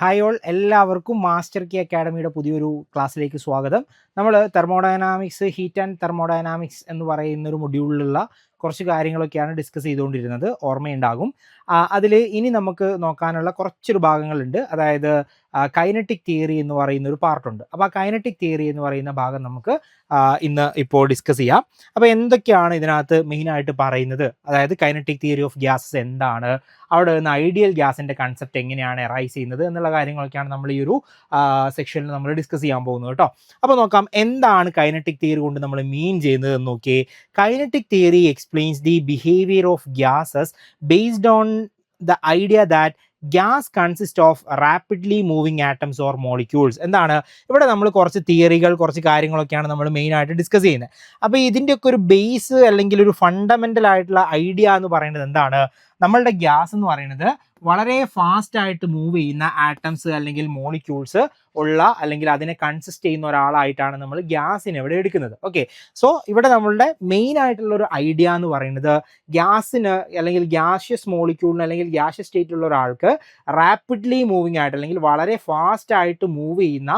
Hi all, എല്ലാവർക്കും master കി അക്കാഡമിയുടെ പുതിയൊരു ക്ലാസ്സിലേക്ക് സ്വാഗതം. നമ്മൾ തെർമോഡൈനാമിക്സ്, ഹീറ്റ് ആൻഡ് തെർമോഡൈനാമിക്സ് എന്ന് പറയുന്നൊരു മൊഡ്യൂളിലുള്ള കുറച്ച് കാര്യങ്ങളൊക്കെയാണ് ഡിസ്കസ് ചെയ്തുകൊണ്ടിരുന്നത്, ഓർമ്മയുണ്ടാകും. അതിൽ ഇനി നമുക്ക് നോക്കാനുള്ള കുറച്ചൊരു ഭാഗങ്ങളുണ്ട്. അതായത് കൈനറ്റിക് തിയറി എന്ന് പറയുന്ന ഒരു പാർട്ടുണ്ട്. അപ്പോൾ ആ കൈനറ്റിക് തിയറി എന്ന് പറയുന്ന ഭാഗം നമുക്ക് ഇന്ന് ഇപ്പോൾ ഡിസ്കസ് ചെയ്യാം. അപ്പോൾ എന്തൊക്കെയാണ് ഇതിനകത്ത് മെയിനായിട്ട് പറയുന്നത്, അതായത് കൈനറ്റിക് തിയറി ഓഫ് ഗ്യാസസ് എന്താണ്, അവിടെ നിന്ന് ഐഡിയൽ ഗ്യാസിൻ്റെ കൺസെപ്റ്റ് എങ്ങനെയാണ് എറൈസ് ചെയ്യുന്നത് എന്നുള്ള കാര്യങ്ങളൊക്കെയാണ് നമ്മൾ ഈ ഒരു സെക്ഷനിൽ നമ്മൾ ഡിസ്കസ് ചെയ്യാൻ പോകുന്നത് കേട്ടോ. അപ്പോൾ നോക്കാം, എന്താണ് കൈനറ്റിക് തിയറി കൊണ്ട് നമ്മൾ മീൻ ചെയ്യുന്നത് എന്ന് നോക്കിയേ. Kinetic theory explains the behaviour of gases based on the idea that gas consists of rapidly moving atoms or molecules. എന്താണ് ഇവിടെ നമ്മൾ കുറച്ച് തിയറികൾ, കുറച്ച് കാര്യങ്ങളൊക്കെയാണ് നമ്മൾ മെയിനായിട്ട് ഡിസ്കസ് ചെയ്യുന്നത്. അപ്പോൾ ഇതിൻ്റെയൊക്കെ ഒരു ബേസ് അല്ലെങ്കിൽ ഒരു ഫണ്ടമെൻ്റൽ ആയിട്ടുള്ള ഐഡിയ എന്ന് പറയുന്നത് എന്താണ്, നമ്മളുടെ ഗ്യാസ് എന്ന് പറയുന്നത് വളരെ ഫാസ്റ്റ് ആയിട്ട് മൂവ് ചെയ്യുന്ന ആറ്റംസ് അല്ലെങ്കിൽ മോളിക്യൂൾസ് ഉള്ള അല്ലെങ്കിൽ അതിനെ കൺസിസ്റ്റ് ചെയ്യുന്ന ഒരാളായിട്ടാണ് നമ്മൾ ഗ്യാസിനെ ഇവിടെ എടുക്കുന്നത്. ഓക്കെ, സോ ഇവിടെ നമ്മളുടെ മെയിൻ ആയിട്ടുള്ള ഒരു ഐഡിയ എന്ന് പറയുന്നത് ഗ്യാസിന് അല്ലെങ്കിൽ ഗ്യാഷ്യസ് മോളിക്യൂളിന് അല്ലെങ്കിൽ ഗ്യാഷ്യസ് സ്റ്റേറ്റിലുള്ള ഒരാൾക്ക് റാപ്പിഡ്ലി മൂവിങ് ആയിട്ട് അല്ലെങ്കിൽ വളരെ ഫാസ്റ്റ് ആയിട്ട് മൂവ് ചെയ്യുന്ന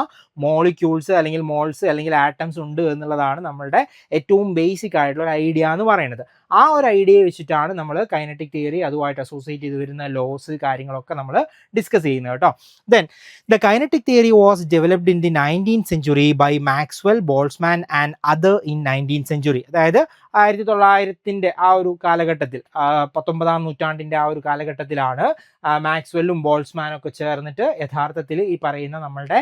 മോളിക്യൂൾസ് അല്ലെങ്കിൽ മോൾസ് അല്ലെങ്കിൽ ആറ്റംസ് ഉണ്ട് എന്നുള്ളതാണ് നമ്മളുടെ ഏറ്റവും ബേസിക് ആയിട്ടുള്ള ഒരു ഐഡിയ എന്ന് പറയുന്നത്. ആ ഒരു ഐഡിയ വെച്ചിട്ടാണ് നമ്മൾ കൈനറ്റിക് തിയറി അതുമായിട്ട് അസോസിയേറ്റ് ചെയ്ത് വരുന്ന ലോസ് കാര്യങ്ങളൊക്കെ നമ്മൾ ഡിസ്കസ് ചെയ്യുന്നത് കേട്ടോ. Then the kinetic theory was developed in the 19th century by Maxwell, Boltzmann and other in 19th century. അതായത് 1900 ആ ഒരു കാലഘട്ടത്തിൽ, 19ാം നൂറ്റാണ്ടിൻ്റെ ആ ഒരു കാലഘട്ടത്തിലാണ് മാക്സ്വെല്ലും ബോൾട്സ്മാനും ഒക്കെ ചേർന്നിട്ട് യഥാർത്ഥത്തിൽ ഈ പറയുന്ന നമ്മളുടെ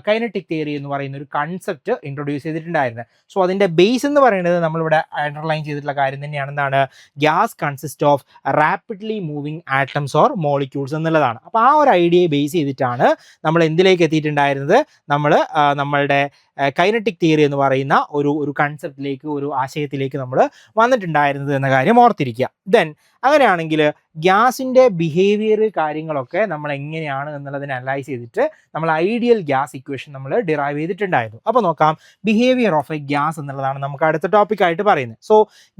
കൈനറ്റിക് തിയറി എന്ന് പറയുന്ന ഒരു കൺസെപ്റ്റ് ഇൻട്രൊഡ്യൂസ് ചെയ്തിട്ടുണ്ടായിരുന്നത്. സോ അതിൻ്റെ ബേസ് എന്ന് പറയുന്നത് നമ്മളിവിടെ അണ്ടർലൈൻ ചെയ്തിട്ടുള്ള കാര്യം തന്നെയാണ്. എന്താണ്, gas consist of rapidly moving atoms or molecules എന്നുള്ളതാണ്. അപ്പോൾ ആ ഒരു ഐഡിയയെ ബേസ് ചെയ്തിട്ടാണ് നമ്മൾ എന്തിലേക്ക് എത്തിയിട്ടുണ്ടായിരുന്നത്, നമ്മളുടെ കൈനറ്റിക് തിയറി എന്ന് പറയുന്ന ഒരു കൺസെപ്റ്റിലേക്ക്, ഒരു ആശയത്തിലേക്ക് നമ്മൾ വന്നിട്ടുണ്ടായിരുന്നത് എന്ന കാര്യം ഓർത്തിരിക്കുക. ദെൻ അങ്ങനെയാണെങ്കിൽ ഗ്യാസിൻ്റെ ബിഹേവിയർ കാര്യങ്ങളൊക്കെ നമ്മൾ എങ്ങനെയാണ് എന്നുള്ളതിനെ അനലൈസ് ചെയ്തിട്ട് നമ്മൾ ഐഡിയൽ ഗ്യാസ് ഇക്വേഷൻ നമ്മൾ ഡിറൈവ് ചെയ്തിട്ടുണ്ടായിരുന്നു. അപ്പോൾ നോക്കാം, ബിഹേവിയർ ഓഫ് എ ഗ്യാസ് എന്നുള്ളതാണ് നമുക്ക് അടുത്ത ടോപ്പിക്കായിട്ട് പറയുന്നത്. So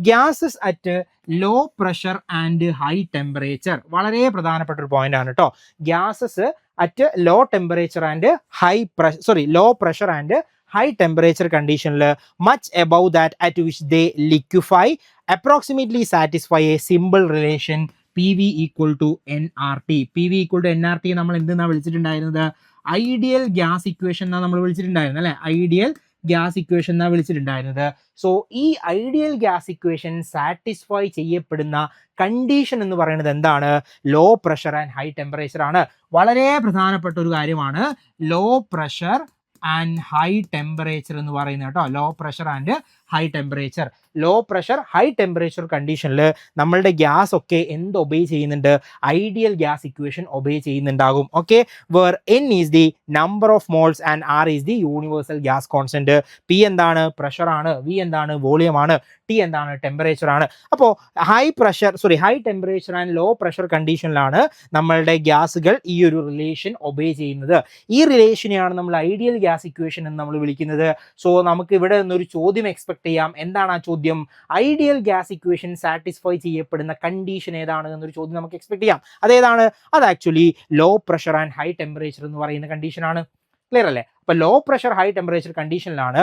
gases at low pressure and high temperature വളരെ പ്രധാനപ്പെട്ട ഒരു പോയിന്റ് ആണ് കേട്ടോ. Gases at low temperature and low pressure and high temperature condition much above that at which they liquefy approximately satisfy a simple relation PV equal to nRT. PV equal to nRT നമ്മൾ എന്തെന്നാണ് വിളിച്ചിട്ടുണ്ടായിരുന്നത്, ideal gas equation എന്നാണ് നമ്മൾ വിളിച്ചിട്ടുണ്ടായിരുന്നത് അല്ലേ. Ideal gas equation എന്നാണ് വിളിച്ചിട്ടുണ്ടായിരുന്നത്. So ഈ ഐഡിയൽ ഗ്യാസ് ഇക്വേഷൻ സാറ്റിസ്ഫൈ ചെയ്യപ്പെടുന്ന കണ്ടീഷൻ എന്ന് പറയുന്നത് എന്താണ്, low pressure and high temperature ആണ്. വളരെ പ്രധാനപ്പെട്ട ഒരു കാര്യമാണ് low pressure and high temperature എന്ന് പറയുന്നത് കേട്ടോ. Low pressure and high temperature, low pressure high temperature കണ്ടീഷനിൽ നമ്മളുടെ ഗ്യാസ് ഒക്കെ എന്ത് ഒബേ ചെയ്യുന്നുണ്ട്, ഐഡിയൽ ഗ്യാസ് ഇക്വേഷൻ ഒബേ ചെയ്യുന്നുണ്ടാകും. Okay, where N is the number of moles and R is the universal gas constant. P എന്താണ്, pressure ആണ്. V എന്താണ്, volume ആണ്. ടി എന്താണ്, ടെമ്പറേച്ചർ ആണ്. അപ്പോൾ high temperature and low pressure കണ്ടീഷനിലാണ് നമ്മളുടെ ഗ്യാസുകൾ ഈ ഒരു റിലേഷൻ ഒബേ ചെയ്യുന്നത്. ഈ റിലേഷനെയാണ് നമ്മൾ ഐഡിയൽ ഗ്യാസ് ഇക്വേഷൻ എന്ന് നമ്മൾ വിളിക്കുന്നത്. സോ നമുക്ക് ഇവിടെ നിന്നൊരു ചോദ്യം എക്സ്പെക്ട് ചെയ്യാം. എന്താണ് ആ ചോദ്യം, ഐഡിയൽ ഗ്യാസ് ഇക്വേഷൻ സാറ്റിസ്ഫൈ ചെയ്യപ്പെടുന്ന കണ്ടീഷൻ ഏതാണ് എന്നൊരു ചോദ്യം നമുക്ക് എക്സ്പെക്ട് ചെയ്യാം. അതേതാണ്, അത് actually low pressure and high temperature എന്ന് പറയുന്ന കണ്ടീഷനാണ്. ക്ലിയർ അല്ലേ? അപ്പോൾ ലോ പ്രഷർ ഹൈ ടെമ്പറേച്ചർ കണ്ടീഷനിലാണ്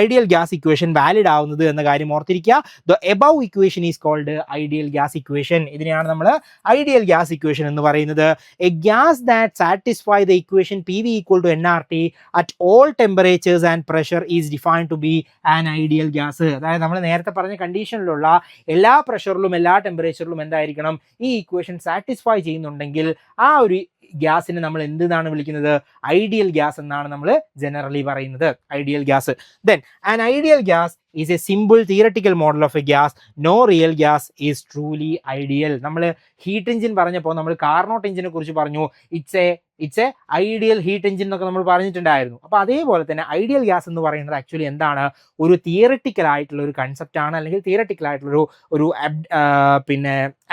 ഐഡിയൽ ഗ്യാസ് ഇക്വേഷൻ വാലിഡ് ആവുന്നത് എന്ന കാര്യം ഓർത്തിരിക്കുക. The above equation is called ideal gas equation. ഇതിനെയാണ് നമ്മൾ ഐഡിയൽ ഗ്യാസ് ഇക്വേഷൻ എന്ന് പറയുന്നത്. A gas that satisfy the equation P V equal to nRT at all temperatures and pressure is defined to be an ideal gas. അതായത് നമ്മൾ നേരത്തെ പറഞ്ഞ കണ്ടീഷനിലുള്ള എല്ലാ പ്രഷറിലും എല്ലാ ടെമ്പറേച്ചറിലും എന്തായിരിക്കണം, ഈ ഇക്വേഷൻ സാറ്റിസ്ഫൈ ചെയ്യുന്നുണ്ടെങ്കിൽ ആ ഒരു ഗ്യാസിനെ നമ്മൾ എന്താണ് വിളിക്കുന്നത്, ഐഡിയൽ ഗ്യാസ് എന്നാണ് നമ്മൾ ജനറലി പറയുന്നത്, ideal gas. Then an ideal gas is a simple theoretical model of a gas. No real gas is truly ideal. നമ്മൾ ഹീറ്റ് എഞ്ചിൻ പറഞ്ഞപ്പോൾ നമ്മൾ കാർനോട്ട് എഞ്ചിനെ കുറിച്ച് പറഞ്ഞു. It's a ideal heat engine എന്നൊക്കെ നമ്മൾ പറഞ്ഞിട്ടുണ്ടായിരുന്നു. അപ്പോൾ അതേപോലെ തന്നെ ഐഡിയൽ ഗ്യാസ് എന്ന് പറയുന്നത് ആക്ച്വലി എന്താണ്, ഒരു തിയററ്റിക്കൽ ആയിട്ടുള്ള ഒരു കൺസെപ്റ്റ് ആണ്, അല്ലെങ്കിൽ തിയററ്റിക്കൽ ആയിട്ടുള്ള ഒരു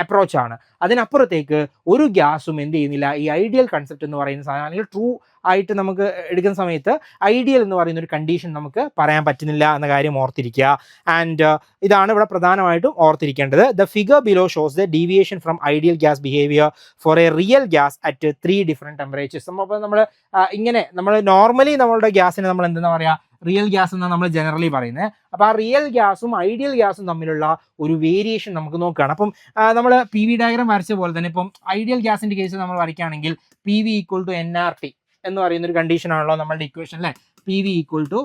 അപ്രോച്ച് ആണ്. അതിനപ്പുറത്തേക്ക് ഒരു ഗ്യാസും എന്ത് ചെയ്യുന്നില്ല, ഈ ഐഡിയൽ കൺസെപ്റ്റ് എന്ന് പറയുന്ന സാധനം അല്ലെങ്കിൽ ട്രൂ ആയിട്ട് നമുക്ക് എടുക്കുന്ന സമയത്ത് ഐഡിയൽ എന്ന് പറയുന്ന ഒരു കണ്ടീഷൻ നമുക്ക് പറയാൻ പറ്റുന്നില്ല എന്ന കാര്യം ഓർത്തിരിക്കുക. ആൻഡ് ഇതാണ് ഇവിടെ പ്രധാനമായിട്ടും ഓർത്തിരിക്കേണ്ടത്. The figure below shows the deviation from ideal gas behaviour for a real gas at 3 different temperatures. അപ്പോൾ നമ്മൾ ഇങ്ങനെ നമ്മൾ നോർമലി നമ്മളുടെ ഗ്യാസിന് നമ്മൾ എന്താ പറയുക, റിയൽ ഗ്യാസ് എന്നാണ് നമ്മൾ ജനറലി പറയുന്നത്. അപ്പോൾ ആ റിയൽ ഗ്യാസും ഐഡിയൽ ഗ്യാസും തമ്മിലുള്ള ഒരു വേരിയേഷൻ നമുക്ക് നോക്കുകയാണ്. അപ്പം നമ്മൾ പി വി ഡയഗ്രാം വരച്ച പോലെ തന്നെ ഇപ്പം ഐഡിയൽ ഗ്യാസിൻ്റെ കേസ് നമ്മൾ വരയ്ക്കുകയാണെങ്കിൽ P V equal to NRT എന്ന് പറയുന്ന ഒരു കണ്ടീഷൻ ആണല്ലോ നമ്മളുടെ ഇക്വേഷൻ അല്ലേ. P V equal to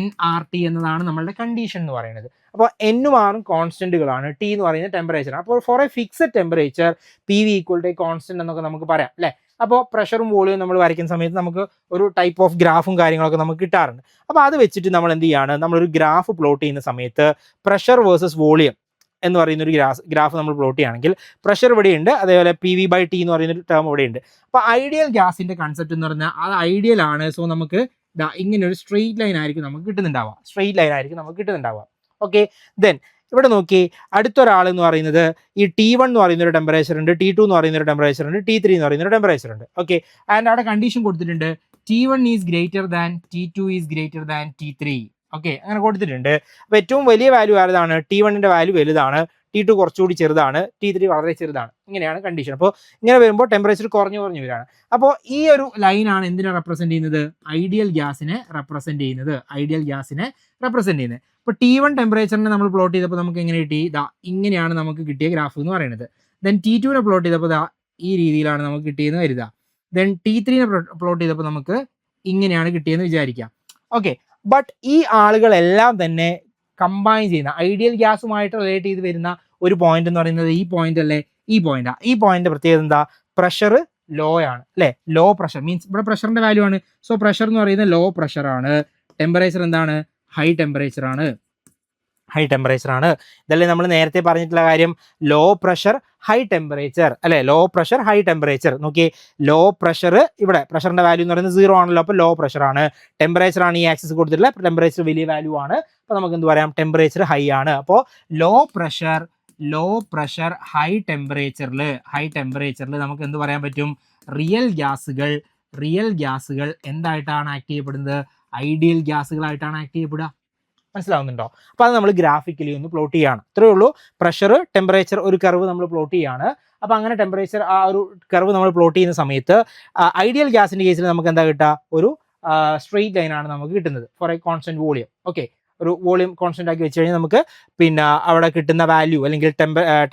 NRT എന്നതാണ് നമ്മളുടെ കണ്ടീഷൻ എന്ന് പറയുന്നത്. അപ്പോൾ എന്നും ആറും കോൺസ്റ്റന്റുകളാണ്, ടി എന്ന് പറയുന്നത് ടെമ്പറേച്ചർ. അപ്പോൾ for a fixed temperature P V equal to constant എന്നൊക്കെ നമുക്ക് പറയാം അല്ലേ. അപ്പോൾ പ്രഷറും വോളിയം നമ്മൾ വരയ്ക്കുന്ന സമയത്ത് നമുക്ക് ഒരു ടൈപ്പ് ഓഫ് ഗ്രാഫും കാര്യങ്ങളൊക്കെ നമുക്ക് കിട്ടാറുണ്ട്. അപ്പോൾ അത് വെച്ചിട്ട് നമ്മൾ എന്ത് ചെയ്യാണ്, നമ്മളൊരു ഗ്രാഫ് പ്ലോട്ട് ചെയ്യുന്ന സമയത്ത് പ്രഷർ വേഴ്സസ് വോളിയം എന്ന് പറയുന്ന ഒരു ഗ്രാഫ് നമ്മൾ പ്ലോട്ട് ചെയ്യുകയാണെങ്കിൽ പ്രഷർ ഇവിടെയുണ്ട്, അതേപോലെ PV/T എന്ന് പറയുന്ന ഒരു ടേം ഇവിടെയുണ്ട്. അപ്പോൾ ഐഡിയൽ ഗ്യാസിന്റെ കൺസെപ്റ്റ് എന്ന് പറഞ്ഞാൽ അത് ഐഡിയൽ ആണ്. സോ നമുക്ക് ഇങ്ങനെ ഒരു സ്ട്രെയിറ്റ് ലൈൻ ആയിരിക്കും നമുക്ക് കിട്ടുന്നുണ്ടാവുക. ഓക്കെ, ദെൻ ഇവിടെ നോക്കി അടുത്തൊരാൾ എന്ന് പറയുന്നത് ഈ T1 എന്ന് പറയുന്ന ഒരു ടെമ്പറേച്ചർ ഉണ്ട്, T2 എന്ന് പറയുന്ന ഒരു ടെമ്പറേച്ചർ ഉണ്ട്, T3 എന്ന് പറയുന്ന ഒരു ടെമ്പറേച്ചർ ഉണ്ട്. ഓക്കെ, ആൻഡ് അവിടെ കണ്ടീഷൻ കൊടുത്തിട്ടുണ്ട് T1 is greater than T2 is greater than T3. Okay, അങ്ങനെ കൊടുത്തിട്ടുണ്ട്. അപ്പോൾ ഏറ്റവും വലിയ വാല്യൂ ആരതാണ്, T1ന്റെ വാല്യൂ വലുതാണ്, T2 കുറച്ചുകൂടി ചെറുതാണ്, T3 വളരെ ചെറുതാണ്. ഇങ്ങനെയാണ് കണ്ടീഷൻ. അപ്പോൾ ഇങ്ങനെ വരുമ്പോൾ ടെമ്പറേച്ചർ കുറഞ്ഞു വരികയാണ്. അപ്പോൾ ഈ ഒരു ലൈനാണ് എന്തിനെ റെപ്രസെന്റ് ചെയ്യുന്നത്, ഐഡിയൽ ഗ്യാസിനെ റെപ്രസെന്റ് ചെയ്യുന്നത്. ഇപ്പോൾ T1 ടെമ്പറേച്ചറിനെ നമ്മൾ പ്ലോട്ട് ചെയ്തപ്പോൾ നമുക്ക് എങ്ങനെ കിട്ടി, ഇങ്ങനെയാണ് നമുക്ക് കിട്ടിയ ഗ്രാഫ് എന്ന് പറയുന്നത്. ദെൻ T2നെ പ്ലോട്ട് ചെയ്തപ്പോൾ ഈ രീതിയിലാണ് നമുക്ക് കിട്ടിയെന്ന് കരുതുക. ദെൻ T3നെ പ്ലോട്ട് ചെയ്തപ്പോൾ നമുക്ക് ഇങ്ങനെയാണ് കിട്ടിയെന്ന് വിചാരിക്കാം. ഓക്കെ, ബട്ട് ഈ ആളുകളെല്ലാം തന്നെ കമ്പൈൻ ചെയ്യുന്ന ഐഡിയൽ ഗ്യാസുമായിട്ട് റിലേറ്റ് ചെയ്ത് വരുന്ന ഒരു പോയിന്റ് എന്ന് പറയുന്നത് ഈ പോയിന്റ് അല്ലേ, ഈ പോയിന്റ് പ്രത്യേകത എന്താ, പ്രഷർ ലോ ആണ് അല്ലേ. ലോ പ്രഷർ മീൻസ് ഇവിടെ പ്രഷറിന്റെ വാല്യൂ ആണ്. സോ പ്രഷർ എന്ന് പറയുന്നത് ലോ പ്രഷർ ആണ്. ടെമ്പറേച്ചർ എന്താണ്, ഹൈ ടെമ്പറേച്ചർ ആണ്. ഇതല്ലേ നമ്മൾ നേരത്തെ പറഞ്ഞിട്ടുള്ള കാര്യം, ലോ പ്രഷർ ഹൈ ടെമ്പറേച്ചർ അല്ലെ. നോക്കി, ലോ പ്രഷർ ഇവിടെ പ്രഷറിന്റെ വാല്യൂ എന്ന് പറയുന്നത് 0 ആണല്ലോ. അപ്പോൾ ലോ പ്രഷർ ആണ്. ടെമ്പറേച്ചർ ആണ് ഈ ആക്സിസ് കൊടുത്തിട്ടുള്ള ടെമ്പറേച്ചർ വലിയ വാല്യൂ ആണ്. അപ്പോൾ നമുക്ക് എന്ത് പറയാം, ടെമ്പറേച്ചർ ഹൈ ആണ്. അപ്പോൾ ലോ പ്രഷർ ഹൈ ടെമ്പറേച്ചറിൽ നമുക്ക് എന്ത് പറയാൻ പറ്റും, റിയൽ ഗ്യാസുകൾ എന്തായിട്ടാണ് ആക്ട് ചെയ്യപ്പെടുന്നത്, ഐഡിയൽ ഗ്യാസുകളായിട്ടാണ് ആക്ട് ചെയ്യപ്പെടുക. മനസ്സിലാവുന്നുണ്ടോ? അപ്പോൾ അത് നമ്മൾ ഗ്രാഫിക്കലി ഒന്ന് പ്ലോട്ട് ചെയ്യാണ്. ഇത്രയേ ഉള്ളൂ. പ്രഷർ, ടെമ്പറേച്ചർ ഒരു കർവ് നമ്മൾ പ്ലോട്ട് ചെയ്യാണ്. അപ്പോൾ അങ്ങനെ ടെമ്പറേച്ചർ ആ ഒരു കർവ് നമ്മൾ പ്ലോട്ട് ചെയ്യുന്ന സമയത്ത് ഐഡിയൽ ഗ്യാസിൻ്റെ കേസിൽ നമുക്ക് എന്താ കിട്ടുക, ഒരു സ്ട്രെയിറ്റ് ലൈനാണ് നമുക്ക് കിട്ടുന്നത് for a constant volume. Okay, ഒരു വോളിയം കോൺസ്റ്റന്റ് ആക്കി വെച്ച് കഴിഞ്ഞാൽ നമുക്ക് പിന്നെ അവിടെ കിട്ടുന്ന വാല്യൂ അല്ലെങ്കിൽ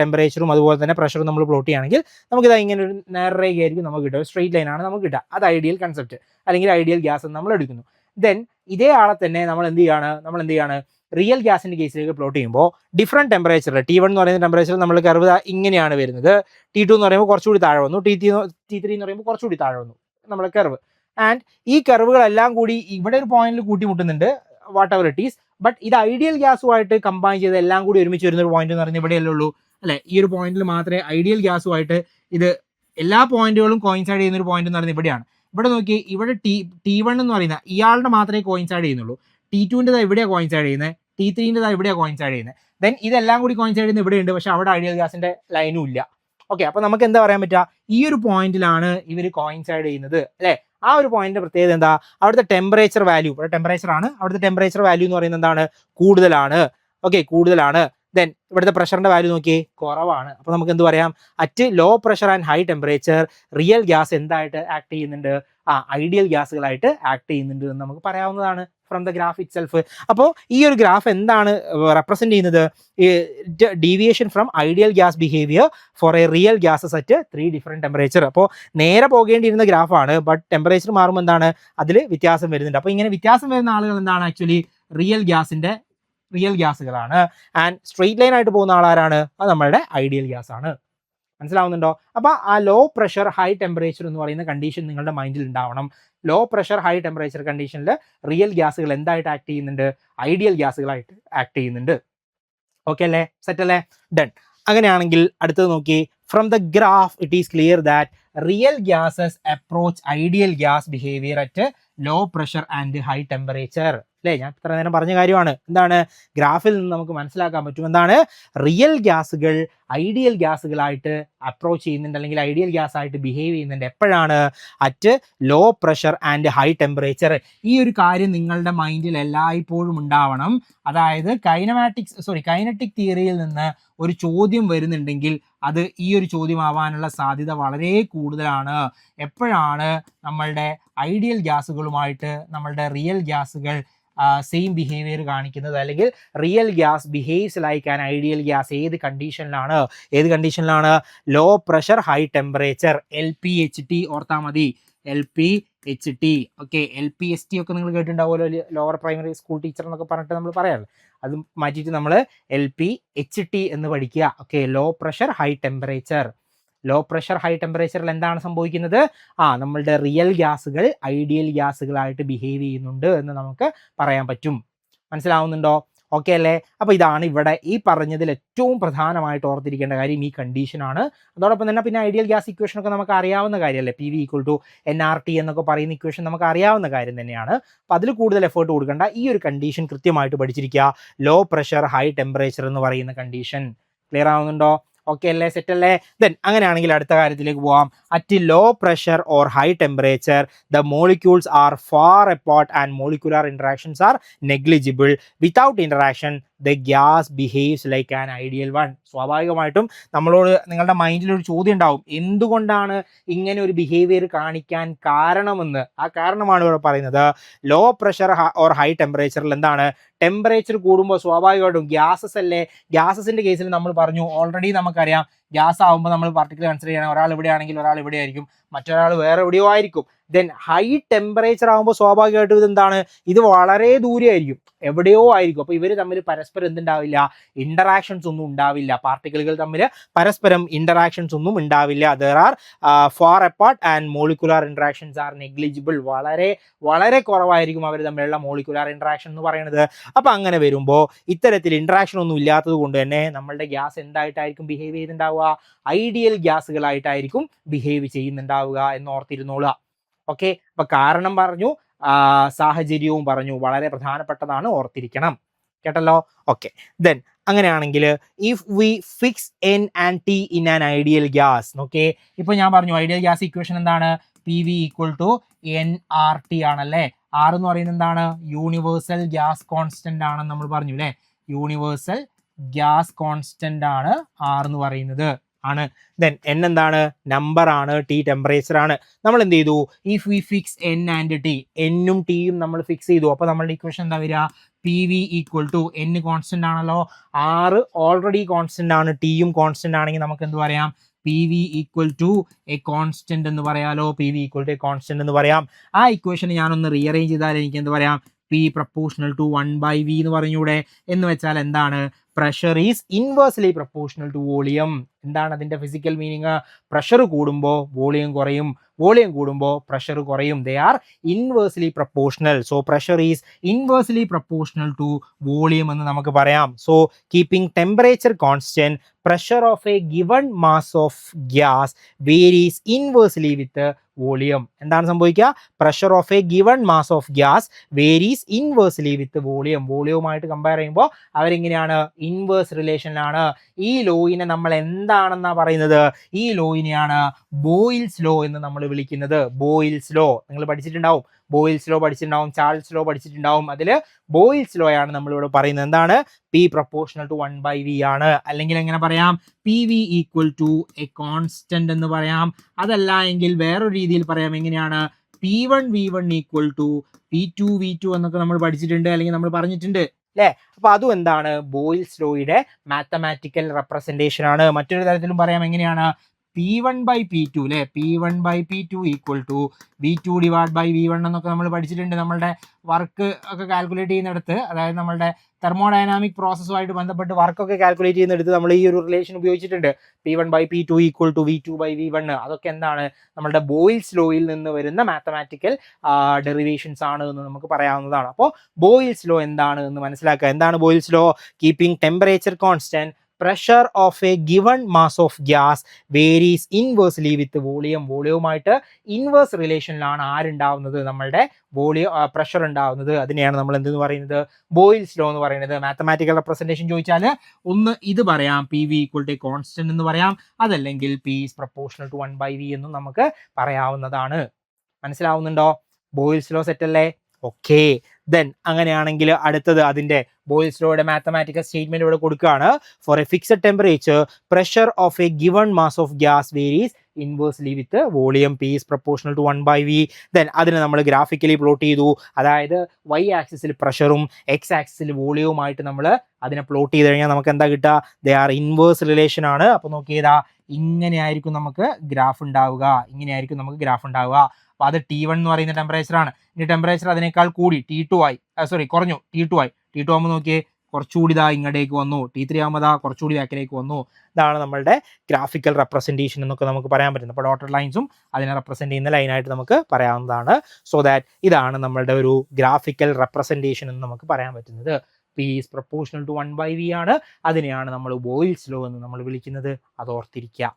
ടെമ്പറേച്ചറും അതുപോലെ തന്നെ പ്രഷറും നമ്മൾ പ്ലോട്ട് ചെയ്യുകയാണെങ്കിൽ നമുക്കിത് ഇങ്ങനെ ഒരു നേർരേഖയായിരിക്കും നമുക്ക് കിട്ടുക, സ്ട്രെയിറ്റ് ലൈനാണ് നമുക്ക് കിട്ടുക. അത് ഐഡിയൽ കൺസെപ്റ്റ് അല്ലെങ്കിൽ ഐഡിയൽ ഗ്യാസ് എന്ന് നമ്മൾ എടുക്കുന്നു. ദെൻ ഇതേ ആളെ തന്നെ നമ്മൾ എന്ത് ചെയ്യാണ് റിയൽ ഗ്യാസിന്റെ കേസിലേക്ക് പ്ലോട്ട് ചെയ്യുമ്പോൾ ഡിഫറെന്റ് ടെമ്പറേച്ചർ, T1 എന്ന് പറയുന്ന ടെമ്പറേച്ചർ നമ്മൾ കർവ് ഇങ്ങനെയാണ് വരുന്നത്, T2 എന്ന് പറയുമ്പോൾ കുറച്ചുകൂടി താഴെ വന്നു, T3 എന്ന് പറയുമ്പോൾ കുറച്ചുകൂടി താഴെ വന്നു നമ്മുടെ കർവ്. ആൻഡ് ഈ കർവുകളെല്ലാം കൂടി ഇവിടെ ഒരു പോയിന്റിൽ കൂട്ടിമുട്ടുന്നുണ്ട്, whatever it is. But ഇത് ഐഡിയൽ ഗ്യാസുമായിട്ട് കമ്പൈൻ ചെയ്ത് എല്ലാം കൂടി ഒരുമിച്ച് വരുന്ന ഒരു പോയിന്റ് എന്ന് പറയുന്നത് ഇവിടെയല്ലേ ഉള്ളൂ അല്ലെ. ഈ ഒരു പോയിന്റിൽ മാത്രമേ ഐഡിയൽ ഗ്യാസുമായിട്ട് ഇത് എല്ലാ പോയിന്റുകളും കോയിൻസൈഡ് ചെയ്യുന്ന ഒരു പോയിന്റ് എന്ന് പറയുന്നത് ഇവിടെയാണ്. ഇവിടെ നോക്കി, ഇവിടെ T1 എന്ന് പറയുന്ന ഇയാളുടെ മാത്രമേ കോയിൻസൈഡ് ചെയ്യുന്നുള്ളൂ. T2ൻ്റെതാ ഇവിടെയാണ് കോയിൻസൈഡ് ചെയ്യുന്നത്, T3ൻ്റെതാ ഇവിടെയാണ് കോയിൻസൈഡ് ചെയ്യുന്നത്. ദെൻ ഇതെല്ലാം കൂടി കോയിൻസൈഡ് ചെയ്യുന്നത് ഇവിടെയുണ്ട്, പക്ഷെ അവിടെ ഐഡിയൽ ഗ്യാസിന്റെ ലൈനും ഇല്ല. ഓക്കെ, അപ്പോൾ നമുക്ക് എന്താ പറയാൻ പറ്റുക, ഈ ഒരു പോയിന്റിലാണ് ഇവർ കോയിൻസൈഡ് ചെയ്യുന്നത് അല്ലേ. ആ ഒരു പോയിന്റിന്റെ പ്രത്യേകത എന്താ, അവിടുത്തെ ടെമ്പറേച്ചർ വാല്യൂ, ഇവിടെ ടെമ്പറേച്ചർ ആണ്, അവിടുത്തെ ടെമ്പറേച്ചർ വാല്യൂ എന്ന് പറയുന്നത് എന്താണ്, കൂടുതലാണ്. ദെൻ ഇവിടുത്തെ പ്രഷറിന്റെ വാല്യൂ നോക്കി കുറവാണ്. അപ്പോൾ നമുക്ക് എന്ത് പറയാം, at low pressure and high temperature real gas എന്തായിട്ട് ആക്ട് ചെയ്യുന്നുണ്ട്, ഐഡിയൽ ഗ്യാസുകളായിട്ട് ആക്ട് ചെയ്യുന്നുണ്ട് എന്ന് നമുക്ക് പറയാവുന്നതാണ് from the graph itself. അപ്പോൾ ഈ ഒരു ഗ്രാഫ് എന്താണ് റെപ്രസെന്റ് ചെയ്യുന്നത്, deviation from ideal gas behaviour for a real gases at 3 different temperature. അപ്പോൾ നേരെ പോകേണ്ടിയിരുന്ന ഗ്രാഫാണ്, ബട്ട് ടെമ്പറേച്ചർ മാറുമ്പോൾ എന്താണ് അതിൽ വ്യത്യാസം വരുന്നുണ്ട്. അപ്പോൾ ഇങ്ങനെ വ്യത്യാസം വരുന്ന ആളുകൾ എന്താണ്, ആക്ച്വലി റിയൽ ഗ്യാസുകളാണ്. ആൻഡ് സ്ട്രെയിറ്റ് ലൈൻ ആയിട്ട് പോകുന്ന ആളാരാണ്, അത് നമ്മളുടെ ഐഡിയൽ ഗ്യാസ് ആണ്. മനസ്സിലാവുന്നുണ്ടോ? അപ്പോൾ ആ ലോ പ്രഷർ ഹൈ ടെമ്പറേച്ചർ എന്ന് പറയുന്ന കണ്ടീഷൻ നിങ്ങളുടെ മൈൻഡിൽ ഉണ്ടാവണം. ലോ പ്രഷർ ഹൈ ടെമ്പറേച്ചർ കണ്ടീഷനിൽ റിയൽ ഗ്യാസുകൾ എന്തായിട്ട് ആക്ട് ചെയ്യുന്നുണ്ട്, ഐഡിയൽ ഗ്യാസുകളായിട്ട് ആക്ട് ചെയ്യുന്നുണ്ട്. ഓക്കെ അല്ലേ, സെറ്റ് അല്ലേ, ഡൺ. അങ്ങനെയാണെങ്കിൽ അടുത്തത് നോക്കി, from the graph it is clear that real gases approach ideal gas behaviour at low pressure and high temperature. അല്ലേ? ഞാൻ ഇത്ര നേരം പറഞ്ഞ കാര്യമാണ്. എന്താണ്? ഗ്രാഫിൽ നിന്ന് നമുക്ക് മനസ്സിലാക്കാൻ പറ്റും എന്താണ്? റിയൽ ഗ്യാസുകൾ ഐഡിയൽ ഗ്യാസുകളായിട്ട് അപ്രോച്ച് ചെയ്യുന്നുണ്ട്, അല്ലെങ്കിൽ ഐഡിയൽ ഗ്യാസ് ആയിട്ട് ബിഹേവ് ചെയ്യുന്നുണ്ട്. എപ്പോഴാണ്? At low pressure and high temperature. ഈ ഒരു കാര്യം നിങ്ങളുടെ മൈൻഡിൽ എല്ലായ്പ്പോഴും ഉണ്ടാവണം. അതായത് കൈനറ്റിക് തിയറിയിൽ നിന്ന് ഒരു ചോദ്യം വരുന്നുണ്ടെങ്കിൽ അത് ഈ ഒരു ചോദ്യമാവാനുള്ള സാധ്യത വളരെ കൂടുതലാണ്. എപ്പോഴാണ് നമ്മളുടെ ഐഡിയൽ ഗ്യാസുകളുമായിട്ട് നമ്മളുടെ റിയൽ ഗ്യാസുകൾ സെയിം ബിഹേവിയർ കാണിക്കുന്നത്, അല്ലെങ്കിൽ real gas behaves like an ideal gas ഏത് കണ്ടീഷനിലാണ്? Low pressure high temperature, LPHT ഓർത്താൽ മതി. LPHT. ഓക്കെ, LPST ഒക്കെ നിങ്ങൾ കേട്ടിട്ടുണ്ടാവുമല്ലോ, ലോവർ പ്രൈമറി സ്കൂൾ ടീച്ചർ എന്നൊക്കെ പറഞ്ഞിട്ട് നമ്മൾ പറയാറ്. അത് മാറ്റിയിട്ട് നമ്മൾ LPHT എന്ന് പഠിക്കുക. Okay, low pressure high temperature. Low pressure high ടെമ്പറേച്ചറിൽ എന്താണ് സംഭവിക്കുന്നത്? നമ്മളുടെ റിയൽ ഗ്യാസുകൾ ഐഡിയൽ ഗ്യാസുകളായിട്ട് ബിഹേവ് ചെയ്യുന്നുണ്ട് എന്ന് നമുക്ക് പറയാൻ പറ്റും. മനസ്സിലാവുന്നുണ്ടോ? ഓക്കെ അല്ലേ? അപ്പോൾ ഇതാണ് ഇവിടെ ഈ പറഞ്ഞതിൽ ഏറ്റവും പ്രധാനമായിട്ട് ഓർത്തിരിക്കേണ്ട കാര്യം ഈ കണ്ടീഷനാണ്. അതോടൊപ്പം തന്നെ പിന്നെ ഐഡിയൽ ഗ്യാസ് ഇക്വേഷൻ ഒക്കെ നമുക്ക് അറിയാവുന്ന കാര്യമല്ലേ, PV = nRT എന്നൊക്കെ പറയുന്ന ഇക്വേഷൻ നമുക്ക് അറിയാവുന്ന കാര്യം തന്നെയാണ്. അപ്പോൾ അതിൽ കൂടുതൽ എഫേർട്ട് കൊടുക്കേണ്ട. ഈ ഒരു കണ്ടീഷൻ കൃത്യമായിട്ട് പഠിച്ചിരിക്കുക. ലോ പ്രഷർ ഹൈ ടെമ്പറേച്ചർ എന്ന് പറയുന്ന കണ്ടീഷൻ. ക്ലിയർ ആവുന്നുണ്ടോ? ഓക്കെ അല്ലേ? സെറ്റ് അല്ലേ? ദെൻ അങ്ങനെയാണെങ്കിൽ അടുത്ത കാര്യത്തിലേക്ക് പോവാം. At low pressure or high temperature the molecules are far apart and molecular interactions are negligible. Without interaction the gas behaves like an ideal one. സ്വാഭാവികമായിട്ടും നിങ്ങളുടെ മൈൻഡിൽ ഒരു ചോദ്യം ഉണ്ടാവും, എന്തുകൊണ്ടാണ് ഇങ്ങനെ ഒരു ബിഹേവിയർ കാണിക്കാൻ കാരണമെന്ന്. ആ കാരണമാണ് ഇവിടെ പറയുന്നത്. ലോ പ്രഷർ ഓർ ഹൈ ടെമ്പറേച്ചറിൽ എന്താണ്? ടെമ്പറേച്ചർ കൂടുമ്പോൾ സ്വാഭാവികമായിട്ടും ഗ്യാസസിന്റെ കേസിൽ നമ്മൾ പറഞ്ഞു, ഓൾറെഡി നമുക്കറിയാം ഗ്യാസ് ആകുമ്പോൾ നമ്മൾ പാർട്ടിക്കിൾ കൺസിഡർ ചെയ്യണം. ഒരാൾ ഇവിടെ ആണെങ്കിൽ ഒരാൾ ഇവിടെ ആയിരിക്കും, മറ്റൊരാൾ വേറെ എവിടെയോ ആയിരിക്കും. ദെൻ ഹൈ ടെമ്പറേച്ചർ ആകുമ്പോൾ സ്വാഭാവികമായിട്ടും ഇതെന്താണ്? ഇത് വളരെ ദൂരെ ആയിരിക്കും, എവിടെയോ ആയിരിക്കും. അപ്പോൾ ഇവർ തമ്മിൽ പരസ്പരം എന്തുണ്ടാവില്ല? ഇന്ററാക്ഷൻസ് ഒന്നും ഉണ്ടാവില്ല. പാർട്ടിക്കിളുകൾ തമ്മിൽ പരസ്പരം ഇന്ററാക്ഷൻസ് ഒന്നും ഉണ്ടാവില്ല. There are far apart and molecular interactions are negligible. വളരെ വളരെ കുറവായിരിക്കും അവർ തമ്മിലുള്ള മോളിക്കുലാർ ഇന്ററാക്ഷൻ എന്ന് പറയുന്നത്. അപ്പോൾ അങ്ങനെ വരുമ്പോൾ ഇത്തരത്തിൽ ഇന്ററാക്ഷൻ ഒന്നും ഇല്ലാത്തത് കൊണ്ട് തന്നെ നമ്മളുടെ ഗ്യാസ് എന്തായിട്ടായിരിക്കും ബിഹേവ് ചെയ്യുന്നുണ്ടാവുക? ഐഡിയൽ ഗ്യാസുകളായിട്ടായിരിക്കും ബിഹേവ് ചെയ്യുന്നുണ്ടാവുക എന്ന് ഓർത്തിരുന്നോളുക. ഓക്കെ, അപ്പൊ കാരണം പറഞ്ഞു, സാഹചര്യവും പറഞ്ഞു, വളരെ പ്രധാനപ്പെട്ടതാണ്, ഓർത്തിരിക്കണം. കേട്ടല്ലോ? ഓക്കെ, ദെൻ അങ്ങനെയാണെങ്കിൽ if we fix N and T in an ideal gas. Okay, ഇപ്പൊ ഞാൻ പറഞ്ഞു ഐഡിയൽ ഗ്യാസ് ഇക്വേഷൻ എന്താണ്? PV = nRT ആണല്ലേ. R എന്ന് പറയുന്നത് എന്താണ്? യൂണിവേഴ്സൽ ഗ്യാസ് കോൺസ്റ്റന്റ് ആണെന്ന് നമ്മൾ പറഞ്ഞു അല്ലേ. യൂണിവേഴ്സൽ ഗ്യാസ് കോൺസ്റ്റന്റ് ആണ് R എന്ന് പറയുന്നത്. ആണ്. ദെൻ N എന്താണ്? നമ്പർ ആണ്. T ടെമ്പറേച്ചർ ആണ്. നമ്മൾ എന്ത് ചെയ്തു? If we fix N and T, N-ഉം T-യും നമ്മൾ ഫിക്സ് ചെയ്തു. അപ്പോൾ നമ്മളുടെ ഇക്വേഷൻ എന്താ വരിക? PV = N കോൺസ്റ്റന്റ് ആണല്ലോ, R ഓൾറെഡി കോൺസ്റ്റന്റ് ആണ്, T-യും കോൺസ്റ്റന്റ് ആണെങ്കിൽ നമുക്ക് എന്ത് പറയാം? PV = a കോൺസ്റ്റന്റ് എന്ന് പറയാലോ. PV = a കോൺസ്റ്റന്റ് എന്ന് പറയാം. ആ ഇക്വേഷൻ ഞാനൊന്ന് റീഅറേഞ്ച് ചെയ്താൽ എനിക്ക് എന്ത് പറയാം? P = 1/V എന്ന് പറഞ്ഞൂടെ? എന്ന് വെച്ചാൽ എന്താണ്? Pressure is inversely proportional to volume. എന്താണ് അതിന്റെ ഫിസിക്കൽ മീനിങ്? പ്രഷർ കൂടുമ്പോൾ വോളിയം കുറയും, വോളിയം കൂടുമ്പോൾ പ്രഷർ കുറയും. They are inversely proportional. So pressure is inversely proportional to volume എന്ന് നമുക്ക് പറയാം. So keeping temperature constant, pressure of a given mass of gas varies inversely with the volume. എന്താണ് സംഭവിക്കുക? Pressure of a given mass of gas varies inversely with volume. വോളിയവുമായിട്ട് compare ചെയ്യുമ്പോൾ അവരെങ്ങനെയാണ്? Inverse റിലേഷനിലാണ്. ഈ ലോയിനെ നമ്മൾ എന്താണെന്നാ പറയുന്നത്? ഈ ലോയിനെയാണ് ബോയിൽസ് ലോ എന്ന് നമ്മൾ വിളിക്കുന്നത്. ബോയിൽസ് ലോ നിങ്ങൾ പഠിച്ചിട്ടുണ്ടാവും. ബോയിൽസ് ലോ പഠിച്ചിട്ടുണ്ടാവും, ചാൾസ് ലോ പഠിച്ചിട്ടുണ്ടാവും. അതിൽ ബോയിൽസ് ലോ ആണ് നമ്മളിവിടെ പറയുന്നത്. എന്താണ്? P = 1/V ആണ്. അല്ലെങ്കിൽ എങ്ങനെ പറയാം? PV = a constant എന്ന് പറയാം. അതല്ല എങ്കിൽ വേറൊരു രീതിയിൽ പറയാം. എങ്ങനെയാണ്? P1V1 = P2V2 എന്നൊക്കെ നമ്മൾ പഠിച്ചിട്ടുണ്ട്, അല്ലെങ്കിൽ നമ്മൾ പറഞ്ഞിട്ടുണ്ട് അല്ലേ. അപ്പൊ അതും എന്താണ്? ബോയിൽസ് ലോയുടെ മാത്തമാറ്റിക്കൽ റെപ്രസെന്റേഷൻ ആണ്. മറ്റൊരു തരത്തിലും പറയാം. എങ്ങനെയാണ്? P1/P2 അല്ലെ. P1/P2 = V2/V1 എന്നൊക്കെ നമ്മൾ പഠിച്ചിട്ടുണ്ട് നമ്മളുടെ വർക്ക് ഒക്കെ കാൽക്കുലേറ്റ് ചെയ്യുന്നിടത്ത്. അതായത് നമ്മളുടെ തെർമോഡൈനാമിക് പ്രോസസ്സുമായിട്ട് ബന്ധപ്പെട്ട് വർക്കൊക്കെ കാൽക്കുലേറ്റ് ചെയ്യുന്നിടത്ത് നമ്മൾ ഈ ഒരു റിലേഷൻ ഉപയോഗിച്ചിട്ടുണ്ട്. P1/P2 = V2/V1. അതൊക്കെ എന്താണ്? നമ്മളുടെ ബോയിൽസ് ലോയിൽ നിന്ന് വരുന്ന മാത്തമാറ്റിക്കൽ ഡെറിവേഷൻസ് ആണ് എന്ന് നമുക്ക് പറയാവുന്നതാണ്. അപ്പോൾ ബോയിൽസ് ലോ എന്താണ് എന്ന് മനസ്സിലാക്കുക. എന്താണ് boils law? Keeping temperature constant, pressure of a given mass of gas varies inversely with volume. വോളിയവുമായിട്ട് ഇൻവേഴ്സ് റിലേഷനിലാണ് ആരുണ്ടാവുന്നത്, നമ്മളുടെ പ്രഷർ ഉണ്ടാവുന്നത്. അതിനെയാണ് നമ്മൾ എന്തെന്ന് പറയുന്നത്, ബോയിൽസ് ലോ എന്ന് പറയുന്നത്. മാത്തമാറ്റിക്കൽ റെപ്രസെന്റേഷൻ ചോദിച്ചാൽ ഒന്ന് ഇത് പറയാം, P V equal to constant എന്ന് പറയാം, അതല്ലെങ്കിൽ P is proportional to 1/v എന്നും നമുക്ക് പറയാവുന്നതാണ്. മനസ്സിലാവുന്നുണ്ടോ? ബോയിൽസ് ലോ സെറ്റ് അല്ലേ? ഓക്കെ. ദെൻ അങ്ങനെയാണെങ്കിൽ അടുത്തത് അതിന്റെ ബോയിൽസ് ലോയുടെ മാത്തമാറ്റിക്കൽ സ്റ്റേറ്റ്മെന്റ് ഇവിടെ കൊടുക്കുകയാണ്. For a fixed temperature pressure of a given mass of gas varies inversely with volume P is proportional to 1/v. Then അതിനെ നമ്മൾ ഗ്രാഫിക്കലി പ്ലോട്ട് ചെയ്തു. അതായത് വൈ ആക്സിസിൽ പ്രഷറും എക്സ് ആക്സിസിൽ വോളിയവുമായിട്ട് നമ്മൾ അതിനെ പ്ലോട്ട് ചെയ്ത് കഴിഞ്ഞാൽ നമുക്ക് എന്താ കിട്ടുക, ദേ ആർ ഇൻവേഴ്സ് റിലേഷൻ ആണ്. അപ്പോൾ നോക്കിയതാ ഇങ്ങനെയായിരിക്കും നമുക്ക് ഗ്രാഫ് ഉണ്ടാവുക, ഇങ്ങനെയായിരിക്കും നമുക്ക് ഗ്രാഫ് ഉണ്ടാവുക. അപ്പോൾ അത് T1 എന്ന് പറയുന്ന ടെമ്പറേച്ചർ ആണ്. ഇനി ടെമ്പറേച്ചർ അതിനേക്കാൾ കൂടി T2 ആയി, കുറഞ്ഞു T2 ആയി. T2 ആകുമ്പോൾ നോക്കിയേ കുറച്ചുകൂടി ഇതാ ഇങ്ങോട്ടേക്ക് വന്നു. T3 ആകുമ്പോൾ ഇതാ കുറച്ചുകൂടി ബാക്കിലേക്ക് വന്നു. ഇതാണ് നമ്മളുടെ ഗ്രാഫിക്കൽ റെപ്രസെൻറ്റേഷൻ എന്നൊക്കെ നമുക്ക് പറയാൻ പറ്റുന്നത്. അപ്പോൾ ഡോട്ടഡ് ലൈൻസും അതിനെ റെപ്രസെൻറ്റ് ചെയ്യുന്ന ലൈനായിട്ട് നമുക്ക് പറയാവുന്നതാണ്. സോ ദാറ്റ് ഇതാണ് നമ്മളുടെ ഒരു ഗ്രാഫിക്കൽ റെപ്രസെൻറ്റേഷൻ എന്ന് നമുക്ക് പറയാൻ പറ്റുന്നത്. P is proportional to 1/v ആണ്. അതിനെയാണ് നമ്മൾ ബോയിൽസ് ലോ എന്ന് നമ്മൾ വിളിക്കുന്നത്. അത് ഓർത്തിരിക്കുക.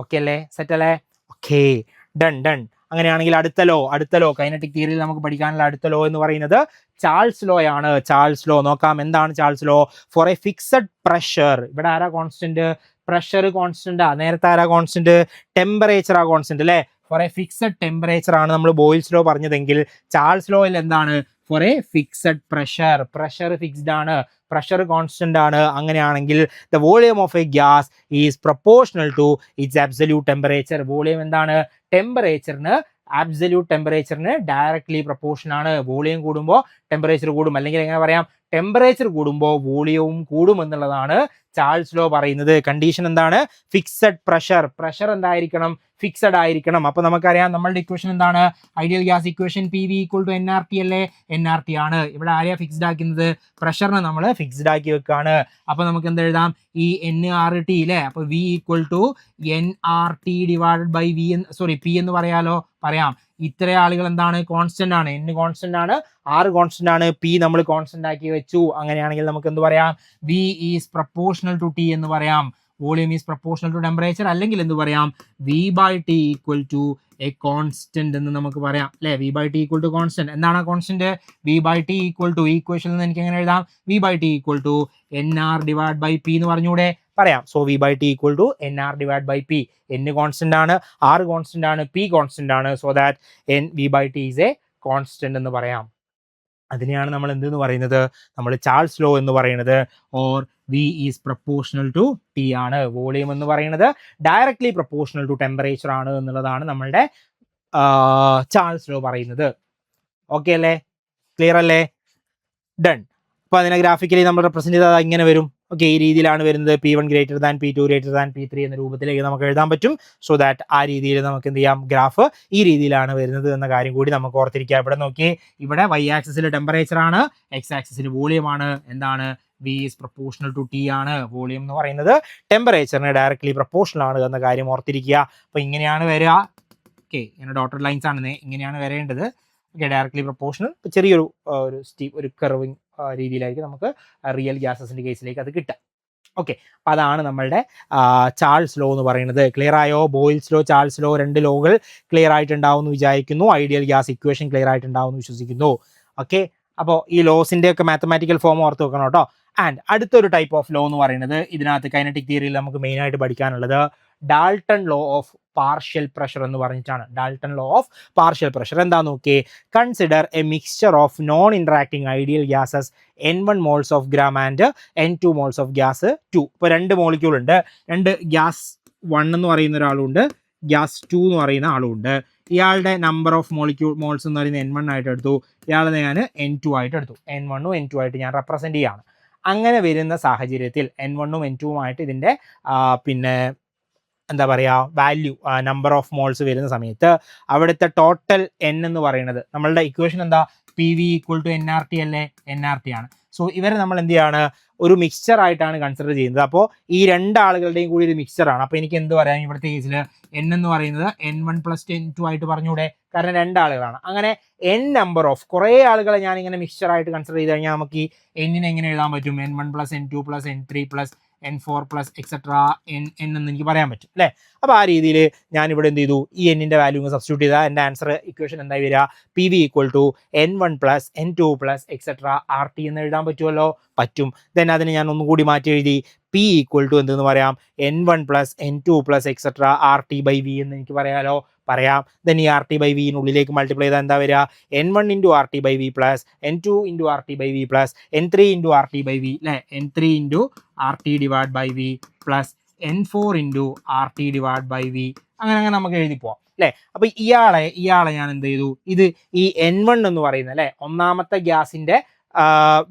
ഓക്കെ അല്ലേ? സെറ്റ് അല്ലേ? Okay, done. അങ്ങനെയാണെങ്കിൽ അടുത്ത ലോ കൈനറ്റിക് തിയറിയിൽ നമുക്ക് പഠിക്കാനുള്ള അടുത്ത ലോ എന്ന് പറയുന്നത് ചാൾസ് ലോ ആണ്. ചാൾസ് ലോ നോക്കാം. എന്താണ് Charles law? For a fixed pressure, ഇവിടെ ആരാ കോൺസ്റ്റന്റ്? Pressure constant. നേരത്തെ ആരാ കോൺസ്റ്റന്റ്? ടെമ്പറേച്ചർ ആ കോൺസ്റ്റന്റ് അല്ലേ? ഫോർ എ ഫിക്സഡ് ടെമ്പറേച്ചർ ആണ് നമ്മൾ ബോയിൽസ് ലോ പറഞ്ഞതെങ്കിൽ ചാൾസ് ലോയിൽ എന്താണ്? For a fixed pressure fixed ആണ്, പ്രഷർ കോൺസ്റ്റന്റ് ആണ്. അങ്ങനെയാണെങ്കിൽ the volume of a gas is proportional to its absolute temperature. Volume എന്താണ്? ടെമ്പറേച്ചറിന്, ആബ്സല്യൂട്ട് ടെമ്പറേച്ചറിന് ഡയറക്ട്ലി പ്രൊപ്പോർഷൻ ആണ്. വോളിയം കൂടുമ്പോൾ ടെമ്പറേച്ചർ കൂടും, അല്ലെങ്കിൽ എങ്ങനെ പറയാം, ടെമ്പറേച്ചർ കൂടുമ്പോൾ വോളിയവും കൂടും എന്നുള്ളതാണ് ചാൾസ് ലോ പറയുന്നത്. കണ്ടീഷൻ എന്താണ്? ഫിക്സഡ് പ്രഷർ എന്തായിരിക്കണം? ഫിക്സഡ് ആയിരിക്കണം. അപ്പൊ നമുക്കറിയാം നമ്മളുടെ ഇക്വേഷൻ എന്താണ്? Ideal gas equation P V equal to NRT അല്ലേ? NRT ആണ്. ഇവിടെ ആരെയാ ഫിക്സ്ഡ് ആക്കുന്നത്? പ്രഷറിനെ നമ്മൾ ഫിക്സ്ഡ് ആക്കി വെക്കാണ്. അപ്പൊ നമുക്ക് എന്ത് എഴുതാം? ഈ NRT അല്ലേ? അപ്പൊ V equal to NRT divided by P എന്ന് പറയാം. ഇത്ര ആളുകൾ എന്താണ്? കോൺസ്റ്റന്റ് ആണ്. N കോൺസ്റ്റന്റ് ആണ്, R കോൺസ്റ്റന്റ് ആണ്, P നമ്മൾ കോൺസ്റ്റന്റ് ആക്കി വെച്ചു. അങ്ങനെയാണെങ്കിൽ നമുക്ക് എന്ത് പറയാം? V is proportional to T എന്ന് പറയാം. Volume is proportional to temperature, അല്ലെങ്കിൽ എന്ത് പറയാം? V/T equal to a constant എന്ന് നമുക്ക് പറയാം അല്ലെ? V/T equal to constant. എന്താണ് കോൺസ്റ്റന്റ്? V/T ഈക്വൽ ടു, ഈക്വേഷനിൽ നിന്ന് എനിക്ക് എങ്ങനെ എഴുതാം? V/T equal to NR divide by P എന്ന് പറഞ്ഞൂടെ? പറയാം. So V/T equal to NR divide by P. N constant ആണ്, R കോൺസ്റ്റന്റ് ആണ്, P കോൺസ്റ്റന്റ് ആണ്. So that V/T is a constant എന്ന് പറയാം. അതിനെയാണ് നമ്മൾ എന്തെന്ന് പറയുന്നത്? നമ്മൾ ചാൾസ് ലോ എന്ന് പറയുന്നത്. Or V is proportional to T ആണ്. വോളിയം എന്ന് പറയുന്നത് ഡയറക്ട്ലി പ്രൊപ്പോർഷണൽ ടു ടെമ്പറേച്ചർ ആണ് എന്നുള്ളതാണ് നമ്മളുടെ ചാൾസ് ലോ പറയുന്നത്. ഓക്കെ അല്ലേ? ക്ലിയർ അല്ലേ? ഡൺ. അപ്പോൾ അതിനെ ഗ്രാഫിക്കലി നമ്മൾ റെപ്രസെന്റ് ചെയ്താൽ ഇങ്ങനെ വരും. ഓക്കെ, ഈ രീതിയിലാണ് വരുന്നത്. P1 greater than P2 greater than P3 എന്ന രൂപത്തിലേക്ക് നമുക്ക് എഴുതാൻ പറ്റും. സോ ദാറ്റ് ആ രീതിയിൽ നമുക്ക് എന്ത് ചെയ്യാം? ഗ്രാഫ് ഈ രീതിയിലാണ് വരുന്നത് എന്ന കാര്യം കൂടി നമുക്ക് ഓർത്തിരിക്കാം. ഇവിടെ നോക്കി, ഇവിടെ y ആക്സിസിൽ ടെമ്പറേച്ചർ ആണ്, x ആക്സിസിൽ വോളിയം ആണ്. എന്താണ്? V is proportional to T ആണ്. വോളിയം എന്ന് പറയുന്നത് ടെമ്പറേച്ചറിന് ഡയറക്ട്ലി പ്രൊപ്പോർഷണൽ ആണ് എന്ന കാര്യം ഓർത്തിരിക്കുക. അപ്പോൾ ഇങ്ങനെയാണ് വരിക. ഓക്കെ, ഇങ്ങനെ ഡോട്ടഡ് ലൈൻസ് ആണ്, ഇങ്ങനെയാണ് വരേണ്ടത്. Okay, directly proportional. ചെറിയൊരു ഒരു കർവിങ് രീതിയിലായിരിക്കും നമുക്ക് റിയൽ ഗ്യാസസിന്റെ കേസിലേക്ക് അത് കിട്ടുക. ഓക്കെ, അപ്പോൾ അതാണ് നമ്മളുടെ ചാൾസ് ലോ എന്ന് പറയുന്നത്. ക്ലിയർ ആയോ? ബോയിൽസ് ലോ, ചാൾസ് ലോ, രണ്ട് ലോകൾ ക്ലിയർ ആയിട്ടുണ്ടാവും എന്ന് വിചാരിക്കുന്നു. ഐഡിയൽ ഗ്യാസ് ഇക്വേഷൻ ക്ലിയർ ആയിട്ടുണ്ടാവും എന്ന് വിശ്വസിക്കുന്നു. ഓക്കെ, അപ്പോൾ ഈ ലോസിന്റെ ഒക്കെ മാത്തമാറ്റിക്കൽ ഫോം ഓർത്ത് വെക്കണം കേട്ടോ. ആൻഡ് അടുത്തൊരു ടൈപ്പ് ഓഫ് ലോ എന്ന് പറയുന്നത്, ഇതിനകത്ത് കൈനറ്റിക് തിയറിയിൽ നമുക്ക് മെയിൻ ആയിട്ട് പഠിക്കാനുള്ളത് Dalton law of partial pressure എന്ന് പറഞ്ഞിട്ടാണ്. Dalton law of partial pressure എന്താ നോക്കിയേ? Consider A mixture of non interacting ideal gases N1 moles of gram and N2 moles of gas 2. ഇപ്പോൾ രണ്ട് മോളിക്യൂൾ ഉണ്ട്. രണ്ട് ഗ്യാസ് 1 എന്ന് പറയുന്ന ഒരാളുണ്ട്, ഗ്യാസ് 2 എന്ന് പറയുന്ന ആളുണ്ട്. ഇയാളുടെ നമ്പർ ഓഫ് മോൾസ് എന്ന് പറയുന്നത് N1 ആയിട്ട് എടുത്തു, ഇയാളെ ഞാൻ N2 ആയിട്ട് എടുത്തു. N1 ഉം N2 ആയിട്ട് ഞാൻ റെപ്രസെന്റ് ചെയ്യാണ്. അങ്ങനെ വരുന്ന സാഹചര്യത്തിൽ N1 ഉം N2 ആയിട്ട് ഇതിൻ്റെ പിന്നെ എന്താ പറയുക, വാല്യൂ, നമ്പർ ഓഫ് മോൾസ് വരുന്ന സമയത്ത് അവിടുത്തെ ടോട്ടൽ N എന്ന് പറയുന്നത്, നമ്മളുടെ ഇക്വേഷൻ എന്താ? PV ഈക്വൽ ടു NRT അല്ലേ? NRT ആണ്. സോ ഇവരെ നമ്മൾ എന്ത് ചെയ്യാണ്? ഒരു മിക്സ്ചർ ആയിട്ടാണ് കൺസിഡർ ചെയ്യുന്നത്. അപ്പോൾ ഈ രണ്ടാളുകളുടെയും കൂടി ഒരു മിക്സ്ചറാണ്. അപ്പോൾ എനിക്ക് എന്ത് പറയാം? ഇവിടുത്തെ കേസിൽ N എന്ന് പറയുന്നത് N1 + N2 ആയിട്ട് പറഞ്ഞൂടെ? കാരണം രണ്ടാളുകളാണ്. അങ്ങനെ N നമ്പർ ഓഫ് കുറേ ആളുകളെ ഞാൻ ഇങ്ങനെ മിക്സ്ചർ ആയിട്ട് കൺസിഡർ ചെയ്ത് കഴിഞ്ഞാൽ നമുക്ക് ഈ N എങ്ങനെ എഴുതാൻ പറ്റും? N1 + N2 + N3 + N4 plus etcetera N എന്ന് എനിക്ക് പറയാൻ പറ്റും അല്ലേ. അപ്പോൾ ആ രീതിയിൽ ഞാനിവിടെ എന്ത് ചെയ്തു, ഈ എന്നിൻ്റെ വാല്യൂ സബ്സ്റ്റിറ്റ്യൂട്ട് ചെയ്താൽ എൻ്റെ ആൻസർ ഇക്വേഷൻ എന്തായി വരിക, P V equal to N1 plus N2 plus et cetera RT എന്ന് എഴുതാൻ പറ്റുമല്ലോ, പറ്റും. ദെൻ അതിന് ഞാൻ ഒന്നും കൂടി മാറ്റി എഴുതി, പി ഈക്വൽ ടു എന്തെന്ന് പറയാം, N1 plus N2 plus et cetera RT by V എന്ന് എനിക്ക് പറയാലോ, പറയാം. ദെൻ ഈ RT ബൈ വിനുള്ളിലേക്ക് മൾട്ടിപ്ലൈ ചെയ്താൽ എന്താ വരിക, N1 into RT by V plus N2 into RT by V plus N3 into RT by V അല്ലേ, N3 into RT divide by V plus N4 into RT divide by V, അങ്ങനെ നമുക്ക് എഴുതി പോവാം അല്ലേ. അപ്പോൾ ഇയാളെ ഞാൻ എന്ത് ചെയ്തു, ഇത് ഈ N1 എന്ന് പറയുന്നത് അല്ലേ ഒന്നാമത്തെ ഗ്യാസിൻ്റെ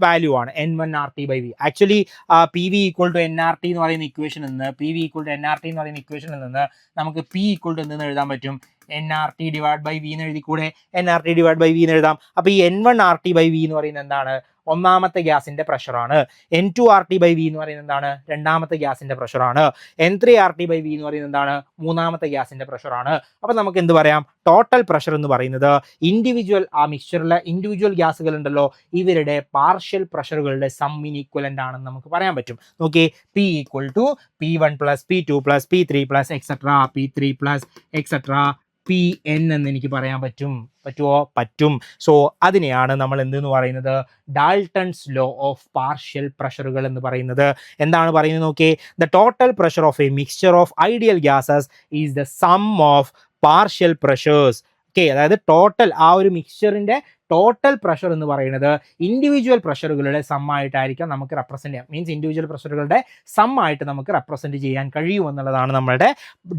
വാല്യൂ ആണ് N1 RT by V. Actually P V equal to NRT എന്ന് പറയുന്ന ഇക്വേഷനിൽ നിന്ന് നമുക്ക് പി ഈക്വൽ ടു എന്തെന്ന് എഴുതാൻ പറ്റും, NRT ഡിവൈഡ് ബൈ വി എന്ന് എഴുതിക്കൂടെ, NRT ഡിവൈഡ് ബൈ വി എന്ന് എഴുതാം. അപ്പോൾ ഈ N1 RT ബൈ വി എന്ന് പറയുന്നത് എന്താണ്, ഒന്നാമത്തെ ഗ്യാസിന്റെ പ്രഷറാണ്. N2 RT ബൈ വി എന്ന് പറയുന്നത് എന്താണ്, രണ്ടാമത്തെ ഗ്യാസിന്റെ പ്രഷറാണ്. N3 RT ബൈ വി എന്ന് പറയുന്നത് എന്താണ്, മൂന്നാമത്തെ ഗ്യാസിന്റെ പ്രഷറാണ്. അപ്പോൾ നമുക്ക് എന്ത് പറയാം, ടോട്ടൽ പ്രഷർ എന്ന് പറയുന്നത് ഇൻഡിവിജ്വൽ ആ മിക്സ്ചറിലെ ഇൻഡിവിജ്വൽ ഗ്യാസുകൾ ഉണ്ടല്ലോ ഇവരുടെ പാർഷ്യൽ പ്രഷറുകളുടെ സമ്മിന് ഈക്വലന്റ് ആണെന്ന് നമുക്ക് പറയാൻ പറ്റും. നോക്കിയേ, P equal to P1 plus P2 plus P3 plus et cetera P3 plus et cetera Pn എന്ന് എനിക്ക് പറയാൻ പറ്റുമോ, പറ്റും. സോ അതിനെയാണ് നമ്മൾ എന്തെന്ന് പറയുന്നത്, ഡാൾട്ടൺസ് ലോ ഓഫ് പാർഷ്യൽ പ്രഷറുകൾ എന്ന് പറയുന്നത്. എന്താണ് പറയുന്നത് നോക്കിയേ, the total pressure of A mixture of ideal gases is the sum of partial pressures. Okay, അതായത് ടോട്ടൽ ആ ഒരു മിക്സ്ചറിന്റെ ടോട്ടൽ പ്രഷർ എന്ന് പറയുന്നത് ഇൻഡിവിജ്വൽ പ്രഷറുകളുടെ സമ്മായിട്ടായിരിക്കാം നമുക്ക് റെപ്രസെന്റ് ചെയ്യാം. മീൻസ് ഇൻഡിവിജ്വൽ പ്രഷറുകളുടെ സമ്മായിട്ട് നമുക്ക് റെപ്രസെന്റ് ചെയ്യാൻ കഴിയുമെന്നുള്ളതാണ് നമ്മളുടെ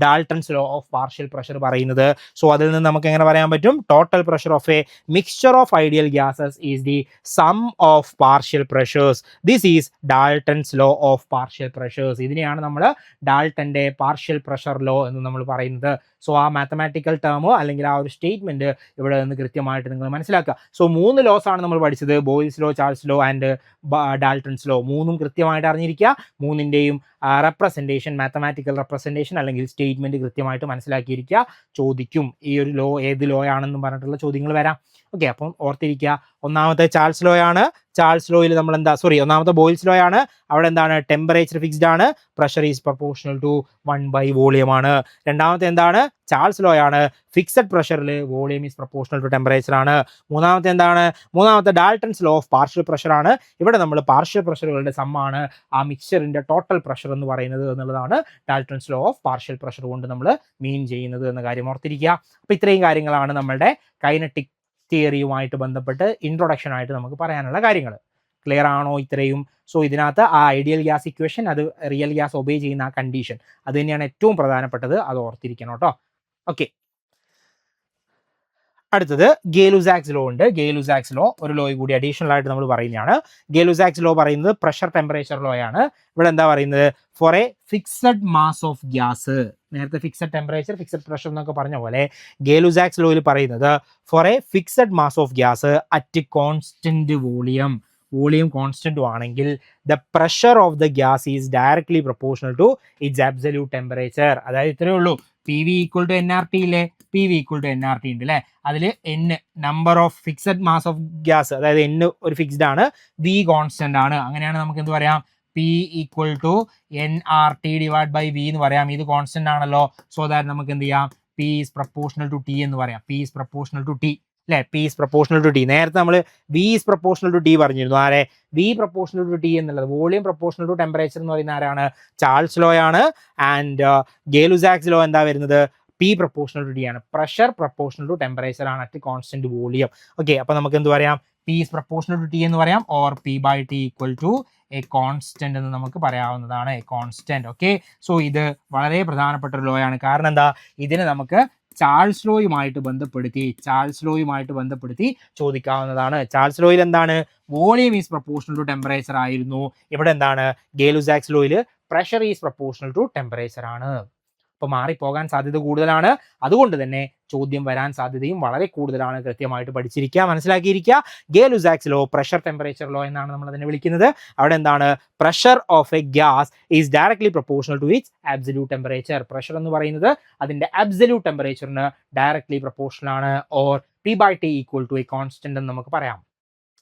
Dalton's law of partial pressure പറയുന്നത്. സോ അതിൽ നിന്ന് നമുക്ക് എങ്ങനെ പറയാൻ പറ്റും, total pressure of A mixture of ideal gases is the sum of partial pressures. This is Dalton's law of partial pressures. ഇതിനെയാണ് നമ്മൾ ഡാൾട്ടന്റെ പാർഷ്യൽ പ്രഷർ ലോ എന്ന് നമ്മൾ പറയുന്നത്. സോ ആ മാത്തമാറ്റിക്കൽ ടേമോ അല്ലെങ്കിൽ ആ ഒരു സ്റ്റേറ്റ്മെന്റ് ഇവിടെ നിന്ന് കൃത്യമായിട്ട് നിങ്ങൾ മനസ്സിലാക്കുക. സോ 3 ലോസ് ആണ് നമ്മൾ പഠിച്ചത്, Boyle's law, Charles law and Dalton's law. 3ഉം കൃത്യമായിട്ട് അറിഞ്ഞിരിക്കുക. 3ൻ്റെയും റെപ്രസെൻറ്റേഷൻ, മാത്തമാറ്റിക്കൽ റെപ്രസെൻറ്റേഷൻ അല്ലെങ്കിൽ സ്റ്റേറ്റ്മെന്റ് കൃത്യമായിട്ട് മനസ്സിലാക്കിയിരിക്കുക. ചോദിക്കും ഈ ഒരു ലോ ഏത് ലോ ആണെന്നും പറഞ്ഞിട്ടുള്ള ചോദ്യങ്ങൾ വരാം. ഓക്കെ, അപ്പം ഓർത്തിരിക്കുക, ഒന്നാമത്തെ ചാൾസ് ലോ ആണ്. ചാൾസ് ലോയിൽ നമ്മൾ ഒന്നാമത്തെ ബോയിൽസ് ലോ ആണ്. അവിടെ എന്താണ്, ടെമ്പറേച്ചർ ഫിക്സ്ഡ് ആണ്, പ്രഷർ ഈസ് പ്രൊപ്പോർഷണൽ ടു 1/വോളിയം ആണ്. രണ്ടാമത്തെ എന്താണ്, ചാൾസ് ലോ ആണ്, ഫിക്സഡ് പ്രഷറിൽ volume is proportional to temperature ആണ്. മൂന്നാമത്തെ Dalton's law of partial pressure ആണ്. ഇവിടെ നമ്മൾ പാർഷ്യൽ പ്രഷറുകളുടെ സമ്മാണ് ആ മിക്സ്ചറിന്റെ ടോട്ടൽ പ്രഷർ എന്ന് പറയുന്നത് എന്നുള്ളതാണ് Dalton's law of partial pressure കൊണ്ട് നമ്മൾ മീൻ ചെയ്യുന്നത് എന്ന കാര്യം ഓർത്തിരിക്കുക. അപ്പോൾ ഇത്രയും കാര്യങ്ങളാണ് നമ്മളുടെ കൈനറ്റിക് തിയറിയുമായിട്ട് ബന്ധപ്പെട്ട് ഇൻട്രൊഡക്ഷൻ ആയിട്ട് നമുക്ക് പറയാനുള്ള കാര്യങ്ങൾ. ക്ലിയർ ആണോ ഇത്രയും? സോ ഇതിനകത്ത് ആ ഐഡിയൽ ഗ്യാസ് ഇക്വേഷൻ, അത് റിയൽ ഗ്യാസ് ഒബേ ചെയ്യുന്ന ആ കണ്ടീഷൻ, അത് തന്നെയാണ് ഏറ്റവും പ്രധാനപ്പെട്ടത്. അത് ഓർത്തിരിക്കണം കേട്ടോ. ഓക്കെ, അടുത്തത് ഗേ-ലുസാക്സ് ലോ ഉണ്ട്. ഗേ-ലുസാക്സ് ലോ ഒരു ലോ കൂടി അഡീഷണൽ ആയിട്ട് നമ്മൾ പറയുന്നതാണ്. ഗേ-ലുസാക്സ് ലോ പറയുന്നത് പ്രഷർ ടെമ്പറേച്ചർ ലോ ആണ്. ഇവിടെ എന്താ പറയുന്നത്, for a fixed mass of gas, നേരത്തെ ഫിക്സഡ് ടെമ്പറേച്ചർ ഫിക്സഡ് പ്രഷർ എന്നൊക്കെ പറഞ്ഞ പോലെ ഗേ-ലുസാക്സ് ലോയിൽ പറയുന്നത് for a fixed mass of gas at constant volume constant ആണെങ്കിൽ the pressure of the gas is directly proportional to its absolute temperature. അതായത് ഇത്രയേ ഉള്ളൂ, P V equal to NRT ഇല്ലേ, P V equal to NRT ഉണ്ട് അല്ലേ. അതിൽ N number of fixed mass of gas, അതായത് N ഒരു ഫിക്സ്ഡ് ആണ്, V കോൺസ്റ്റന്റ് ആണ്. അങ്ങനെയാണ് നമുക്ക് എന്ത് പറയാം, P equal to NRT divide by V എന്ന് പറയാം. ഇത് കോൺസ്റ്റന്റ് ആണല്ലോ. സോ ദാറ്റ് നമുക്ക് എന്ത് ചെയ്യാം, P is proportional to T എന്ന് പറയാം. P is proportional to T അല്ലേ, P is proportional to T. നേരത്തെ നമ്മൾ V is proportional to T പറഞ്ഞിരുന്നു. ആരെ, V പ്രൊപ്പോർഷണൽ ടു T എന്നുള്ളത് വോളിയം പ്രൊപ്പോർഷണൽ ടു ടെമ്പറേച്ചർ എന്ന് പറയുന്ന ആരാണ്, ചാൾസ് ലോ ആണ്. ആൻഡ് ഗേ-ലുസാക്സ് ലോ എന്താ വരുന്നത്, P പ്രൊപ്പോർഷണൽ ടു T ആണ്. പ്രഷർ പ്രൊപ്പോർഷണൽ ടു ടെമ്പറേച്ചർ ആണ് അറ്റ് കോൺസ്റ്റന്റ് വോളിയം. ഓക്കെ, അപ്പോൾ നമുക്ക് എന്ത് പറയാം, P is proportional to T എന്ന് പറയാം, or P by T equal to a constant എന്ന് നമുക്ക് പറയാവുന്നതാണ്, എ കോൺസ്റ്റന്റ്. ഓക്കെ, സോ ഇത് വളരെ പ്രധാനപ്പെട്ട ഒരു ലോ ആണ്. കാരണം എന്താ, ഇതിനെ നമുക്ക് ചാൾസ് ലോയുമായിട്ട് ബന്ധപ്പെടുത്തി ചോദിക്കാവുന്നതാണ്. ചാൾസ് ലോയിൽ എന്താണ്, volume is proportional to temperature ആയിരുന്നു. ഇവിടെ എന്താണ്, ഗേ-ലുസാക്സ് ലോയിൽ pressure is proportional to temperature ആണ്. അപ്പോൾ മാറിപ്പോകാൻ സാധ്യത കൂടുതലാണ്. അതുകൊണ്ട് തന്നെ ചോദ്യം വരാൻ സാധ്യതയും വളരെ കൂടുതലാണ്. കൃത്യമായിട്ട് പഠിച്ചിരിക്കുക, മനസ്സിലാക്കിയിരിക്കുക. Gay Lussac's law pressure temperature law എന്നാണ് നമ്മൾ അതിനെ വിളിക്കുന്നത്. അവിടെ എന്താണ്, pressure of a gas is directly proportional to its absolute temperature. Pressure എന്ന് പറയുന്നത് അതിന്റെ അബ്സല്യൂട്ട് ടെമ്പറേച്ചറിന് ഡയറക്ട്ലി പ്രൊപ്പോർഷണൽ ആണ്. Or P by T equal to a constant എന്ന് നമുക്ക് പറയാം.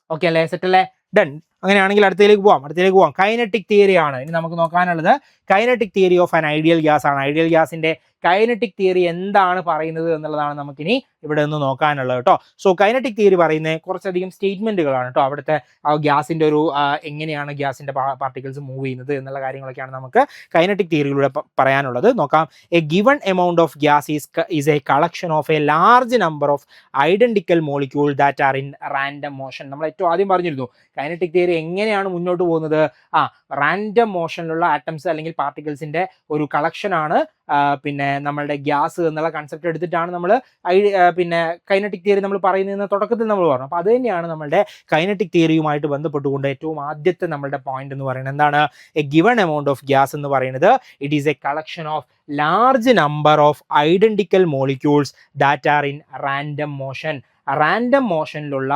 ഓക്കെ അല്ലേ, സെറ്റ് അല്ലേ? ഡൺ. അങ്ങനെയാണെങ്കിൽ അടുത്തതിലേക്ക് പോവാം. കൈനറ്റിക് തിയറി ആണ് ഇനി നമുക്ക് നോക്കാനുള്ളത്. Kinetic theory of an ideal gas ആണ്. ഐഡിയൽ ഗ്യാസിന്റെ കൈനറ്റിക് തിയറി എന്താണ് പറയുന്നത് എന്നുള്ളതാണ് നമുക്കിനി ഇവിടെ നിന്ന് നോക്കാനുള്ളത് കേട്ടോ. സോ കൈനറ്റിക് തിയറി പറയുന്നത് കുറച്ചധികം സ്റ്റേറ്റ്മെന്റുകളാണ് കേട്ടോ. അവിടുത്തെ ഗ്യാസിന്റെ ഒരു എങ്ങനെയാണ് ഗ്യാസിന്റെ പാർട്ടിക്കിൾസ് മൂവ് ചെയ്യുന്നത് എന്നുള്ള കാര്യങ്ങളൊക്കെയാണ് നമുക്ക് കൈനറ്റിക് തിയറിയിലൂടെ പറയാനുള്ളത്. നോക്കാം. A given amount of gas is a collection of A large number of identical molecule that are in random motion. നമ്മൾ ഏറ്റവും ആദ്യം പറഞ്ഞിരുന്നു കൈനറ്റിക് തിയറി എങ്ങനെയാണ് മുന്നോട്ട് പോകുന്നത്. റാൻഡം മോഷനിലുള്ള ആറ്റംസ് അല്ലെങ്കിൽ പാർട്ടിക്കിൾസിന്റെ ഒരു കളക്ഷൻ ആണ് പിന്നെ നമ്മളുടെ ഗ്യാസ് എന്നുള്ള കൺസെപ്റ്റ് എടുത്തിട്ടാണ് നമ്മൾ പിന്നെ കൈനറ്റിക് തിയറി നമ്മൾ പറയുന്നതെന്ന് തുടക്കത്തിൽ നമ്മൾ പറഞ്ഞു. അപ്പോൾ അത് തന്നെയാണ് നമ്മളുടെ കൈനറ്റിക് തിയറിയുമായിട്ട് ബന്ധപ്പെട്ടുകൊണ്ട് ഏറ്റവും ആദ്യത്തെ നമ്മളുടെ പോയിന്റ് എന്ന് പറയുന്നത് എന്താണ്? A given amount of gas എന്ന് പറയുന്നത് it is a collection of large number of identical molecules that are in random motion. Random മോഷനിലുള്ള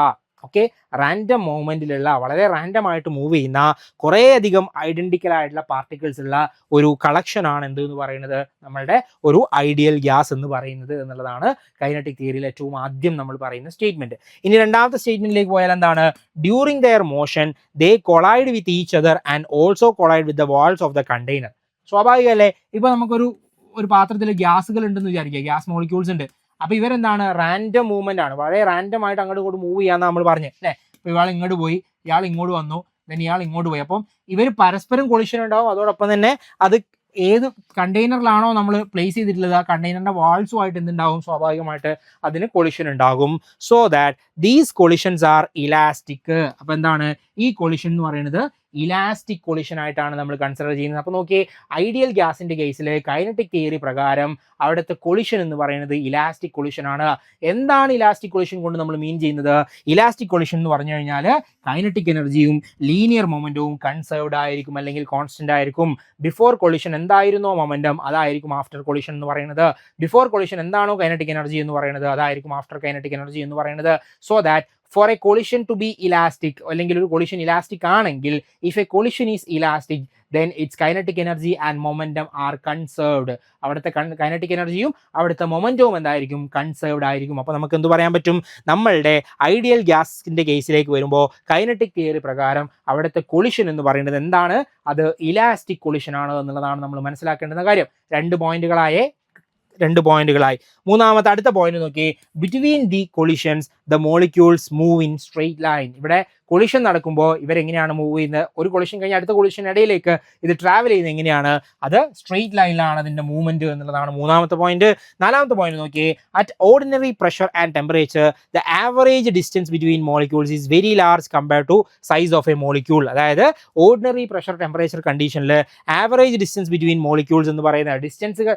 റാൻഡം മൂവ്മെന്റിലുള്ള വളരെ റാൻഡം ആയിട്ട് മൂവ് ചെയ്യുന്ന കുറേയധികം ഐഡന്റിക്കൽ ആയിട്ടുള്ള പാർട്ടിക്കിൾസ് ഉള്ള ഒരു കളക്ഷൻ ആണ് എന്ത് എന്ന് പറയുന്നത് നമ്മളുടെ ഒരു ഐഡിയൽ ഗ്യാസ് എന്ന് പറയുന്നത് എന്നുള്ളതാണ് കൈനറ്റിക് തിയറിയിൽ ഏറ്റവും ആദ്യം നമ്മൾ പറയുന്ന സ്റ്റേറ്റ്മെന്റ്. ഇനി രണ്ടാമത്തെ സ്റ്റേറ്റ്മെന്റിലേക്ക് പോയാൽ എന്താണ്? During their motion they collide with each other and also collide with the walls of the container. സ്വാഭാവികമല്ലേ? ഇപ്പൊ നമുക്കൊരു പാത്രത്തിൽ ഗ്യാസുകൾ ഉണ്ടെന്ന് വിചാരിക്കുക, ഗ്യാസ് മോളിക്യൂൾസ് ഉണ്ട്. അപ്പൊ ഇവരെന്താണ്? റാൻഡം മൂവ്മെന്റ് ആണ്, വളരെ റാൻഡം ആയിട്ട് അങ്ങോട്ട് ഇങ്ങോട്ട് മൂവ് ചെയ്യാന്ന് നമ്മൾ പറഞ്ഞു അല്ലേ? അപ്പൊ ഇയാൾ ഇങ്ങോട്ട് പോയി, ഇയാൾ ഇങ്ങോട്ട് വന്നു, ഇയാൾ ഇങ്ങോട്ട് പോയി. അപ്പം ഇവർ പരസ്പരം കൊളിഷൻ ഉണ്ടാവും. അതോടൊപ്പം തന്നെ അത് ഏത് കണ്ടെയ്നറിലാണോ നമ്മൾ പ്ലേസ് ചെയ്തിട്ടുള്ളത് ആ കണ്ടെയ്നറിന്റെ വാൾസുമായിട്ട് എന്തുണ്ടാവും? സ്വാഭാവികമായിട്ട് അതിന് കൊളിഷൻ ഉണ്ടാകും. So that these collisions are elastic. അപ്പൊ എന്താണ് ഈ കൊളിഷൻ എന്ന് പറയുന്നത്? ഇലാസ്റ്റിക് കൊളിഷൻ ആയിട്ടാണ് നമ്മൾ കൺസിഡർ ചെയ്യുന്നത്. അപ്പോൾ നോക്കിയേ, ഐഡിയൽ ഗ്യാസിന്റെ കേസിൽ കൈനറ്റിക് തിയറി പ്രകാരം അവിടുത്തെ കൊളിഷൻ എന്ന് പറയുന്നത് ഇലാസ്റ്റിക് കൊളിഷൻ ആണ്. എന്താണ് ഇലാസ്റ്റിക് കൊളിഷൻ കൊണ്ട് നമ്മൾ മീൻ ചെയ്യുന്നത്? ഇലാസ്റ്റിക് കൊളിഷൻ എന്ന് പറഞ്ഞു കഴിഞ്ഞാൽ കൈനറ്റിക് എനർജിയും ലീനിയർ മൊമെന്റവും കൺസേർവ്ഡ് ആയിരിക്കും അല്ലെങ്കിൽ കോൺസ്റ്റന്റ് ആയിരിക്കും. ബിഫോർ കൊളിഷൻ എന്തായിരുന്നോ മൊമെന്റം അതായിരിക്കും ആഫ്റ്റർ കൊളിഷൻ എന്ന് പറയുന്നത്. ബിഫോർ കൊളിഷൻ എന്താണോ കൈനറ്റിക് എനർജി എന്ന് പറയുന്നത് അതായിരിക്കും ആഫ്റ്റർ കൈനറ്റിക് എനർജി എന്ന് പറയുന്നത്. So that for a collision to be elastic അല്ലെങ്കിൽ ഒരു collision elastic ആണെങ്കിൽ if a collision is elastic then its kinetic energy and momentum are conserved. അവിടുത്തെ കൈനറ്റിക് എനർജിയും അവിടുത്തെ മൊമെന്റവും എന്തായിരിക്കും? കൺസേർവ്ഡ് ആയിരിക്കും. അപ്പോൾ നമുക്ക് എന്ത് പറയാൻ പറ്റും? നമ്മളുടെ ഐഡിയൽ ഗ്യാസിന്റെ കേസിലേക്ക് വരുമ്പോൾ കൈനറ്റിക് തിയറി പ്രകാരം അവിടുത്തെ കൊളിഷൻ എന്ന് പറയുന്നത് എന്താണ്? അത് ഇലാസ്റ്റിക് കൊളിഷൻ ആണ് എന്നുള്ളതാണ് നമ്മൾ മനസ്സിലാക്കേണ്ടുന്ന കാര്യം. രണ്ട് പോയിന്റുകളായി. മൂന്നാമത്തെ അടുത്ത പോയിന്റ് നോക്കി. Between the collisions the molecules move in straight line. ഇവിടെ കൊളിഷൻ നടക്കുമ്പോൾ ഇവരെങ്ങനെയാണ് മൂവ് ചെയ്യുന്നത്? ഒരു കൊളിഷൻ കഴിഞ്ഞ് അടുത്ത കൊളിഷൻ ഇടയിലേക്ക് ഇത് ട്രാവൽ ചെയ്യുന്നത് എങ്ങനെയാണ്? അത് സ്ട്രെയിറ്റ് ലൈനിലാണ് അതിന്റെ മൂവ്മെന്റ് എന്നുള്ളതാണ് മൂന്നാമത്തെ പോയിന്റ്. നാലാമത്തെ പോയിന്റ് നോക്കി. At ordinary pressure and temperature the average distance between molecules is very large compared to size of a molecule. അതായത് ഓർഡിനറി പ്രഷർ ടെമ്പറേച്ചർ കണ്ടീഷനിൽ ആവറേജ് ഡിസ്റ്റൻസ് ബിറ്റ്വീൻ മോളിക്യൂൾസ് എന്ന് പറയുന്ന ഡിസ്റ്റൻസ്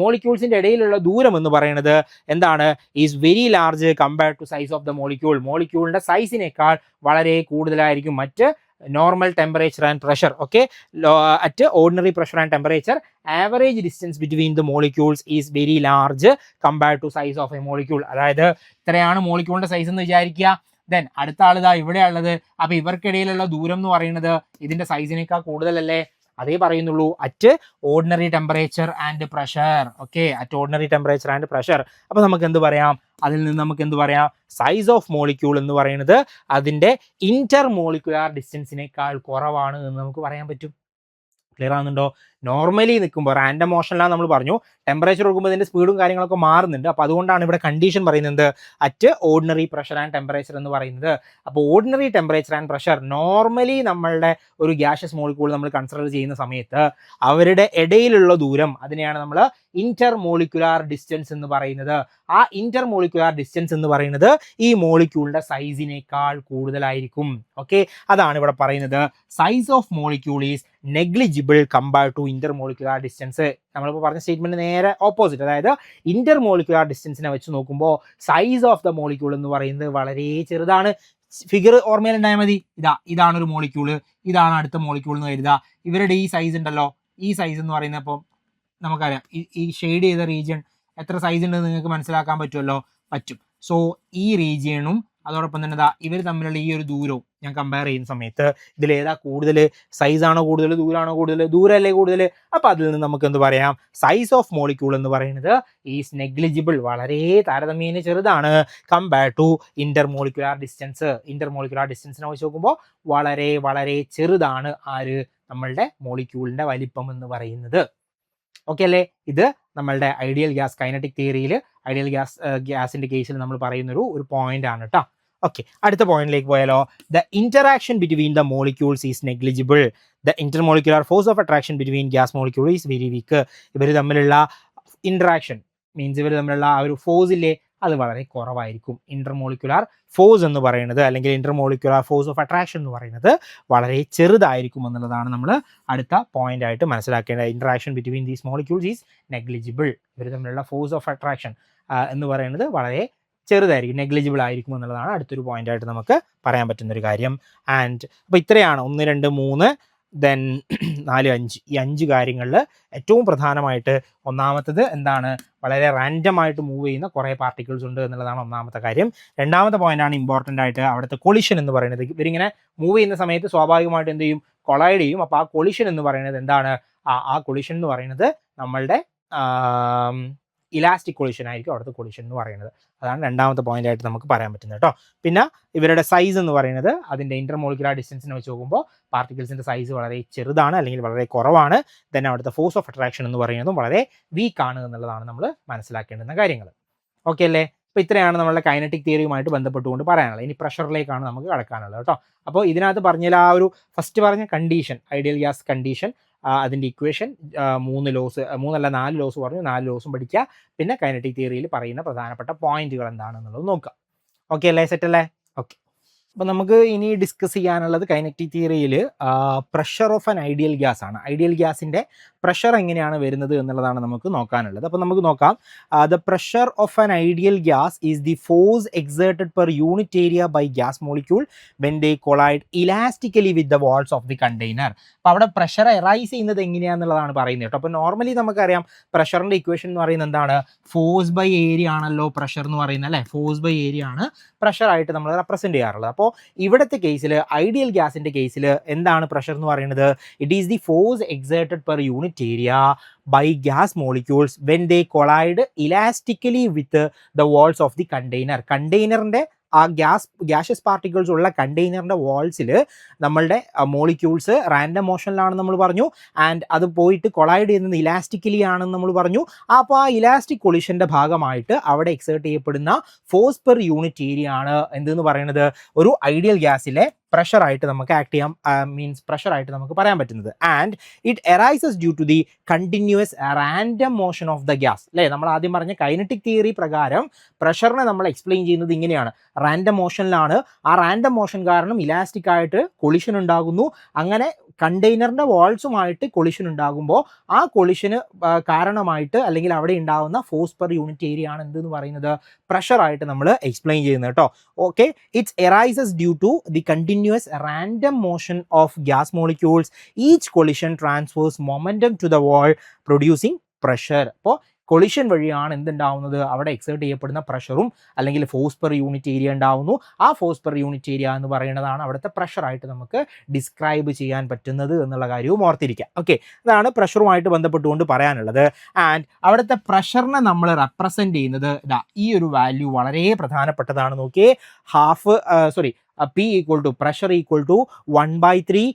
മോളിക്യൂൾസിന്റെ ഇടയിലുള്ള ദൂരം എന്ന് പറയുന്നത് എന്താണ്? Is very large compared to size of the molecule. മോളിക്യൂളിന്റെ സൈസിനേക്കാൾ വളരെ കൂടുതലായിരിക്കും മറ്റ് normal temperature and pressure. At ordinary pressure and temperature average distance between the molecules is very large compared to size of a molecule. അതായത് ഇത്രയാണ് മോളിക്യൂളിന്റെ size എന്ന് വിചാരിക്കുക. Then അടുത്ത ആളിതാ ഇവിടെ ഉള്ളത്. അപ്പൊ ഇവർക്കിടയിലുള്ള ദൂരം എന്ന് പറയുന്നത് ഇതിന്റെ സൈസിനേക്കാൾ കൂടുതലല്ലേ? അതേ പറയുന്നുള്ളൂ. At ordinary temperature and pressure. At ordinary temperature and pressure. അപ്പൊ നമുക്ക് എന്ത് പറയാം? അതിൽ നിന്ന് നമുക്ക് എന്ത് പറയാം? സൈസ് ഓഫ് മോളിക്യൂൾ എന്ന് പറയുന്നത് അതിന്റെ ഇന്റർ മോളിക്കുലാർ ഡിസ്റ്റൻസിനേക്കാൾ കുറവാണ് എന്ന് നമുക്ക് പറയാൻ പറ്റും. ക്ലിയർ ആകുന്നുണ്ടോ? നോർമലി നിൽക്കുമ്പോൾ റാൻഡം മോഷനിലാണ് നമ്മൾ പറഞ്ഞു, ടെമ്പറേച്ചർ കൊടുക്കുമ്പോൾ ഇതിന്റെ സ്പീഡും കാര്യങ്ങളൊക്കെ മാറുന്നുണ്ട്. അപ്പോൾ അതുകൊണ്ടാണ് ഇവിടെ കണ്ടീഷൻ പറയുന്നത് at ordinary pressure and temperature എന്ന് പറയുന്നത്. അപ്പോൾ ordinary temperature and pressure normally നമ്മളുടെ ഒരു ഗ്യാഷ്യസ് മോളിക്യൂൾ നമ്മൾ കൺസിഡർ ചെയ്യുന്ന സമയത്ത് അവരുടെ ഇടയിലുള്ള ദൂരം അതിനെയാണ് നമ്മൾ ഇന്റർ മോളിക്കുലാർ ഡിസ്റ്റൻസ് എന്ന് പറയുന്നത്. ആ ഇന്റർ മോളിക്കുലാർ ഡിസ്റ്റൻസ് എന്ന് പറയുന്നത് ഈ മോളിക്യൂളിന്റെ സൈസിനേക്കാൾ കൂടുതലായിരിക്കും. അതാണ് ഇവിടെ പറയുന്നത്. Size of molecule is negligible compared to intermolecular distance. നമ്മളിപ്പോൾ പറഞ്ഞ സ്റ്റേറ്റ്മെന്റ് നേരെ ഓപ്പോസിറ്റ്. അതായത് ഇന്റർ മോളിക്കുലാർ ഡിസ്റ്റൻസിനെ വെച്ച് നോക്കുമ്പോൾ സൈസ് ഓഫ് ദ മോളിക്യൂൾ എന്ന് പറയുന്നത് വളരെ ചെറുതാണ്. ഫിഗർ ഓർമ്മയിലുണ്ടായാൽ മതി. ഇതാണ് ഒരു മോളിക്യൂള്, ഇതാണ് അടുത്ത മോളിക്യൂൾ എന്ന് കരുതുക. ഇവരുടെ ഈ സൈസ് ഉണ്ടല്ലോ, ഈ സൈസ് എന്ന് പറയുന്നത് ഇപ്പം നമുക്കറിയാം ഈ ഷെയ്ഡ് ചെയ്ത റീജിയൻ എത്ര സൈസ് ഉണ്ടെന്ന് നിങ്ങൾക്ക് മനസ്സിലാക്കാൻ പറ്റുമല്ലോ? പറ്റും. സോ ഈ റീജിയണും അതോടൊപ്പം തന്നെ ഇവർ തമ്മിലുള്ള ഈ ഒരു ദൂരവും ഞാൻ കമ്പയർ ചെയ്യുന്ന സമയത്ത് ഇതിലേതാ കൂടുതൽ, സൈസാണോ കൂടുതൽ, ദൂരമാണോ കൂടുതൽ, ദൂരമല്ലേ കൂടുതൽ? അപ്പോൾ അതിൽ നിന്ന് നമുക്ക് എന്ത് പറയാം, സൈസ് ഓഫ് മോളിക്യൂൾ എന്ന് പറയുന്നത് ഈസ് നെഗ്ലിജിബിൾ, വളരെ താരതമ്യേന ചെറുതാണ് compare to intermolecular distance. Intermolecular ഡിസ്റ്റൻസിനെ വെച്ച് നോക്കുമ്പോൾ വളരെ വളരെ ചെറുതാണ് ആര്, നമ്മളുടെ മോളിക്യൂളിന്റെ വലിപ്പം എന്ന് പറയുന്നത്. ഓക്കെ അല്ലേ? ഇത് നമ്മളുടെ ഐഡിയൽ ഗ്യാസ് കൈനറ്റിക് തിയറിയിൽ ഐഡിയൽ ഗ്യാസിന്റെ കേസിൽ നമ്മൾ പറയുന്ന ഒരു പോയിന്റ് ആണ് കേട്ടോ. ഓക്കെ, അടുത്ത പോയിന്റിലേക്ക് പോയാലോ. The interaction between the molecules is negligible. The intermolecular force of attraction between gas molecule is very weak. ഇവർ തമ്മിലുള്ള ഇന്ററാക്ഷൻ മീൻസ് ഇവർ തമ്മിലുള്ള ആ ഒരു ഫോഴ്സ് ഇല്ലേ, അത് വളരെ കുറവായിരിക്കും. ഇന്റർമോളിക്കുലാർ ഫോഴ്സ് എന്ന് പറയുന്നത് അല്ലെങ്കിൽ ഇന്റർമോളിക്കുലാർ ഫോഴ്സ് ഓഫ് അട്രാക്ഷൻ എന്ന് പറയുന്നത് വളരെ ചെറുതായിരിക്കും എന്നുള്ളതാണ് നമ്മൾ അടുത്ത പോയിന്റ് ആയിട്ട് മനസ്സിലാക്കേണ്ടത്. Interaction between these molecules is negligible. ഇവർ തമ്മിലുള്ള ഫോഴ്സ് ഓഫ് അട്രാക്ഷൻ എന്ന് പറയുന്നത് വളരെ ചെറുതായിരിക്കും, നെഗ്ലിജിബിൾ ആയിരിക്കും എന്നുള്ളതാണ് അടുത്തൊരു പോയിന്റ് ആയിട്ട് നമുക്ക് പറയാൻ പറ്റുന്ന ഒരു കാര്യം. ആൻഡ് അപ്പോൾ ഇത്രയാണ് 1, 2, 3 ദെൻ 4, 5 ഈ 5 കാര്യങ്ങളിൽ ഏറ്റവും പ്രധാനമായിട്ട് ഒന്നാമത്തത് എന്താണ്, വളരെ റാൻഡമായിട്ട് മൂവ് ചെയ്യുന്ന കുറേ പാർട്ടിക്കിൾസ് ഉണ്ട് എന്നുള്ളതാണ് ഒന്നാമത്തെ കാര്യം. രണ്ടാമത്തെ പോയിന്റാണ് ഇമ്പോർട്ടൻ്റ് ആയിട്ട് അവിടുത്തെ കൊളിഷൻ എന്ന് പറയുന്നത്. ഇവരിങ്ങനെ മൂവ് ചെയ്യുന്ന സമയത്ത് സ്വാഭാവികമായിട്ട് എന്ത് ചെയ്യും, കൊളൈഡ് ചെയ്യും. അപ്പോൾ ആ കൊളിഷൻ എന്ന് പറയുന്നത് എന്താണ്, ആ കൊളിഷൻ എന്ന് പറയുന്നത് നമ്മളുടെ ഇലാസ്റ്റിക് കൊളിഷൻ ആയിരിക്കും അവിടുത്തെ കൊളിഷൻ എന്ന് പറയുന്നത്. അതാണ് രണ്ടാമത്തെ പോയിന്റ് ആയിട്ട് നമുക്ക് പറയാൻ പറ്റുന്നത് കേട്ടോ. പിന്നെ ഇവരുടെ സൈസ് എന്ന് പറയുന്നത് അതിൻ്റെ ഇന്റർമോളിക്കുലാർ ഡിസ്റ്റൻസിനെ വെച്ച് നോക്കുമ്പോൾ പാർട്ടിക്കിൾസിൻ്റെ സൈസ് വളരെ ചെറുതാണ് അല്ലെങ്കിൽ വളരെ കുറവാണ്. ദെൻ അവിടുത്തെ ഫോഴ്സ് ഓഫ് അട്രാക്ഷൻ എന്ന് പറയുന്നതും വളരെ വീക്കാണ് എന്നുള്ളതാണ് നമ്മൾ മനസ്സിലാക്കേണ്ടുന്ന കാര്യങ്ങൾ. ഓക്കെ അല്ലേ? അപ്പോൾ ഇത്രയാണ് നമ്മളുടെ കൈനറ്റിക് തിയറിയുമായിട്ട് ബന്ധപ്പെട്ടുകൊണ്ട് പറയാനുള്ളത്. ഇനി പ്രഷറിലേക്കാണ് നമുക്ക് കടക്കാനുള്ളത് കേട്ടോ. അപ്പോൾ ഇതിനകത്ത് പറഞ്ഞാൽ ആ ഒരു ഫസ്റ്റ് പറഞ്ഞ കണ്ടീഷൻ, ഐഡിയൽ ഗ്യാസ് കണ്ടീഷൻ, അതിൻ്റെ ഇക്വേഷൻ 3 ലോസ്, 4 ലോസ് പറഞ്ഞു, 4 ലോസും പഠിക്കുക. പിന്നെ കൈനറ്റിക് തിയറിയിൽ പറയുന്ന പ്രധാനപ്പെട്ട പോയിന്റുകൾ എന്താണെന്നുള്ളത് നോക്കുക. ഓക്കെ അല്ലേ? സെറ്റ് അല്ലേ? ഓക്കെ. അപ്പോൾ നമുക്ക് ഇനി ഡിസ്കസ് ചെയ്യാനുള്ളത് കൈനറ്റിക് തിയറിയിൽ pressure of an ideal gas ആണ്. ഐഡിയൽ ഗ്യാസിൻ്റെ പ്രഷർ എങ്ങനെയാണ് വരുന്നത് എന്നുള്ളതാണ് നമുക്ക് നോക്കാനുള്ളത്. അപ്പോൾ നമുക്ക് നോക്കാം. The pressure of an ideal gas is the force exerted per unit area by gas molecule when they collide elastically with the walls of the container. അപ്പോൾ അവിടെ പ്രഷർ എറൈസ് ചെയ്യുന്നത് എങ്ങനെയാണെന്നുള്ളതാണ് പറയുന്നത് കേട്ടോ. അപ്പോൾ നോർമലി നമുക്കറിയാം പ്രഷറിൻ്റെ ഇക്വേഷൻ എന്ന് പറയുന്നത് എന്താണ്, ഫോഴ്സ് ബൈ ഏരിയ ആണല്ലോ പ്രഷർ എന്ന് പറയുന്നത് അല്ലേ. ഫോഴ്സ് ബൈ ഏരിയ ആണ് പ്രഷറായിട്ട് നമ്മൾ റെപ്രസെൻറ്റ് ചെയ്യാറുള്ളത്. അപ്പോൾ ഇവിടുത്തെ കേസിൽ ഐഡിയൽ ഗ്യാസിൻ്റെ കേസിൽ എന്താണ് പ്രഷർ എന്ന് പറയുന്നത്, it is the force exerted per unit area by gas molecules when they collide elastically with the walls of the container. കണ്ടെയ്നറിൻ്റെ ആ ഗ്യാഷ്യസ് പാർട്ടിക്കിൾസ് ഉള്ള കണ്ടെയ്നറിൻ്റെ വാൾസിൽ നമ്മളുടെ മോളിക്യൂൾസ് റാൻഡം മോഷനിലാണെന്ന് നമ്മൾ പറഞ്ഞു. ആൻഡ് അത് പോയിട്ട് കൊളൈഡ് ചെയ്യുന്നത് ഇലാസ്റ്റിക്കലി ആണെന്ന് നമ്മൾ പറഞ്ഞു. അപ്പോൾ ആ ഇലാസ്റ്റിക് കൊളിഷൻ്റെ ഭാഗമായിട്ട് അവിടെ എക്സേർട്ട് ചെയ്യപ്പെടുന്ന ഫോഴ്സ് പെർ യൂണിറ്റ് ഏരിയ ആണ് എന്തെന്ന് പറയുന്നത് ഒരു ഐഡിയൽ ഗ്യാസിലെ പ്രഷറായിട്ട് നമുക്ക് ആക്ട് ചെയ്യാം, മീൻസ് പ്രഷറായിട്ട് നമുക്ക് പറയാൻ പറ്റുന്നത്. And it arises due to the continuous random motion of the gas അല്ലേ. നമ്മൾ ആദ്യം പറഞ്ഞ കൈനറ്റിക് തിയറി പ്രകാരം പ്രഷറിനെ നമ്മൾ എക്സ്പ്ലെയിൻ ചെയ്യുന്നത് ഇങ്ങനെയാണ്, റാൻഡം മോഷനിലാണ്. ആ റാൻഡം മോഷൻ കാരണം ഇലാസ്റ്റിക് ആയിട്ട് കൊളിഷൻ ഉണ്ടാകുന്നു. അങ്ങനെ കണ്ടെയ്നറിൻ്റെ വാൾസുമായിട്ട് കൊളിഷൻ ഉണ്ടാകുമ്പോൾ ആ കൊളിഷന് കാരണമായിട്ട് അല്ലെങ്കിൽ അവിടെ ഉണ്ടാകുന്ന ഫോഴ്സ് പെർ യൂണിറ്റ് ഏരിയ ആണ് എന്തെന്ന് പറയുന്നത് പ്രഷറായിട്ട് നമ്മൾ എക്സ്പ്ലെയിൻ ചെയ്യുന്നത് കേട്ടോ. Okay, it's arises due to the continuous random motion of gas molecules. Each collision transfers momentum to the wall producing pressure. അപ്പോൾ കൊളിഷൻ വഴിയാണ് എന്തുണ്ടാവുന്നത്, അവിടെ എക്സേർട്ട് ചെയ്യപ്പെടുന്ന പ്രഷറും അല്ലെങ്കിൽ ഫോഴ്സ് പെർ യൂണിറ്റ് ഏരിയ ഉണ്ടാവുന്നു. ആ ഫോഴ്സ് പെർ യൂണിറ്റ് ഏരിയ എന്ന് പറയുന്നതാണ് അവിടുത്തെ പ്രഷറായിട്ട് നമുക്ക് ഡിസ്ക്രൈബ് ചെയ്യാൻ പറ്റുന്നത് എന്നുള്ള കാര്യവും ഓർത്തിരിക്കാം. ഓക്കെ, അതാണ് പ്രഷറുമായിട്ട് ബന്ധപ്പെട്ടുകൊണ്ട് പറയാനുള്ളത്. ആൻഡ് അവിടുത്തെ പ്രഷറിനെ നമ്മൾ റെപ്രസെൻറ്റ് ചെയ്യുന്നത് ഈ ഒരു വാല്യൂ വളരെ പ്രധാനപ്പെട്ടതാണ്. നോക്കിയേ, P equal to pressure equal to 1/3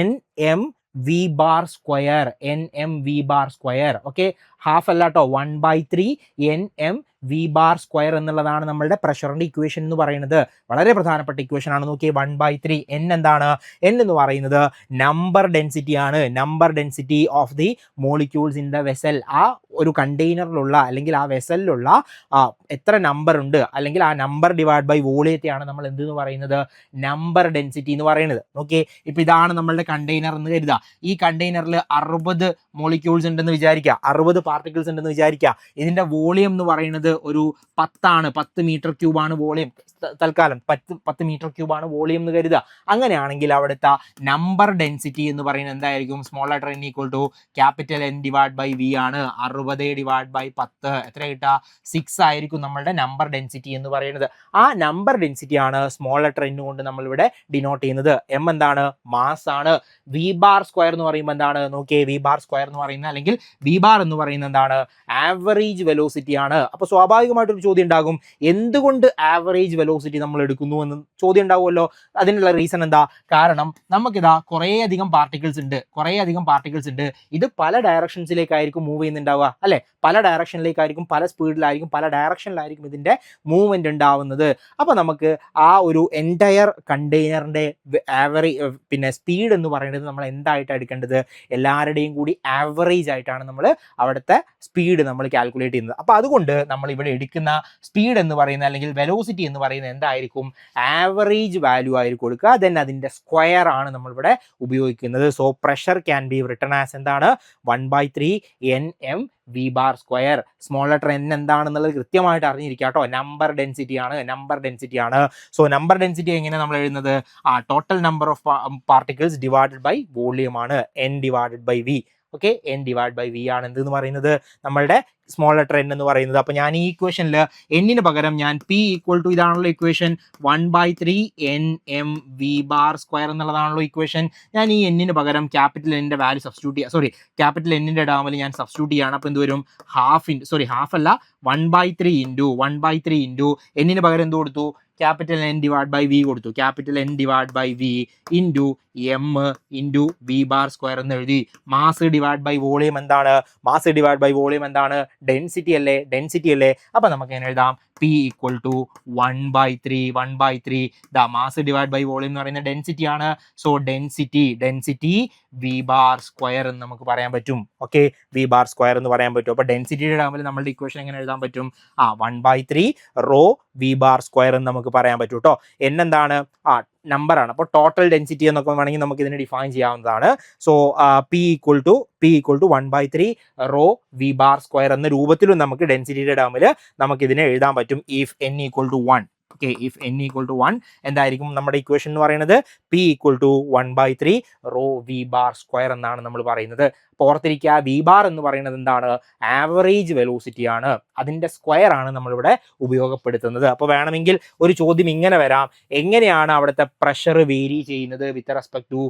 nm v bar square, nm v bar square. Okay, half അല്ല കേട്ടോ, 1/3 nm v bar square എന്നുള്ളതാണ് നമ്മളുടെ പ്രഷറിൻ്റെ ഇക്വേഷൻ എന്ന് പറയുന്നത്. വളരെ പ്രധാനപ്പെട്ട ഇക്വേഷൻ ആണ്. നോക്കിയേ, 1/3 n എന്താണ്, n എന്ന് പറയുന്നത് നമ്പർ ഡെൻസിറ്റി ആണ്. Number density of the molecules in the vessel. ആ ഒരു കണ്ടെയ്നറിലുള്ള അല്ലെങ്കിൽ ആ വെസലിലുള്ള എത്ര നമ്പർ ഉണ്ട് അല്ലെങ്കിൽ ആ നമ്പർ ഡിവൈഡ് ബൈ വോളിയത്തെയാണ് നമ്മൾ എന്തെന്ന് പറയുന്നത് നമ്പർ ഡെൻസിറ്റി എന്ന് പറയുന്നത്. ഓക്കെ, ഇപ്പോൾ ഇതാണ് നമ്മളുടെ കണ്ടെയ്നർ എന്ന് കരുതുക. ഈ കണ്ടെയ്നറിൽ 60 മോളിക്യൂൾസ് ഉണ്ടെന്ന് വിചാരിക്കുക, 60 പാർട്ടിക്കിൾസ് ഉണ്ടെന്ന് വിചാരിക്കുക. ഇതിൻ്റെ വോളിയം എന്ന് പറയുന്നത് ഒരു 10 ആണ്, 10 മീറ്റർ ക്യൂബാണ് വോളിയം. തൽക്കാലം 10 മീറ്റർ ക്യൂബാണ് വോളിയം എന്ന് കരുതുക. അങ്ങനെയാണെങ്കിൽ അവിടുത്തെ നമ്പർ ഡെൻസിറ്റി എന്ന് പറയുന്നത് എന്തായിരിക്കും, small letter n equal to capital N divide by V ആണ്. 60 60/10 എത്ര കിട്ടുക 6 ആയിരിക്കും നമ്മളുടെ നമ്പർ ഡെൻസിറ്റി എന്ന് പറയുന്നത്. ആ നമ്പർ ഡെൻസിറ്റി ആണ് സ്മോൾ ലെറ്റർ n കൊണ്ട് നമ്മൾ ഇവിടെ ഡിനോട്ട് ചെയ്യുന്നത്. m എന്താണ് മാസ് ആണ്. വി ബാർ സ്ക്വയർ എന്ന് പറയുമ്പോൾ എന്താണ് നോക്കിയേ, വി ബാർ സ്ക്വയർ എന്ന് പറയുന്നത് അല്ലെങ്കിൽ വി ബാർ എന്ന് പറയുന്നത് എന്താണ് ആവറേജ് വെലോസിറ്റി ആണ്. അപ്പോൾ സ്വാഭാവികമായിട്ടൊരു ചോദ്യം ഉണ്ടാകും, എന്തുകൊണ്ട് ആവറേജ് വെലോസിറ്റി നമ്മൾ എടുക്കുന്നു എന്ന് ചോദ്യം ഉണ്ടാവുമല്ലോ. അതിനുള്ള റീസൺ എന്താ, കാരണം നമുക്കിതാ കുറേയധികം പാർട്ടിക്കിൾസ് ഉണ്ട്. ഇത് പല ഡയറക്ഷൻസിലേക്കായിരിക്കും മൂവ് ചെയ്യുന്നുണ്ടാവുക അല്ലെ, പല ഡയറക്ഷനിലേക്കായിരിക്കും, പല സ്പീഡിലായിരിക്കും, പല ഡയറക്ഷനിലായിരിക്കും ഇതിന്റെ മൂവ്മെന്റ് ഉണ്ടാവുന്നത്. അപ്പൊ നമുക്ക് ആ ഒരു എൻറ്റയർ കണ്ടെയ്നറിന്റെ ആവറേജ് സ്പീഡ് എന്ന് പറയുന്നത് നമ്മൾ എന്തായിട്ട് എടുക്കേണ്ടത്, എല്ലാവരുടെയും കൂടി ആവറേജ് ആയിട്ടാണ് നമ്മൾ അവിടുത്തെ സ്പീഡ് നമ്മൾ കാൽക്കുലേറ്റ് ചെയ്യുന്നത്. അപ്പോൾ അതുകൊണ്ട് നമ്മൾ ഇവിടെ എടുക്കുന്ന സ്പീഡ് എന്ന് പറയുന്നത് അല്ലെങ്കിൽ വെലോസിറ്റി എന്ന് പറയുന്നത് എന്തായിരിക്കും, ആവറേജ് വാല്യൂ ആയിരിക്കും കൊടുക്കുക. ദെൻ അതിന്റെ സ്ക്വയർ ആണ് നമ്മളിവിടെ ഉപയോഗിക്കുന്നത്. So pressure can be written as എന്താണ് 1/3 nm V bar square. Small letter n എന്താണെന്നുള്ളത് കൃത്യമായിട്ട് അറിഞ്ഞിരിക്കുക കേട്ടോ. നമ്പർ ഡെൻസിറ്റി ആണ്. സോ നമ്പർ ഡെൻസിറ്റി എങ്ങനെ നമ്മൾ എഴുതുന്നത്, total number of particles divided by volume ആണ്, n/v. ഓക്കെ, n/v ആണ് എന്തെന്ന് പറയുന്നത് നമ്മളുടെ സ്മോൾ ലെറ്റർ n എന്ന് പറയുന്നത്. അപ്പോൾ ഞാൻ ഈ ഇക്വേഷനിൽ എന്നിന് പകരം ഞാൻ P = ഇതാണല്ലോ equation 1/3 nm v bar square എന്നുള്ളതാണല്ലോ ഇക്വേഷൻ. ഞാൻ ഈ എന്നിന് പകരം ക്യാപിറ്റൽ എന്നിന്റെ വാല്യൂ സബ്സ്റ്റിറ്റ്യൂട്ട് ചെയ്യുക, ക്യാപിറ്റൽ എന്നിന്റെ ടേമിൽ ഞാൻ സബ്സ്റ്റിറ്റ്യൂട്ട് ചെയ്യാണ്. അപ്പോൾ എന്ത് വരും, ഹാഫ് അല്ല 1/3 ഇൻറ്റു എന്നിന് പകരം എന്ത് കൊടുത്തു, ക്യാപിറ്റൽ n/v കൊടുത്തു. Capital n/v into m into V bar square എന്ന് എഴുതി. മാസ് ഡിവൈഡ് ബൈ വോളിയം എന്താണ്, ഡെൻസിറ്റി അല്ലേ. അപ്പൊ നമുക്ക് എങ്ങനെ എഴുതാം, P = 1/3 mass divide by volume എന്ന് പറയുന്ന ഡെൻസിറ്റി ആണ്. So density V bar square എന്ന് നമുക്ക് പറയാൻ പറ്റും. ഓക്കെ, വി ബാർ സ്ക്വയർ എന്ന് പറയാൻ പറ്റും. അപ്പൊ ഡെൻസിറ്റിയുടെ ടേമിൽ നമ്മളുടെ ഇക്വേഷൻ എങ്ങനെ എഴുതാൻ പറ്റും, 1/3 റോ വി ബാർ സ്ക്വയർ എന്ന് നമുക്ക് പറയാൻ പറ്റും കേട്ടോ. n എന്താണ്, നമ്പർ ആണ്. അപ്പോൾ ടോട്ടൽ ഡെൻസിറ്റി എന്നൊക്കെ വേണമെങ്കിൽ നമുക്ക് ഇതിനെ ഡിഫൈൻ ചെയ്യാവുന്നതാണ്. So P = 1/3 rho V bar square എന്ന രൂപത്തിലും നമുക്ക് ഡെൻസിറ്റിയുടെ ടേമിൽ നമുക്ക് ഇതിനെ എഴുതാൻ പറ്റും if n = 1. Okay, if n = 1 എന്തായിരിക്കും നമ്മുടെ ഇക്വേഷൻ എന്ന് പറയുന്നത്, P = 1/3 rho V bar square എന്നാണ് നമ്മൾ പറയുന്നത്. അപ്പോൾ ഓർത്തിരിക്കുക, വി ബാർ എന്ന് പറയുന്നത് എന്താണ്, ആവറേജ് വെലോസിറ്റി ആണ്, അതിന്റെ സ്ക്വയർ ആണ് നമ്മളിവിടെ ഉപയോഗപ്പെടുത്തുന്നത്. അപ്പോൾ വേണമെങ്കിൽ ഒരു ചോദ്യം ഇങ്ങനെ വരാം, എങ്ങനെയാണ് അവിടുത്തെ പ്രഷർ വേരി ചെയ്യുന്നത് വിത്ത് റെസ്പെക്ട് ടു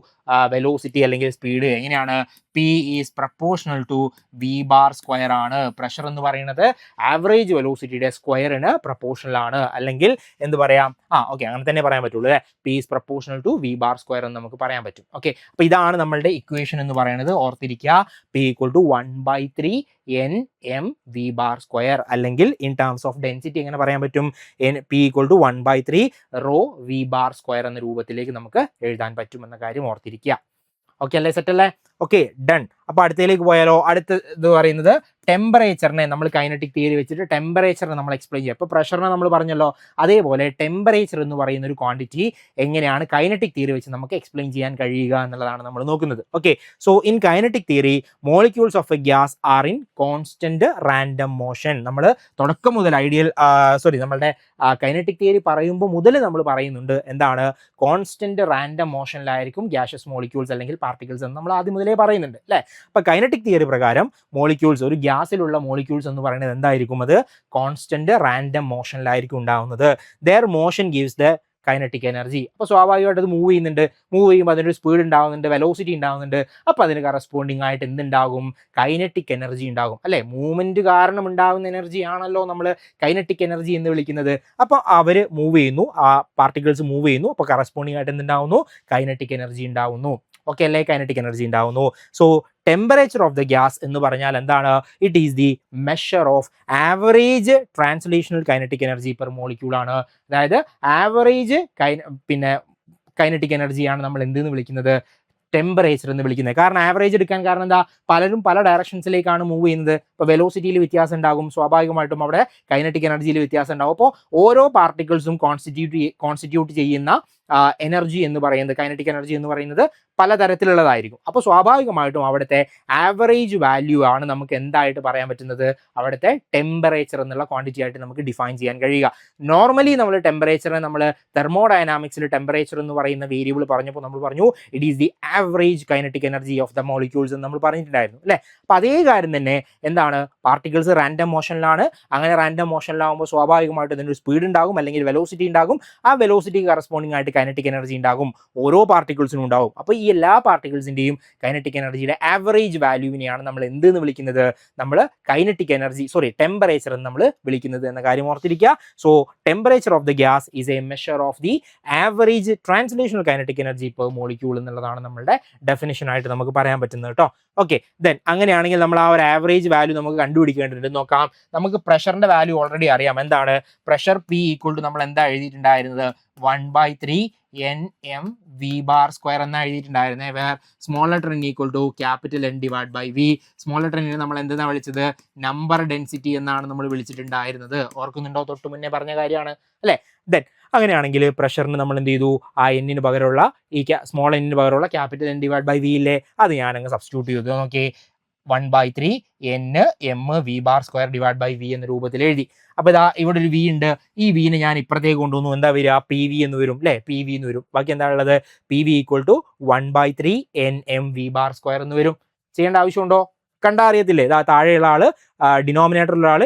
വെലോസിറ്റി അല്ലെങ്കിൽ സ്പീഡ്, എങ്ങനെയാണ്, P is proportional to V bar square ആണ്. പ്രഷർ എന്ന് പറയുന്നത് ആവറേജ് വെലോസിറ്റിയുടെ സ്ക്വയറിന് പ്രപ്പോർഷണൽ ആണ്, അല്ലെങ്കിൽ എന്ത് പറയാം, ഓക്കെ അങ്ങനെ തന്നെ പറയാൻ പറ്റുള്ളൂ അല്ലേ, P is proportional to V bar square എന്ന് നമുക്ക് പറയാൻ പറ്റും. ഓക്കെ, അപ്പോൾ ഇതാണ് നമ്മളുടെ ഇക്വേഷൻ എന്ന് പറയുന്നത്. ഓർത്തിരിക്കുക, P = 1/3 nm v bar square, അല്ലെങ്കിൽ ഇൻ ടേംസ് ഓഫ് ഡെൻസിറ്റി എങ്ങനെ പറയാൻ പറ്റും, P = 1/3 rho V bar square എന്ന രൂപത്തിലേക്ക് നമുക്ക് എഴുതാൻ പറ്റും എന്ന കാര്യം ഓർത്തിരിക്കുക. ഓക്കെ അല്ലേ, സെറ്റ് അല്ലേ? Okay, done. അപ്പോൾ അടുത്തതിലേക്ക് പോയാലോ. അടുത്ത ഇത് പറയുന്നത് ടെമ്പറേച്ചറിനെ നമ്മൾ കൈനറ്റിക് തിയറി വെച്ചിട്ട് ടെമ്പറേച്ചറിനെ നമ്മൾ എക്സ്പ്ലെയിൻ ചെയ്യാം. ഇപ്പോൾ പ്രഷറിനെ നമ്മൾ പറഞ്ഞല്ലോ, അതേപോലെ ടെമ്പറേച്ചർ എന്ന് പറയുന്ന ഒരു ക്വാണ്ടിറ്റി എങ്ങനെയാണ് കൈനറ്റിക് തിയറി വെച്ച് നമുക്ക് എക്സ്പ്ലെയിൻ ചെയ്യാൻ കഴിയുക എന്നുള്ളതാണ് നമ്മൾ നോക്കുന്നത്. Okay, so in kinetic theory molecules of a gas are in constant random motion. നമ്മൾ തുടക്കം മുതൽ നമ്മളുടെ കൈനറ്റിക് തിയറി പറയുമ്പോൾ മുതൽ നമ്മൾ പറയുന്നുണ്ട് എന്താണ്, കോൺസ്റ്റന്റ് റാൻഡം മോഷനിലായിരിക്കും ഗ്യാഷ്യസ് മോളിക്യൂൾസ് അല്ലെങ്കിൽ പാർട്ടിക്കിൾസ് എന്ന് നമ്മൾ ആദ്യം മുതലേ പറയുന്നുണ്ട് അല്ലേ. അപ്പോൾ കൈനറ്റിക് തിയറി പ്രകാരം മോളിക്യൂൾസ്, ഒരു ഗ്യാസിലുള്ള മോളിക്യൂൾസ് എന്ന് പറയുന്നത് എന്തായിരിക്കും, അത് കോൺസ്റ്റന്റ് റാൻഡം മോഷനിലായിരിക്കും ഉണ്ടാവുന്നത്. Their motion gives the kinetic energy. അപ്പോൾ സ്വാഭാവികമായിട്ട് അത് മൂവ് ചെയ്യുമ്പോൾ അതിനൊരു സ്പീഡ് ഉണ്ടാകുന്നുണ്ട്, വെലോസിറ്റി ഉണ്ടാകുന്നുണ്ട്. അപ്പോൾ അതിന് കറസ്പോണ്ടിങ് ആയിട്ട് എന്തുണ്ടാകും, കൈനറ്റിക് എനർജി ഉണ്ടാകും അല്ലേ. മൂവ്മെന്റ് കാരണം ഉണ്ടാകുന്ന എനർജി ആണല്ലോ നമ്മൾ കൈനറ്റിക് എനർജി എന്ന് വിളിക്കുന്നത്. അപ്പോൾ അവർ മൂവ് ചെയ്യുന്നു, ആ പാർട്ടിക്കിൾസ് മൂവ് ചെയ്യുന്നു, അപ്പോൾ കറസ്പോണ്ടിങ് ആയിട്ട് എന്തുണ്ടാവുന്നു, കൈനറ്റിക് എനർജി ഉണ്ടാവുന്നു. ഓക്കെ അല്ലേ, കൈനറ്റിക് എനർജി ഉണ്ടാവുന്നു. So temperature of the gas എന്ന് പറഞ്ഞാൽ എന്താണ്, it is the measure of average translational kinetic energy per molecule ആണ്. അതായത് ആവറേജ് കൈനറ്റിക് എനർജിയാണ് നമ്മൾ എന്തെന്ന് വിളിക്കുന്നത്, ടെമ്പറേച്ചർ എന്ന് വിളിക്കുന്നത്. കാരണം ആവറേജ് എടുക്കാൻ കാരണം എന്താ, പലരും പല ഡയറക്ഷൻസിലേക്കാണ് മൂവ് ചെയ്യുന്നത്. ഇപ്പോൾ വെലോസിറ്റിയിൽ വ്യത്യാസം ഉണ്ടാകും, സ്വാഭാവികമായിട്ടും അവിടെ കൈനറ്റിക് എനർജിയിൽ വ്യത്യാസം ഉണ്ടാകും. അപ്പോൾ ഓരോ പാർട്ടിക്കിൾസും കോൺസ്റ്റിറ്റ്യൂട്ട് ചെയ്യുന്ന എനർജി എന്ന് പറയുന്നത്, കൈനറ്റിക് എനർജി എന്ന് പറയുന്നത് പലതരത്തിലുള്ളതായിരിക്കും. അപ്പോൾ സ്വാഭാവികമായിട്ടും അവിടുത്തെ ആവറേജ് വാല്യൂ ആണ് നമുക്ക് എന്തായിട്ട് പറയാൻ പറ്റുന്നത്, അവിടുത്തെ ടെമ്പറേച്ചർ എന്നുള്ള ക്വാണ്ടിറ്റി ആയിട്ട് നമുക്ക് ഡിഫൈൻ ചെയ്യാൻ കഴിയുക. നോർമലി നമ്മൾ ടെമ്പറേച്ചറിനെ നമ്മൾ തെർമോഡൈനാമിക്സിൽ ടെമ്പറേച്ചർ എന്ന് പറയുന്ന വേരിയബിൾ പറഞ്ഞപ്പോൾ നമ്മൾ പറഞ്ഞു it is the average kinetic energy of the molecules എന്ന് നമ്മൾ പറഞ്ഞിട്ടുണ്ടായിരുന്നു അല്ലേ. അപ്പോൾ അതേ കാര്യം തന്നെ എന്താണ് എന്താണ് പാർട്ടിക്കിൾസ് റാൻഡം മോഷനിലാണ്. അങ്ങനെ റാൻഡം മോഷനിലാകുമ്പോൾ സ്വാഭാവികമായിട്ട് ഇതിനൊരു സ്പീഡ് ഉണ്ടാകും അല്ലെങ്കിൽ വെലോസിറ്റി ഉണ്ടാകും. ആ വെലോസിറ്റി കറസ്പോണ്ടിങ് ആയിട്ട് കൈനറ്റിക് എനർജി ഉണ്ടാകും, ഓരോ പാർട്ടിക്കിൾസിനും ഉണ്ടാവും. അപ്പോൾ ഈ എല്ലാ പാർട്ടിക്കിൾസിന്റെയും കൈനറ്റിക് എനർജിയുടെ ആവറേജ് വാല്യൂവിനെയാണ് നമ്മൾ എന്ത് എന്ന് വിളിക്കുന്നത്, നമ്മൾ കൈനറ്റിക് എനർജി ടെമ്പറേച്ചർ എന്ന് നമ്മൾ വിളിക്കുന്നത് എന്ന കാര്യം ഓർത്തിരിക്കുക. So temperature of the gas is A measure of the average translational kinetic energy per molecule എന്നുള്ളതാണ് നമ്മളുടെ ഡെഫിനിഷൻ ആയിട്ട് നമുക്ക് പറയാൻ പറ്റുന്നത് കേട്ടോ. ഓക്കെ, ദെൻ അങ്ങനെയാണെങ്കിൽ നമ്മൾ ആ ഒരു ആവറേജ് വാല്യൂ നമുക്ക് കണ്ടുപിടിക്കേണ്ടതുണ്ട്. നോക്കാം, നമുക്ക് പ്രഷറിന്റെ വാല്യൂ ഓൾറെഡി അറിയാം. എന്താണ് പ്രഷർ? P ഈക്വൽ ടു നമ്മൾ എന്താ എഴുതിയിട്ടുണ്ടായിരുന്നത്, 1/3 nm(v)² എന്നാ എഴുതിയിട്ടുണ്ടായിരുന്നത്. Where small letter n equal to capital N divide by V. Small letter n നമ്മൾ എന്തെന്നാ വിളിച്ചത്, നമ്പർ ഡെൻസിറ്റി എന്നാണ് നമ്മൾ വിളിച്ചിട്ടുണ്ടായിരുന്നത്. ഓർക്കുന്നുണ്ടോ? തൊട്ട് മുന്നേ പറഞ്ഞ കാര്യമാണ് അല്ലേ. ദെൻ അങ്ങനെയാണെങ്കിൽ പ്രഷറിന് നമ്മൾ എന്ത് ചെയ്തു, ആ എന്നിന് പകരമുള്ള ഈ സ്മോൾ എന്നിന് പകരമുള്ള capital N divide by V ഇല്ലേ, അത് ഞാനങ്ങ് സബ്സ്റ്റിറ്റ്യൂട്ട് ചെയ്തു. നോക്കി, 1/3 nm(v)² ഡിവൈഡ് ബൈ V എന്ന രൂപത്തിൽ എഴുതി. അപ്പോൾ ഇതാ ഇവിടെ ഒരു V ഉണ്ട്. ഈ വിനെ ഞാൻ ഇപ്പുറത്തേക്ക് കൊണ്ടുവന്നു. എന്താ വരിക, PV എന്ന് വരും അല്ലേ, PV എന്ന് വരും. ബാക്കി എന്താ ഉള്ളത്, PV ഈക്വൽ ടു 1/3 nm(v)² എന്ന് വരും. ചെയ്യേണ്ട ആവശ്യമുണ്ടോ? കണ്ടാ അറിയത്തില്ലേ. ഇതാ താഴെയുള്ള ആള് ഡിനോമിനേറ്ററിലുള്ള ആള്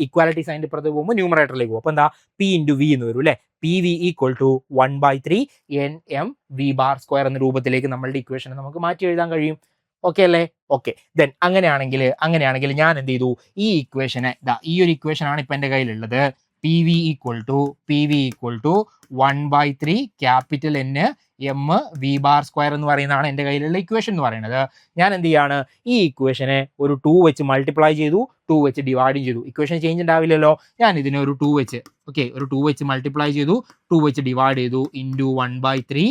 ഇക്വാലിറ്റി സൈൻ ഇപ്പുറത്തേക്ക് പോകുമ്പോൾ ന്യൂമറേറ്ററിലേക്ക് പോകും. അപ്പോൾ എന്താ P ഇൻറ്റു V എന്ന് വരും അല്ലേ. PV ഈക്വൽ ടു 1/3 nm(v)² എന്ന രൂപത്തിലേക്ക് നമ്മളുടെ ഇക്വേഷനെ നമുക്ക് മാറ്റി എഴുതാൻ കഴിയും. ഓക്കെ അല്ലേ? ഓക്കെ, ദെൻ അങ്ങനെയാണെങ്കിൽ ഞാൻ എന്ത് ചെയ്തു, ഈ ഇക്വേഷനെ ഈ ഒരു ഇക്വേഷൻ ആണ് ഇപ്പൊ എന്റെ കയ്യിലുള്ളത്. PV ഈക്വൽ ടു 1/3 ക്യാപിറ്റൽ N m(v)² എന്ന് പറയുന്നതാണ് എൻ്റെ കയ്യിലുള്ള ഇക്വേഷൻ എന്ന് പറയുന്നത്. ഞാൻ എന്ത് ചെയ്യാണ്, ഈ ഇക്വേഷനെ ഒരു 2 വെച്ച് മൾട്ടിപ്ലൈ ചെയ്തു, 2 വെച്ച് ഡിവൈഡ് ചെയ്തു. ഇക്വേഷൻ ചേഞ്ച് ഉണ്ടാവില്ലല്ലോ. ഞാൻ ഇതിനെ ഒരു 2 വെച്ച് ഒരു 2 വെച്ച് മൾട്ടിപ്ലൈ ചെയ്തു, 2 വെച്ച് ഡിവൈഡ് ചെയ്തു, ഇൻറ്റു 1/3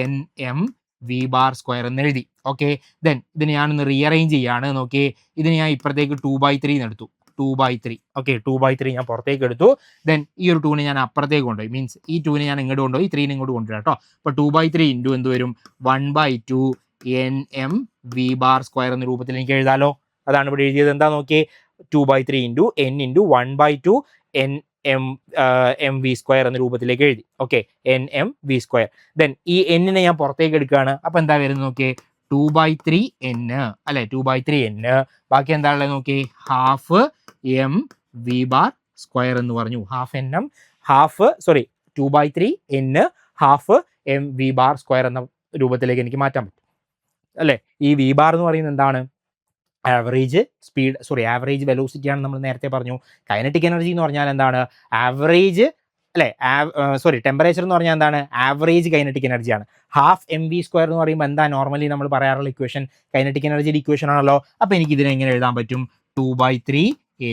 nm(v)² എന്ന് എഴുതി. ഓക്കെ, ദെൻ ഇതിനെ ഞാനൊന്ന് റീഅറേഞ്ച് ചെയ്യാണ്. നോക്കി, ഇതിന് ഞാൻ ഇപ്പുറത്തേക്ക് 2/3 എന്ന് എടുത്തു. 2/3 ഓക്കെ, 2/3 ഞാൻ പുറത്തേക്ക് എടുത്തു. ദെൻ ഈ ഒരു 2നെ ഞാൻ അപ്പുറത്തേക്ക് കൊണ്ടുപോയി, മീൻസ് ഈ 2നെ ഞാൻ ഇങ്ങോട്ട് കൊണ്ടുപോയി, 3നെ ഇങ്ങോട്ട് കൊണ്ടുവരാം കേട്ടോ. അപ്പോൾ 2/3 ഇൻറ്റു എന്ത് വരും, 1/2 nm(v)² എന്ന രൂപത്തിൽ എനിക്ക് എഴുതാലോ. അതാണ് ഇവിടെ എഴുതിയത്. എന്താ നോക്കി, 2/3 ഇൻറ്റു n ഇൻറ്റു 1/2 nm(v)² എന്ന രൂപത്തിലേക്ക് എഴുതി. Okay, nm(v)². ദെൻ ഈ n-നെ ഞാൻ പുറത്തേക്ക് എടുക്കുകയാണ്. അപ്പോൾ എന്താ വരുന്നത് നോക്കി, 2/3 n അല്ലെ, 2/3 n. ബാക്കി എന്താ ഉള്ളത് നോക്കി, ഹാഫ് m(v)² എന്ന് പറഞ്ഞു. 2/3 n ഹാഫ് m(v)² എന്ന രൂപത്തിലേക്ക് എനിക്ക് മാറ്റാൻ പറ്റും അല്ലെ. ഈ V ബാർ എന്ന് പറയുന്നത് എന്താണ്, ആവറേജ് ആവറേജ് വെലോസിറ്റി ആണ്. നമ്മൾ നേരത്തെ പറഞ്ഞു. കൈനറ്റിക് എനർജി എന്ന് പറഞ്ഞാൽ എന്താണ്, ആവറേജ് അല്ലെ, ടെമ്പറേച്ചർ എന്ന് പറഞ്ഞാൽ എന്താണ്, ആവറേജ് കൈനറ്റിക് എനർജിയാണ്. ഹാഫ് mv² എന്ന് പറയുമ്പോൾ എന്താ നോർമലി നമ്മൾ പറയാറുള്ള ഇക്വേഷൻ, കൈനറ്റിക് എനർജിയുടെ ഇക്വേഷൻ ആണല്ലോ. അപ്പോൾ എനിക്ക് ഇതിനെ എങ്ങനെ എഴുതാൻ പറ്റും, 2/3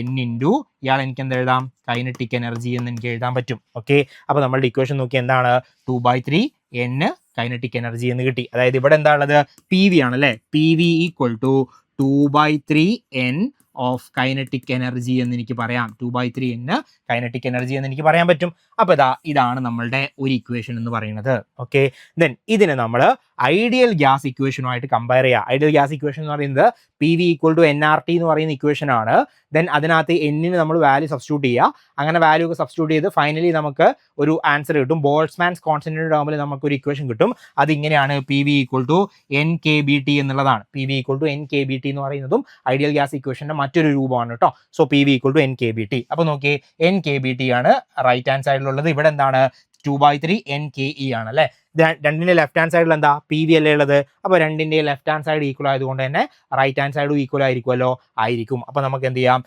n ഇൻറ്റു ഇയാൾ എനിക്ക് എന്താ എഴുതാം, കൈനറ്റിക് എനർജി എന്ന് എനിക്ക് എഴുതാൻ പറ്റും. ഓക്കെ, അപ്പോൾ നമ്മളുടെ ഇക്വേഷൻ നോക്കി എന്താണ്, 2/3 n കൈനറ്റിക് എനർജി എന്ന് കിട്ടി. അതായത് ഇവിടെ എന്താ ഉള്ളത്, PV ആണ് അല്ലേ. PV equal to 2/3 n of kinetic energy എന്ന് എനിക്ക് പറയാം. 2/3 n കൈനറ്റിക് എനർജി എന്ന് എനിക്ക് പറയാൻ പറ്റും. അപ്പോൾ ഇതാണ് നമ്മളുടെ ഒരു ഇക്വേഷൻ എന്ന് പറയുന്നത്. ഓക്കെ, ദെൻ ഇതിനെ നമ്മൾ ഐഡിയൽ ഗ്യാസ് ഇക്വേഷനുമായിട്ട് കമ്പയർ ചെയ്യുക. ഐഡിയൽ ഗ്യാസ് ഇക്വേഷൻ എന്ന് പറയുന്നത് PV ഈക്വൽ ടു nRT എന്ന് പറയുന്ന ഇക്വേഷൻ ആണ്. ദെൻ അതിനകത്ത് എന്നിന് നമ്മൾ വാല്യൂ സബ്സ്റ്റിറ്റ്യൂട്ട് ചെയ്യുക. അങ്ങനെ വാല്യൂ ഒക്കെ സബ്സ്റ്റിറ്റ്യൂട്ട് ചെയ്ത് ഫൈനലി നമുക്ക് ഒരു ആൻസർ കിട്ടും. ബോൾട്സ്മാൻസ് കോൺസ്റ്റന്റ് ആകുമ്പോൾ നമുക്ക് ഒരു ഇക്വേഷൻ കിട്ടും. അതിങ്ങനെയാണ്, PV ഈക്വൽ ടു NKBT എന്നുള്ളതാണ്. PV ഈക്വൽ ടു NKBT എന്ന് പറയുന്നതും ഐഡിയൽ ഗ്യാസ് ഇക്വേഷന്റെ മറ്റൊരു രൂപമാണ് കേട്ടോ. So PV equal to NKBT. അപ്പോൾ നോക്കി, NKBT ആണ് റൈറ്റ് ഹാൻഡ് സൈഡിലുള്ളത്. ഇവിടെ എന്താണ്, 2/3 NKE ആണ് അല്ലേ. രണ്ടിന്റെ ലെഫ്റ്റ് ഹാൻഡ് സൈഡിൽ എന്താ, PV അല്ലേ ഉള്ളത്. അപ്പോൾ രണ്ടിന്റെ ലെഫ്റ്റ് ഹാൻഡ് സൈഡ് ഈക്വൽ ആയതുകൊണ്ട് തന്നെ റൈറ്റ് ഹാൻഡ് സൈഡും ഈക്വൽ ആയിരിക്കുമല്ലോ, ആയിരിക്കും. അപ്പോൾ നമുക്ക് എന്ത് ചെയ്യാം,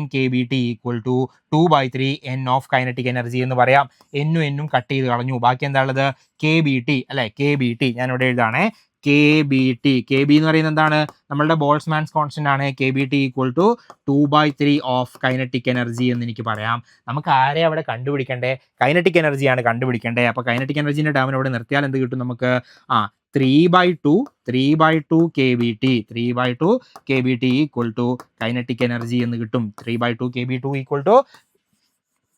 NKBT equal to 2/3 n of kinetic energy എന്ന് പറയാം. എന്നും കട്ട് ചെയ്ത് കളഞ്ഞു. ബാക്കി എന്താ ഉള്ളത്, KBT അല്ലെ. KBT ഞാനിവിടെ എഴുതാണേ. KB എന്ന് പറയുന്നത് എന്താണ്, നമ്മളുടെ ബോൾട്സ്മാൻസ് കോൺസ്റ്റന്റ് ആണ്. KBT equal to 2/3 of kinetic energy എന്ന് എനിക്ക് പറയാം. നമുക്ക് ആരെ അവിടെ കണ്ടുപിടിക്കണ്ടേ, കൈനറ്റിക് എനർജിയാണ് കണ്ടുപിടിക്കേണ്ടത്. അപ്പോൾ കൈനറ്റിക് എനർജിന്റെ ടേമിന് അവിടെ നിർത്തിയാൽ എന്ത് കിട്ടും നമുക്ക്, 3/2 KBT equal to kinetic energy എന്ന് കിട്ടും. 3/2 KB2 equal to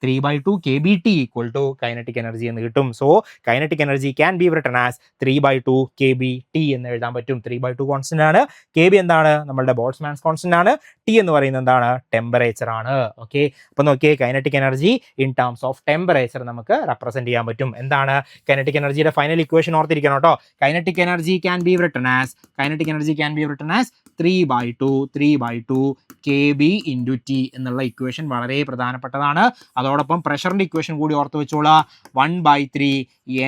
3/2 kBT equal to kinetic energy എന്ന് കിട്ടും. So kinetic energy can be written as 3/2 kBT എന്ന് എഴുതാൻ പറ്റും. 3/2 കോൺസ്റ്റന്റ് ആണ്, KB എന്താണ് നമ്മളുടെ ബോൾട്ട്സ്മാൻസ് കോൺസ്റ്റന്റ് ആണ്, T എന്ന് പറയുന്നത് എന്താണ് ടെമ്പറേച്ചർ ആണ്. ഓക്കെ, അപ്പൊ നോക്കിയേ kinetic energy in terms of temperature നമുക്ക് റെപ്രസെന്റ് ചെയ്യാൻ പറ്റും. എന്താണ് കൈനറ്റിക് എനർജിയുടെ ഫൈനൽ ഇക്വേഷൻ ഓർത്തിരിക്കണം കേട്ടോ. Kinetic energy can be written as 3/2 KB into T എന്നുള്ള ഇക്വേഷൻ വളരെ പ്രധാനപ്പെട്ടതാണ്. അതോടൊപ്പം പ്രഷറിന്റെ ഇക്വേഷൻ കൂടി ഓർത്ത് വെച്ചോളാം. 1/3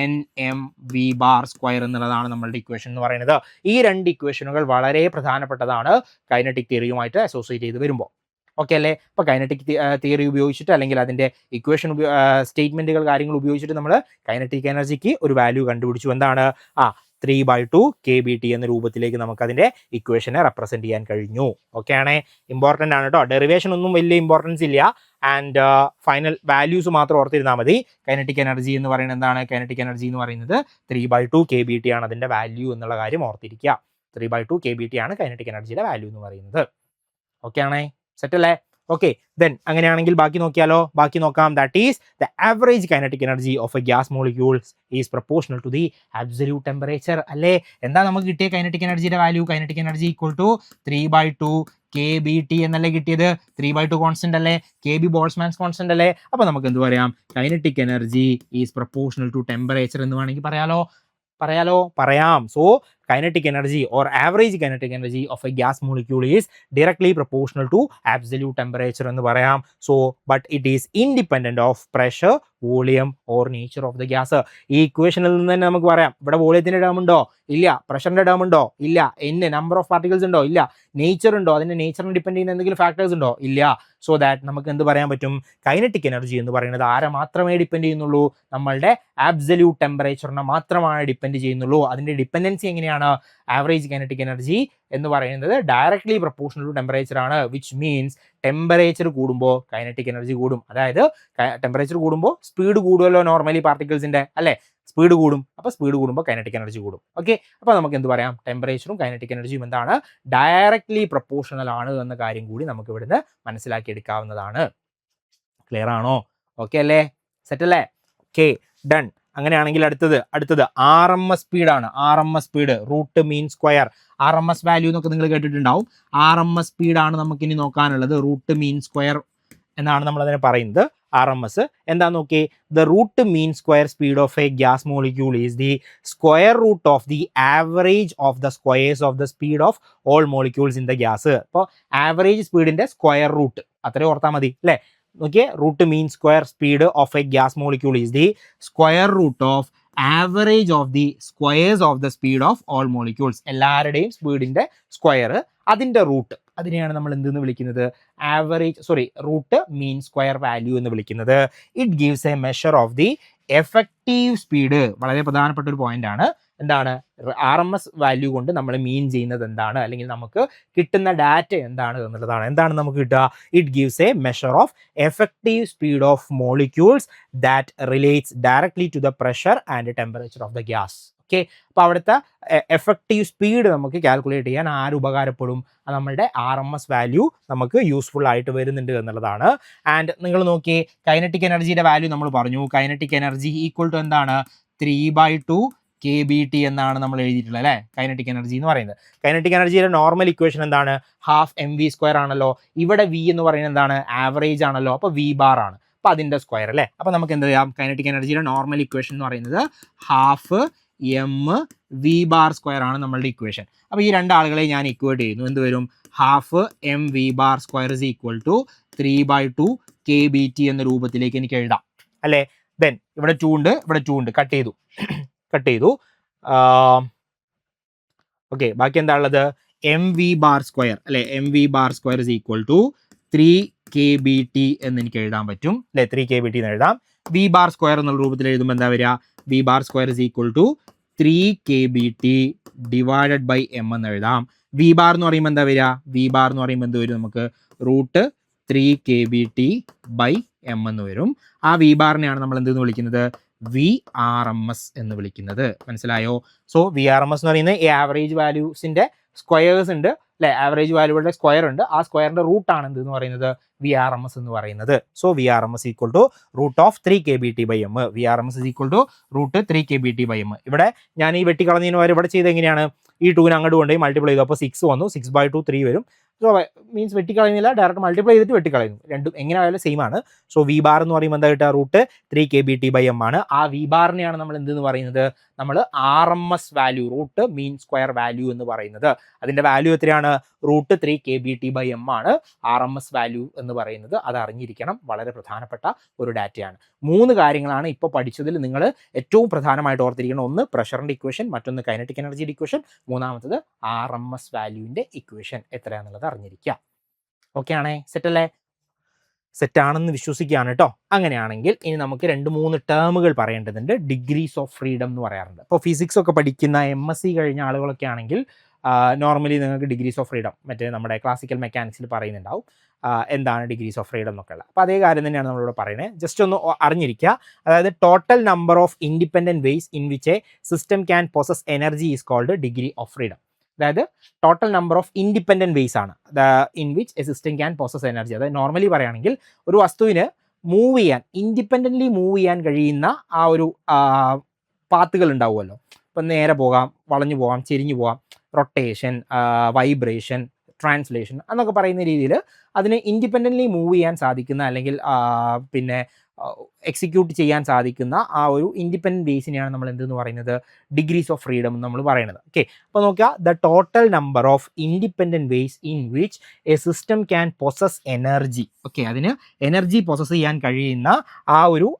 nmv²² എന്നുള്ളതാണ് നമ്മളുടെ ഇക്വേഷൻ എന്ന് പറയുന്നത്. ഈ രണ്ട് ഇക്വേഷനുകൾ വളരെ പ്രധാനപ്പെട്ടതാണ് കൈനറ്റിക് തിയറിയുമായിട്ട് അസോസിയേറ്റ് ചെയ്ത് വരുമ്പോൾ. ഓക്കെ അല്ലേ? അപ്പോൾ കൈനറ്റിക് തിയറി ഉപയോഗിച്ചിട്ട് അല്ലെങ്കിൽ അതിൻ്റെ ഇക്വേഷൻ സ്റ്റേറ്റ്മെൻറ്റുകൾ കാര്യങ്ങൾ ഉപയോഗിച്ചിട്ട് നമ്മൾ കൈനറ്റിക് എനർജിക്ക് ഒരു വാല്യൂ കണ്ടുപിടിച്ചു. എന്താണ് 3/2 kBT എന്ന രൂപത്തിലേക്ക് നമുക്ക് അതിൻ്റെ ഇക്വേഷനെ റെപ്രസെന്റ് ചെയ്യാൻ കഴിഞ്ഞു. ഓക്കെ ആണേ, ഇമ്പോർട്ടൻ്റ് ആണ് കേട്ടോ. ഡെറിവേഷൻ ഒന്നും വലിയ ഇമ്പോർട്ടൻസ് ഇല്ല. ആൻഡ് ഫൈനൽ വാല്യൂസ് മാത്രം ഓർത്തിരുന്നാൽ മതി. കൈനറ്റിക് എനർജി എന്ന് പറയുന്നത് എന്താണ്? കൈനറ്റിക് എനർജി എന്ന് പറയുന്നത് 3/2 kBT ആണ് അതിൻ്റെ വാല്യൂ എന്നുള്ള കാര്യം ഓർത്തിരിക്കുക. 3/2 kBT ആണ് കൈനറ്റിക് എനർജിയുടെ വാല്യൂ എന്ന് പറയുന്നത്. ഓക്കെ ആണേ, സെറ്റ് അല്ലേ? ഓക്കെ, ദെൻ അങ്ങനെയാണെങ്കിൽ ബാക്കി നോക്കിയാലോ? ബാക്കി നോക്കാം. That is the average kinetic energy of a gas molecules is proportional to the absolute temperature. അല്ലേ? എന്താ നമുക്ക് കിട്ടിയ കൈനറ്റിക് എനർജിയുടെ value? Kinetic energy equal to 3/2 kBT എന്നല്ലേ കിട്ടിയത്? 3/2 കോൺസ്റ്റന്റ് അല്ലേ? KB ബോൾട്ട്സ്മാൻസ് കോൺസ്റ്റന്റ് അല്ലേ? അപ്പൊ നമുക്ക് എന്ത് പറയാം? Kinetic energy is proportional to temperature എന്ന് വേണമെങ്കിൽ പറയാം. So kinetic energy or average kinetic energy of a gas molecule is directly proportional to absolute temperature എന്ന് പറയാം. So but it is independent of pressure, volume or nature of the gas. ഈ ഇക്വേഷനിൽ നിന്ന് തന്നെ നമുക്ക് പറയാം ഇവിടെ വോളിയത്തിന്റെ ടേം ഉണ്ടോ? ഇല്ല. പ്രഷറിന്റെ ടേം ഉണ്ടോ? ഇല്ല. നമ്പർ ഓഫ് പാർട്ടിക്കിൾസ് ഉണ്ടോ? ഇല്ല. നേച്ചർ ഉണ്ടോ? അതിന്റെ നേച്ചറിനെ ഡിപ്പെൻഡ് ചെയ്യുന്ന എന്തെങ്കിലും ഫാക്ടേഴ്സ് ഉണ്ടോ? ഇല്ല. സോ ദാറ്റ് നമുക്ക് എന്ത് പറയാൻ പറ്റും? കൈനറ്റിക് എനർജി എന്ന് പറയുന്നത് ആരെ മാത്രമേ ഡിപ്പെൻഡ് ചെയ്യുന്നുള്ളൂ? നമ്മളുടെ ആബ്സല്യൂട്ട് ടെമ്പറേച്ചറിനെ മാത്രമാണ് ഡിപ്പെൻഡ് ചെയ്യുന്നുള്ളൂ. അതിന്റെ ഡിപ്പെൻഡൻസി എങ്ങനെയാണ്? ആവറേജ് കൈനറ്റിക് എനർജി എന്ന് പറയുന്നത് ഡയറക്ട്ലി പ്രൊപ്പോർഷണൽ ടു ടെമ്പറേച്ചർ ആണ്. വിച്ച് മീൻസ് ടെമ്പറേച്ചർ കൂടുമ്പോൾ കൈനറ്റിക് എനർജി കൂടും. അതായത് ടെമ്പറേച്ചർ കൂടുമ്പോൾ സ്പീഡ് കൂടുമല്ലോ നോർമലി പാർട്ടിക്കിൾസിന്റെ, അല്ലേ? സ്പീഡ് കൂടും. അപ്പോൾ സ്പീഡ് കൂടുമ്പോൾ കൈനറ്റിക് എനർജി കൂടും. ഓക്കെ, അപ്പോൾ നമുക്ക് എന്ത് പറയാം? ടെമ്പറേച്ചറും കൈനറ്റിക് എനർജിയും എന്താണ്? ഡയറക്ട്ലി പ്രൊപ്പോർഷണൽ ആണ് എന്ന കാര്യം കൂടി നമുക്ക് ഇവിടുന്ന് മനസ്സിലാക്കിയെടുക്കാവുന്നതാണ്. ക്ലിയർ ആണോ? ഓക്കെ അല്ലേ? സെറ്റ് അല്ലേ? Okay, done. അങ്ങനെയാണെങ്കിൽ അടുത്തത് RMS സ്പീഡാണ്. RMS speed root mean square. RMS value എന്നൊക്കെ നിങ്ങൾ കേട്ടിട്ടുണ്ടാവും. RMS സ്പീഡാണ് നമുക്കിനി നോക്കാനുള്ളത്. റൂട്ട് മീൻ സ്ക്വയർ എന്നാണ് നമ്മൾ അതിനെ പറയുന്നത്. RMS എന്താ നോക്കി? The root mean square speed of a gas molecule is the square root of the average of the squares of the speed of all molecules in the gas. അപ്പോൾ average സ്പീഡിന്റെ square root അത്രയും ഓർത്താൽ മതി, അല്ലേ? നോക്കിയേ, root mean square speed of a gas molecule is the square root of average of the squares of the speed of all molecules. എല്ലാവരുടെയും സ്പീഡിന്റെ square, അതിന്റെ റൂട്ട്, അതിനെയാണ് നമ്മൾ എന്തെന്ന് വിളിക്കുന്നത്? റൂട്ട് മീൻ സ്ക്വയർ വാല്യൂ എന്ന് വിളിക്കുന്നത്. It gives a measure of the effective speed. വളരെ പ്രധാനപ്പെട്ട ഒരു പോയിന്റ് ആണ്. എന്താണ് RMS വാല്യൂ കൊണ്ട് നമ്മൾ മീൻ ചെയ്യുന്നത് എന്താണ്, അല്ലെങ്കിൽ നമുക്ക് കിട്ടുന്ന ഡാറ്റ എന്താണ് എന്നുള്ളതാണ്. എന്താണ് നമുക്ക് കിട്ടുക? It gives a measure of effective speed of molecules that relates directly to the pressure and temperature of the gas. Okay, അപ്പോൾ അവിടുത്തെ എഫക്റ്റീവ് സ്പീഡ് നമുക്ക് കാൽക്കുലേറ്റ് ചെയ്യാൻ ആര് ഉപകാരപ്പെടും? നമ്മളുടെ RMS വാല്യൂ നമുക്ക് യൂസ്ഫുൾ ആയിട്ട് വരുന്നുണ്ട് എന്നുള്ളതാണ്. ആൻഡ് നിങ്ങൾ നോക്കി, കൈനറ്റിക് എനർജിയുടെ വാല്യൂ നമ്മൾ പറഞ്ഞു. കൈനറ്റിക് എനർജി ഈക്വൽ ടു എന്താണ്? 3/2 kBT എന്നാണ് നമ്മൾ എഴുതിയിട്ടുള്ളത്, അല്ലേ? കൈനറ്റിക് എനർജി എന്ന് പറയുന്നത്. കൈനറ്റിക് എനർജിയുടെ നോർമൽ ഇക്വേഷൻ എന്താണ്? 12 mv² ആണല്ലോ. ഇവിടെ V എന്ന് പറയുന്നത് എന്താണ്? ആവറേജ് ആണല്ലോ. അപ്പോൾ V ബാർ ആണ്. അപ്പോൾ അതിൻ്റെ സ്ക്വയർ, അല്ലേ? അപ്പോൾ നമുക്ക് എന്ത് ചെയ്യാം? കൈനറ്റിക് എനർജിയുടെ നോർമൽ ഇക്വേഷൻ എന്ന് പറയുന്നത് 12 mv² ആണ് നമ്മളുടെ ഇക്വേഷൻ. അപ്പോൾ ഈ രണ്ടാളുകളെ ഞാൻ ഇക്വേറ്റ് ചെയ്യുന്നു. എന്ത് വരും? 12 mv² is equal to 3/2 kBT എന്ന രൂപത്തിലേക്ക് എനിക്ക് എഴുതാം, അല്ലേ? ദെൻ ഇവിടെ 2 ഉണ്ട്, കട്ട് ചെയ്തു. ഓക്കെ, ബാക്കി എന്താ ഉള്ളത്? mv², അല്ലെ? mv² is equal to 3 kBT എന്ന് എനിക്ക് എഴുതാൻ പറ്റും, അല്ലെ? 3 kBT എന്ന് എഴുതാം. v² എന്നുള്ള രൂപത്തിൽ എഴുതുമ്പോൾ എന്താ വരിക? v² is equal to 3 kBT divided by m എന്ന് എഴുതാം. v ബാർ എന്ന് പറയുമ്പോൾ എന്താ വരിക? v ബാർ എന്ന് പറയുമ്പോൾ എന്ത് വരും? നമുക്ക് റൂട്ട് 3 kBT by m എന്ന് വരും. ആ v ബാറിനെയാണ് നമ്മൾ എന്തെന്ന് വിളിക്കുന്നത്? VRMS എന്ന് വിളിക്കുന്നത്. മനസ്സിലായോ? സോ VRMS എന്ന് പറയുന്നത് ഈ ആവറേജ് വാല്യൂസിന്റെ സ്ക്വയേഴ്സ് ഉണ്ട്, അല്ലെ, ആവറേജ് വാല്യൂകളുടെ സ്ക്വയർ ഉണ്ട്, ആ സ്ക്വയറിന്റെ റൂട്ടാണ് എന്തെന്ന് പറയുന്നത് VRMS എന്ന് പറയുന്നത്. So VRMS equal to root of 3 kBT/m. VRMS is equal to root 3 kBT/m. ഇവിടെ ഞാൻ ഈ വെട്ടിക്കളഞ്ഞതിന് വരെ ഇവിടെ ചെയ്ത് എങ്ങനെയാണ്, ഈ 2 അങ്ങോട്ട് കൊണ്ടുപോയി മൾട്ടിപ്ലൈ ചെയ്തു, അപ്പോൾ 6 വന്നു, 6/2 3 വരും. സോ മീൻസ് വെട്ടിക്കളയുന്നില്ല, ഡയറക്റ്റ് മൾട്ടിപ്ലൈ ചെയ്തിട്ട് വെട്ടിക്കളയുന്നു, രണ്ടും എങ്ങനെ ആയാലും സെയിം ആണ്. സോ V ബാർ എന്ന് പറയുമ്പോൾ എന്താ കിട്ടുക, റൂട്ട് 3 kBT/m ആണ്. ആ V ബാറിനെയാണ് നമ്മൾ എന്തെന്ന് പറയുന്നത്, നമ്മൾ RMS value, root mean square value എന്ന് പറയുന്നത്. അതിന്റെ വാല്യൂ എത്രയാണ്, റൂട്ട് 3 kBT/m ആണ് RMS വാല്യൂ എന്ന് പറയുന്നത്. അത് അറിഞ്ഞിരിക്കണം, വളരെ പ്രധാനപ്പെട്ട ഒരു ഡാറ്റയാണ്. 3 കാര്യങ്ങളാണ് ഇപ്പോൾ പഠിച്ചതിൽ നിങ്ങൾ ഏറ്റവും പ്രധാനമായിട്ട് ഓർത്തിരിക്കണം. ഒന്ന് പ്രഷറിന്റെ ഇക്വേഷൻ, മറ്റൊന്ന് കൈനറ്റിക് എനർജിയുടെ ഇക്വേഷൻ, മൂന്നാമത്തത് RMS വാല്യൂവിന്റെ ഇക്വേഷൻ എത്രയാണെന്നുള്ളത് അറിഞ്ഞിരിക്കുക. ഓക്കെ ആണേ, സെറ്റ് അല്ലേ? സെറ്റ് ആണെന്ന് വിശ്വസിക്കുകയാണ് കേട്ടോ. അങ്ങനെയാണെങ്കിൽ ഇനി നമുക്ക് 2-3 ടേമുകൾ പറയേണ്ടതുണ്ട്. ഡിഗ്രീസ് ഓഫ് ഫ്രീഡം എന്ന് പറയാറുണ്ട്. ഇപ്പോൾ ഫിസിക്സ് ഒക്കെ പഠിക്കുന്ന MSc കഴിഞ്ഞ ആളുകളൊക്കെ ആണെങ്കിൽ നോർമലി നിങ്ങൾക്ക് ഡിഗ്രീസ് ഓഫ് ഫ്രീഡം മറ്റേ നമ്മുടെ ക്ലാസിക്കൽ മെക്കാനിക്സിൽ പറയുന്നുണ്ടാവും എന്താണ് ഡിഗ്രീസ് ഓഫ് ഫ്രീഡം എന്നൊക്കെ ഉള്ളത്. അപ്പോൾ അതേ കാര്യം തന്നെയാണ് നമ്മളിവിടെ പറയുന്നത്. ജസ്റ്റ് ഒന്ന് അറിഞ്ഞിരിക്കുക. അതായത് total number of independent ways in which a system can possess energy is called degree of freedom. അതായത് total number of independent ways ആണ് in which a system can possess energy. അതായത് നോർമലി പറയുകയാണെങ്കിൽ ഒരു വസ്തുവിന് move ചെയ്യാൻ, independently move ചെയ്യാൻ കഴിയുന്ന ആ ഒരു പാത്തുകൾ ഉണ്ടാവുമല്ലോ. ഇപ്പം നേരെ പോകാം, വളഞ്ഞു പോകാം, ചെരിഞ്ഞു പോകാം, റൊട്ടേഷൻ, വൈബ്രേഷൻ, ട്രാൻസ്ലേഷൻ എന്നൊക്കെ പറയുന്ന രീതിയിൽ അതിന് ഇൻഡിപെൻഡൻ്റ്ലി മൂവ് ചെയ്യാൻ സാധിക്കുന്ന അല്ലെങ്കിൽ പിന്നെ എക്സിക്യൂട്ട് ചെയ്യാൻ സാധിക്കുന്ന ആ ഒരു ഇൻഡിപെൻഡൻറ്റ് വേസിനെയാണ് നമ്മൾ എന്തെന്ന് പറയുന്നത്, ഡിഗ്രീസ് ഓഫ് ഫ്രീഡം എന്ന് നമ്മൾ പറയുന്നത്. ഓക്കെ, അപ്പോൾ നോക്കുക, the total number of independent ways in which a system can possess energy. Okay, അതിന് എനർജി പൊസസ് ചെയ്യാൻ കഴിയുന്ന ആ ഒരു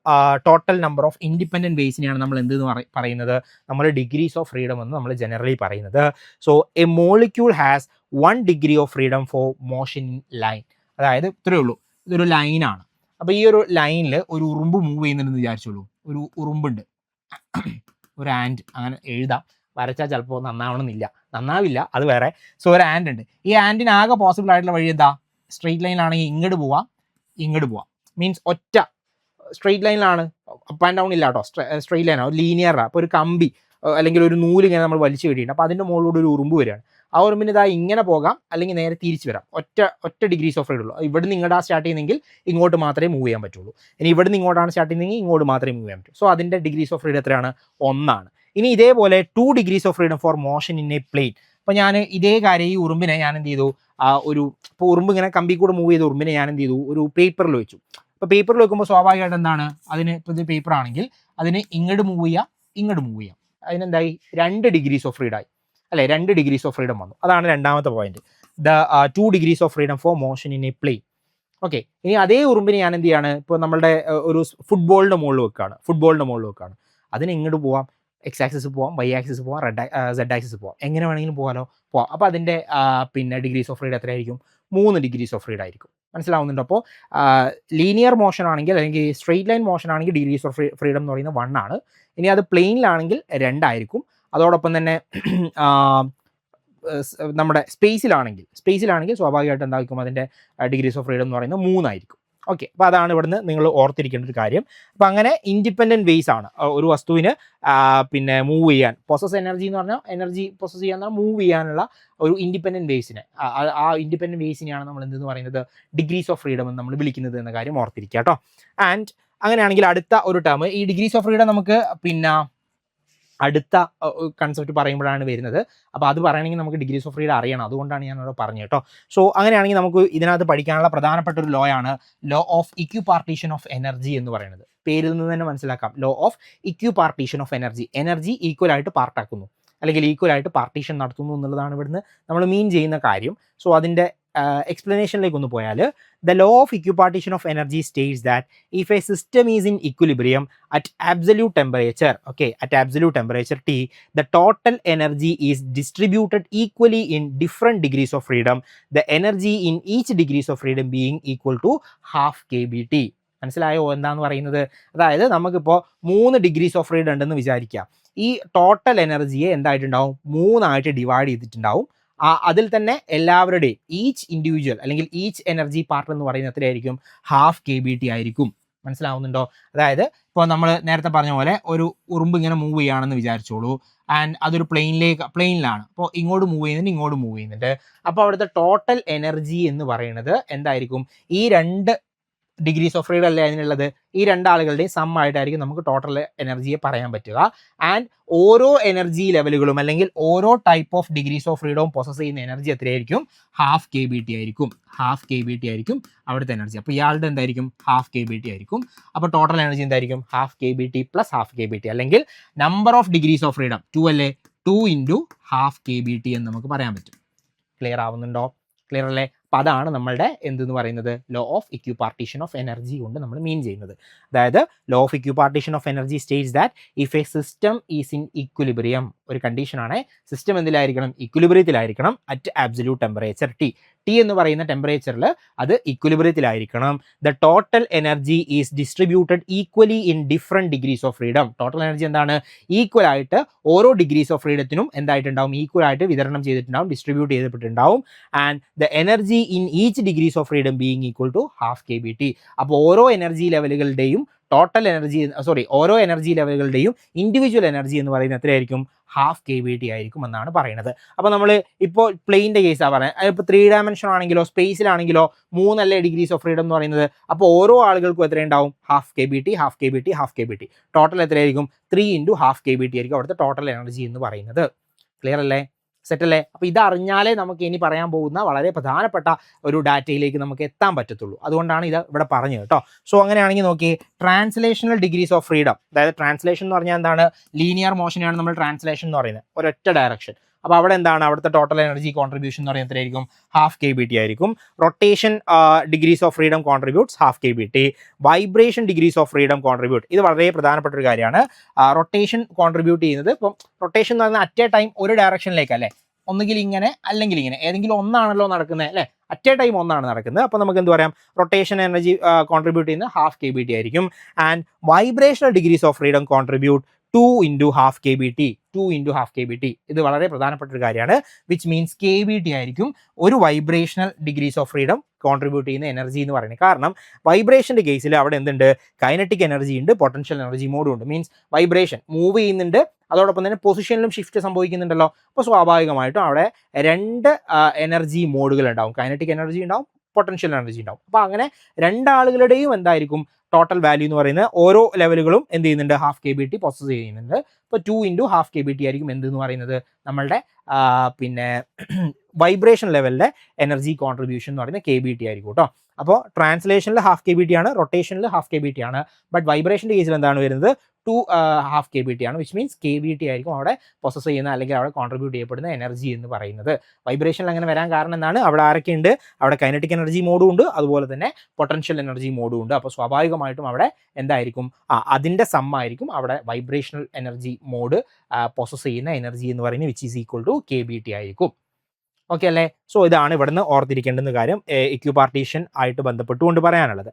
ടോട്ടൽ നമ്പർ ഓഫ് ഇൻഡിപെൻഡൻറ്റ് വേസിനെയാണ് നമ്മൾ എന്തെന്ന് പറയുന്നത്, നമ്മൾ ഡിഗ്രീസ് ഓഫ് ഫ്രീഡം എന്ന് നമ്മൾ ജനറലി പറയുന്നത്. So A molecule has 1 degree of freedom for motion in line. അതായത് ഇത്രയേ ഉള്ളൂ, ഇതൊരു ലൈനാണ്. അപ്പോൾ ഈ ഒരു ലൈനിൽ ഒരു ഉറുമ്പ് മൂവ് ചെയ്യുന്നുണ്ടെന്ന് വിചാരിച്ചോളൂ. ഒരു ഉറുമ്പുണ്ട്, ഒരു ആൻഡ്, അങ്ങനെ എഴുതാം, വരച്ചാൽ ചിലപ്പോൾ നന്നാവില്ല, അത് വേറെ. സോ ഒരു ആൻഡ് ഉണ്ട്. ഈ ആൻഡിന് ആകെ പോസിബിൾ ആയിട്ടുള്ള വഴി എന്താ, സ്ട്രെയിറ്റ് ലൈനിലാണെങ്കിൽ ഇങ്ങോട്ട് പോവാം, മീൻസ് ഒറ്റ സ്ട്രെയിറ്റ് ലൈനിലാണ്, അപ്പ് ആൻഡ് ഡൗൺ ഇല്ല കേട്ടോ, സ്ട്രെയിറ്റ് ലൈനാണ്, ഒരു ലീനിയറാണ്. അപ്പോൾ ഒരു കമ്പി അല്ലെങ്കിൽ ഒരു നൂല് ഇങ്ങനെ നമ്മൾ വലിച്ചു കെട്ടിയിട്ടുണ്ട്. അപ്പോൾ അതിൻ്റെ മുകളിലൂടെ ഒരു ഉറുമ്പ് വരികയാണ്. ആ ഉറുമ്പിന് ഇതാ ഇങ്ങനെ പോകാം, അല്ലെങ്കിൽ നേരെ തിരിച്ച് വരാം. ഒറ്റ ഡിഗ്രീസ് ഓഫ് ഫ്രീഡം ഉള്ളൂ. ഇവിടെ നിന്ന് ഇങ്ങോട്ടാണ് സ്റ്റാർട്ട് ചെയ്യുന്നെങ്കിൽ ഇങ്ങോട്ട് മാത്രമേ മൂവ് ചെയ്യാൻ പറ്റുള്ളൂ. ഇനി ഇവിടെ നിന്ന് ഇങ്ങോട്ടാണ് സ്റ്റാർട്ട് ചെയ്യുന്നതെങ്കിൽ ഇങ്ങോട്ട് മാത്രമേ മൂവ് ചെയ്യാൻ പറ്റൂ. സോ അതിൻ്റെ ഡിഗ്രീസ് ഓഫ് ഫ്രീഡം എത്രയാണ്, 1 ഇനി ഇതേപോലെ 2 degrees of freedom for motion in a plane. അപ്പോൾ ഞാൻ ഇതേ കാര്യം, ഈ ഉറുമ്പിനെ ഞാൻ എന്ത് ചെയ്തു, ഇപ്പോൾ ഉറുമ്പ് ഇങ്ങനെ കമ്പി കൂടെ മൂവ് ചെയ്ത ഉറുമ്പിനെ ഞാൻ എന്ത് ചെയ്തു, ഒരു പേപ്പറിൽ വെച്ചു. അപ്പോൾ പേപ്പറിൽ വെക്കുമ്പോൾ സ്വാഭാവികമായിട്ട് എന്താണ്, അതിന് ഇപ്പോൾ ഇത് പേപ്പർ ആണെങ്കിൽ അതിന് ഇങ്ങോട്ട് മൂവ് ചെയ്യാം. അതിനെന്തായി, 2 ഡിഗ്രീസ് ഓഫ് ഫ്രീഡം ആയി, അല്ലെ, 2 ഡിഗ്രീസ് ഓഫ് ഫ്രീഡം വന്നു. അതാണ് രണ്ടാമത്തെ point, the 2 degrees of freedom for motion in a plane. Okay, ഇനി അതേ ഉറുമ്പിന് ഞാൻ എന്ത് ചെയ്യാണ്, ഇപ്പോൾ നമ്മളുടെ ഒരു ഫുട്ബോളിൻ്റെ മുകളിൽ വെക്കുകയാണ്. അതിന് ഇങ്ങോട്ട് പോവാം, എക്സ് ആക്സിസ് പോവാം, വൈ ആക്സിസ് പോവാം, സെഡ് ആക്സിസ് പോവാം, എങ്ങനെ വേണമെങ്കിലും പോവാം. അപ്പോൾ അതിൻ്റെ പിന്നെ ഡിഗ്രീസ് ഓഫ് ഫ്രീഡം എത്രയായിരിക്കും, 3 ഡിഗ്രീസ് ഓഫ് ഫ്രീഡം ആയിരിക്കും. മനസ്സിലാവുന്നുണ്ടോ? അപ്പോൾ ലീനിയർ മോഷൻ ആണെങ്കിൽ, അല്ലെങ്കിൽ സ്ട്രെയിറ്റ് ലൈൻ മോഷൻ ആണെങ്കിൽ ഡിഗ്രീസ് ഓഫ് ഫ്രീഡം എന്ന് പറയുന്നത് 1 ആണ്. ഇനി അത് പ്ലെയിനിലാണെങ്കിൽ 2 ആയിരിക്കും. അതോടൊപ്പം തന്നെ നമ്മുടെ സ്പേസിലാണെങ്കിൽ സ്വാഭാവികമായിട്ട് എന്തായിരിക്കും, അതിൻ്റെ ഡിഗ്രീസ് ഓഫ് ഫ്രീഡം എന്ന് പറയുന്നത് 3 ആയിരിക്കും. ഓക്കെ, അപ്പോൾ അതാണ് ഇവിടുന്ന് നിങ്ങൾ ഓർത്തിരിക്കേണ്ട ഒരു കാര്യം. അപ്പോൾ അങ്ങനെ ഇൻഡിപെൻഡൻറ്റ് വേസ് ആണ് ഒരു വസ്തുവിന് പിന്നെ മൂവ് ചെയ്യാൻ, പൊസസ് എനർജി എന്ന് പറഞ്ഞാൽ എനർജി പൊസസ് ചെയ്യാൻ, മൂവ് ചെയ്യാനുള്ള ഒരു ഇൻഡിപെൻഡൻറ്റ് വേസിനെ, ആ ഇൻഡിപെൻഡൻറ്റ് വേസിനെയാണ് നമ്മൾ എന്തെന്ന് പറയുന്നത്, ഡിഗ്രീസ് ഓഫ് ഫ്രീഡം എന്ന് നമ്മൾ വിളിക്കുന്നത് എന്ന കാര്യം ഓർത്തിരിക്കുക കേട്ടോ. ആൻഡ് അങ്ങനെയാണെങ്കിൽ അടുത്ത ഒരു ടേം, ഈ ഡിഗ്രീസ് ഓഫ് ഫ്രീഡം നമുക്ക് പിന്നെ അടുത്ത കൺസെപ്റ്റ് പറയുമ്പോഴാണ് വരുന്നത്. അപ്പോൾ അത് പറയണമെങ്കിൽ നമുക്ക് ഡിഗ്രീസ് ഓഫ് ഫ്രീഡം അറിയണം, അതുകൊണ്ടാണ് ഞാൻ അവിടെ പറഞ്ഞത് കേട്ടോ. സോ അങ്ങനെയാണെങ്കിൽ നമുക്ക് ഇതിനകത്ത് പഠിക്കാനുള്ള പ്രധാനപ്പെട്ട ഒരു ലോ ആണ് law of equipartition of energy എന്ന് പറയുന്നത്. പേരിൽ നിന്ന് തന്നെ മനസ്സിലാക്കാം, law of equipartition of energy equal ആയിട്ട് പാർട്ടാക്കുന്നു, അല്ലെങ്കിൽ ഈക്വൽ ആയിട്ട് പാർട്ടീഷൻ നടത്തുന്നു എന്നുള്ളതാണ് ഇവിടുന്ന് നമ്മൾ മീൻ ചെയ്യുന്ന കാര്യം. സോ അതിൻ്റെ എക്സ്പ്ലനേഷനിലേക്ക് ഒന്ന് പോയാൽ, the law of equipartition of energy states that if a system is in equilibrium at absolute temperature, okay, at absolute temperature T, the total energy is distributed equally in different degrees of freedom, the energy in each degrees of freedom being equal to half kBT. മനസ്സിലായോ എന്താന്ന് പറയുന്നത്? അതായത് നമുക്കിപ്പോൾ 3 degrees of freedom ഉണ്ടെന്ന് വിചാരിക്കാം. ഈ total എനർജിയെ എന്തായിട്ടുണ്ടാവും, 3 divide ചെയ്തിട്ടുണ്ടാവും. അതിൽ തന്നെ എല്ലാവരുടെയും ഈച്ച് ഇൻഡിവിജ്വൽ അല്ലെങ്കിൽ ഈച്ച് എനർജി പാർട്ട് എന്ന് പറയുന്നത് എത്രയായിരിക്കും, half kBT ആയിരിക്കും. മനസ്സിലാവുന്നുണ്ടോ? അതായത് ഇപ്പോൾ നമ്മൾ നേരത്തെ പറഞ്ഞ പോലെ ഒരു ഉറുമ്പ് ഇങ്ങനെ മൂവ് ചെയ്യുകയാണെന്ന് വിചാരിച്ചോളൂ. ആൻഡ് അതൊരു പ്ലെയിനിലാണ്. അപ്പോൾ ഇങ്ങോട്ട് മൂവ് ചെയ്യുന്നുണ്ട്, ഇങ്ങോട്ട് മൂവ് ചെയ്യുന്നുണ്ട്. അപ്പോൾ അവിടുത്തെ ടോട്ടൽ എനർജി എന്ന് പറയുന്നത് എന്തായിരിക്കും? ഈ 2 ഡിഗ്രീസ് ഓഫ് ഫ്രീഡം അല്ലേ അതിനുള്ളത്. ഈ രണ്ടാളുകളുടെയും സം ആയിട്ടായിരിക്കും നമുക്ക് ടോട്ടൽ എനർജിയെ പറയാൻ പറ്റുക. ആൻഡ് ഓരോ എനർജി ലെവലുകളും അല്ലെങ്കിൽ ഓരോ ടൈപ്പ് ഓഫ് ഡിഗ്രീസ് ഓഫ് ഫ്രീഡവും പൊസസ് ചെയ്യുന്ന എനർജി എത്രയായിരിക്കും? ഹാഫ് KBT ആയിരിക്കും. ഹാഫ് KBT ആയിരിക്കും അവിടുത്തെ എനർജി. അപ്പോൾ ഇയാളുടെ എന്തായിരിക്കും? ഹാഫ് KBT ആയിരിക്കും. അപ്പോൾ ടോട്ടൽ എനർജി എന്തായിരിക്കും? Half KBT plus half KBT, അല്ലെങ്കിൽ number of degrees of freedom 2 അല്ലേ, 2 ഇൻറ്റു ഹാഫ് KBT എന്ന് നമുക്ക് പറയാൻ പറ്റും. ക്ലിയർ ആവുന്നുണ്ടോ? ക്ലിയർ അല്ലേ? അപ്പോൾ അതാണ് നമ്മളുടെ എന്തെന്ന് പറയുന്നത്, law of equipartition of energy കൊണ്ട് നമ്മൾ മീൻ ചെയ്യുന്നത്. അതായത് law of equipartition of energy states that if a system is in equilibrium, ഒരു കണ്ടീഷനാണ്, സിസ്റ്റം എന്തിലായിരിക്കണം? ഇക്വിലിബ്രിയത്തിലായിരിക്കണം അറ്റ് ആബ്സല്യൂട്ട് ടെമ്പറേച്ചർ ടി എന്ന് പറയുന്ന ടെമ്പറേച്ചറിൽ അത് ഇക്വിലിബ്രിയത്തിലായിരിക്കണം. The total energy is distributed equally in different degrees of freedom. Total energy എന്താണ്? ഈക്വൽ ആയിട്ട് ഓരോ ഡിഗ്രീസ് ഓഫ് ഫ്രീഡത്തിനും എന്തായിട്ടുണ്ടാവും? ഈക്വൽ ആയിട്ട് വിതരണം ചെയ്തിട്ടുണ്ടാവും, ഡിസ്ട്രിബ്യൂട്ട് ചെയ്തിട്ടുണ്ടാവും. And the energy in each degrees of freedom being equal to half KBT. അപ്പോൾ ഓരോ എനർജി ലെവലുകളുടെയും ടോട്ടൽ എനർജി, ഓരോ എനർജി ലെവലുകളുടെയും ഇൻഡിവിജ്വൽ എനർജി എന്ന് പറയുന്നത് എത്രയായിരിക്കും? ഹാഫ് KBT ആയിരിക്കും എന്നാണ് പറയുന്നത്. അപ്പോൾ നമ്മൾ ഇപ്പോൾ പ്ലെയിൻ്റെ കേസാണ് പറയുന്നത്. ഇപ്പോൾ 3 ഡയമെൻഷൻ ആണെങ്കിലോ സ്പേസിലാണെങ്കിലോ 3 ഡിഗ്രീസ് ഓഫ് ഫ്രീഡം എന്ന് പറയുന്നത്. അപ്പോൾ ഓരോ ആളുകൾക്കും എത്രയുണ്ടാവും? Half KBT, half KBT, half KBT. Total എത്രയായിരിക്കും? 3 ഇൻറ്റു ഹാഫ് KBT ആയിരിക്കും അവിടുത്തെ ടോട്ടൽ എനർജി എന്ന് പറയുന്നത്. ക്ലിയർ അല്ലേ? സെറ്റ് അല്ലേ? അപ്പോൾ ഇതറിഞ്ഞാലേ നമുക്ക് ഇനി പറയാൻ പോകുന്ന വളരെ പ്രധാനപ്പെട്ട ഒരു ഡാറ്റയിലേക്ക് നമുക്ക് എത്താൻ പറ്റത്തുള്ളൂ. അതുകൊണ്ടാണ് ഇത് ഇവിടെ പറഞ്ഞത് കേട്ടോ. സോ അങ്ങനെയാണെങ്കിൽ നോക്കി, ട്രാൻസ്ലേഷണൽ ഡിഗ്രീസ് ഓഫ് ഫ്രീഡം, അതായത് ട്രാൻസ്ലേഷൻ എന്ന് പറഞ്ഞാൽ എന്താണ്? ലീനിയർ മോഷനാണ് നമ്മൾ ട്രാൻസ്ലേഷൻ എന്ന് പറയുന്നത്, ഒരൊറ്റ ഡയറക്ഷൻ. അപ്പോൾ അവിടെ എന്താണ്? അവിടുത്തെ ടോട്ടൽ എനർജി കോൺട്രിബ്യൂഷൻ എന്ന് പറയുന്നത് എത്രയായിരിക്കും? ഹാഫ് KBT ആയിരിക്കും. Rotation degrees of freedom contributes half KBT. Vibration degrees of freedom contribute, ഇത് വളരെ പ്രധാനപ്പെട്ട ഒരു കാര്യമാണ്. റൊട്ടേഷൻ കോൺട്രിബ്യൂട്ട് ചെയ്യുന്നത്, ഇപ്പം റൊട്ടേഷൻ എന്ന് പറയുന്നത് അറ്റ് എ ടൈം ഒരു ഡയറക്ഷനിലേക്കല്ലേ, ഒന്നുകിൽ ഇങ്ങനെ അല്ലെങ്കിൽ ഇങ്ങനെ, ഏതെങ്കിലും ഒന്നാണല്ലോ നടക്കുന്നത് അല്ലേ, അറ്റ് എ ടൈം ഒന്നാണ് നടക്കുന്നത്. അപ്പോൾ നമുക്ക് എന്ത് പറയാം? റൊട്ടേഷൻ എനർജി കോൺട്രിബ്യൂട്ട് ചെയ്യുന്നത് ഹാഫ് KBT ആയിരിക്കും. And vibrational degrees of freedom contribute 2 into half KBT. 2 into half KBT, ഇത് വളരെ പ്രധാനപ്പെട്ട ഒരു കാര്യമാണ്. വിച്ച് മീൻസ് KBT ആയിരിക്കും ഒരു vibrational degrees of freedom contribute ചെയ്യുന്ന എനർജി എന്ന് പറയുന്നത്. കാരണം വൈബ്രേഷൻ്റെ കേസിൽ അവിടെ എന്തുണ്ട്? കൈനറ്റിക് എനർജി ഉണ്ട്, പൊട്ടൻഷ്യൽ എനർജി മോഡും ഉണ്ട്. മീൻസ് വൈബ്രേഷൻ മൂവ് ചെയ്യുന്നുണ്ട്, അതോടൊപ്പം തന്നെ പൊസിഷനിലും ഷിഫ്റ്റ് സംഭവിക്കുന്നുണ്ടല്ലോ. അപ്പോൾ സ്വാഭാവികമായിട്ടും അവിടെ 2 എനർജി മോഡുകൾ ഉണ്ടാവും, കൈനറ്റിക് എനർജി ഉണ്ടാവും, പൊട്ടൻഷ്യൽ എനർജി ഉണ്ടാവും. അപ്പോൾ അങ്ങനെ രണ്ടാളുകളുടെയും എന്തായിരിക്കും ടോട്ടൽ വാല്യൂ എന്ന് പറയുന്നത്? ഓരോ ലെവലുകളും എന്ത് ചെയ്യുന്നുണ്ട്? ഹാഫ് KBT പൊസസ് ചെയ്യുന്നുണ്ട്. ഇപ്പോൾ 2 ഇൻറ്റു ഹാഫ് KBT ആയിരിക്കും എന്തെന്ന് പറയുന്നത്? നമ്മളുടെ പിന്നെ വൈബ്രേഷൻ ലെവലിലെ എനർജി കോൺട്രിബ്യൂഷൻ എന്ന് പറയുന്നത് KBT ആയിരിക്കും കേട്ടോ. അപ്പോൾ ട്രാൻസ്ലേഷനിൽ ഹാഫ് KBT ആണ്, റൊട്ടേഷനിൽ ഹാഫ് KBT ആണ്. ബട്ട് വൈബ്രേഷൻ്റെ കേസിൽ എന്താണ് വരുന്നത്? 2 ഹാഫ് KBT ആണ്. വിച്ച് മീൻസ് KBT ആയിരിക്കും അവിടെ പൊസസ് ചെയ്യുന്ന അല്ലെങ്കിൽ അവിടെ കോൺട്രിബ്യൂട്ട് ചെയ്യപ്പെടുന്ന എനർജി എന്ന് പറയുന്നത്. വൈബ്രേഷനിൽ അങ്ങനെ വരാൻ കാരണം എന്താണ്? അവിടെ ആരൊക്കെ ഉണ്ട്? അവിടെ കൈനറ്റിക് എനർജി മോഡും ഉണ്ട്, അതുപോലെ തന്നെ പൊട്ടൻഷ്യൽ എനർജി മോഡും ഉണ്ട്. അപ്പോൾ സ്വാഭാവികമായിട്ടും അവിടെ എന്തായിരിക്കും? അതിൻ്റെ സമ്മായിരിക്കും അവിടെ വൈബ്രേഷണൽ എനർജി മോഡ് പൊസസ് ചെയ്യുന്ന എനർജി എന്ന് പറയുന്നത്, which is equal to KBT ആയിരിക്കും. ഓക്കെ അല്ലേ? സോ ഇതാണ് ഇവിടുന്ന് ഓർത്തിരിക്കേണ്ടുന്ന കാര്യം ഇക്വിപാർട്ടീഷൻ ആയിട്ട് ബന്ധപ്പെട്ടുകൊണ്ട് പറയാനുള്ളത്.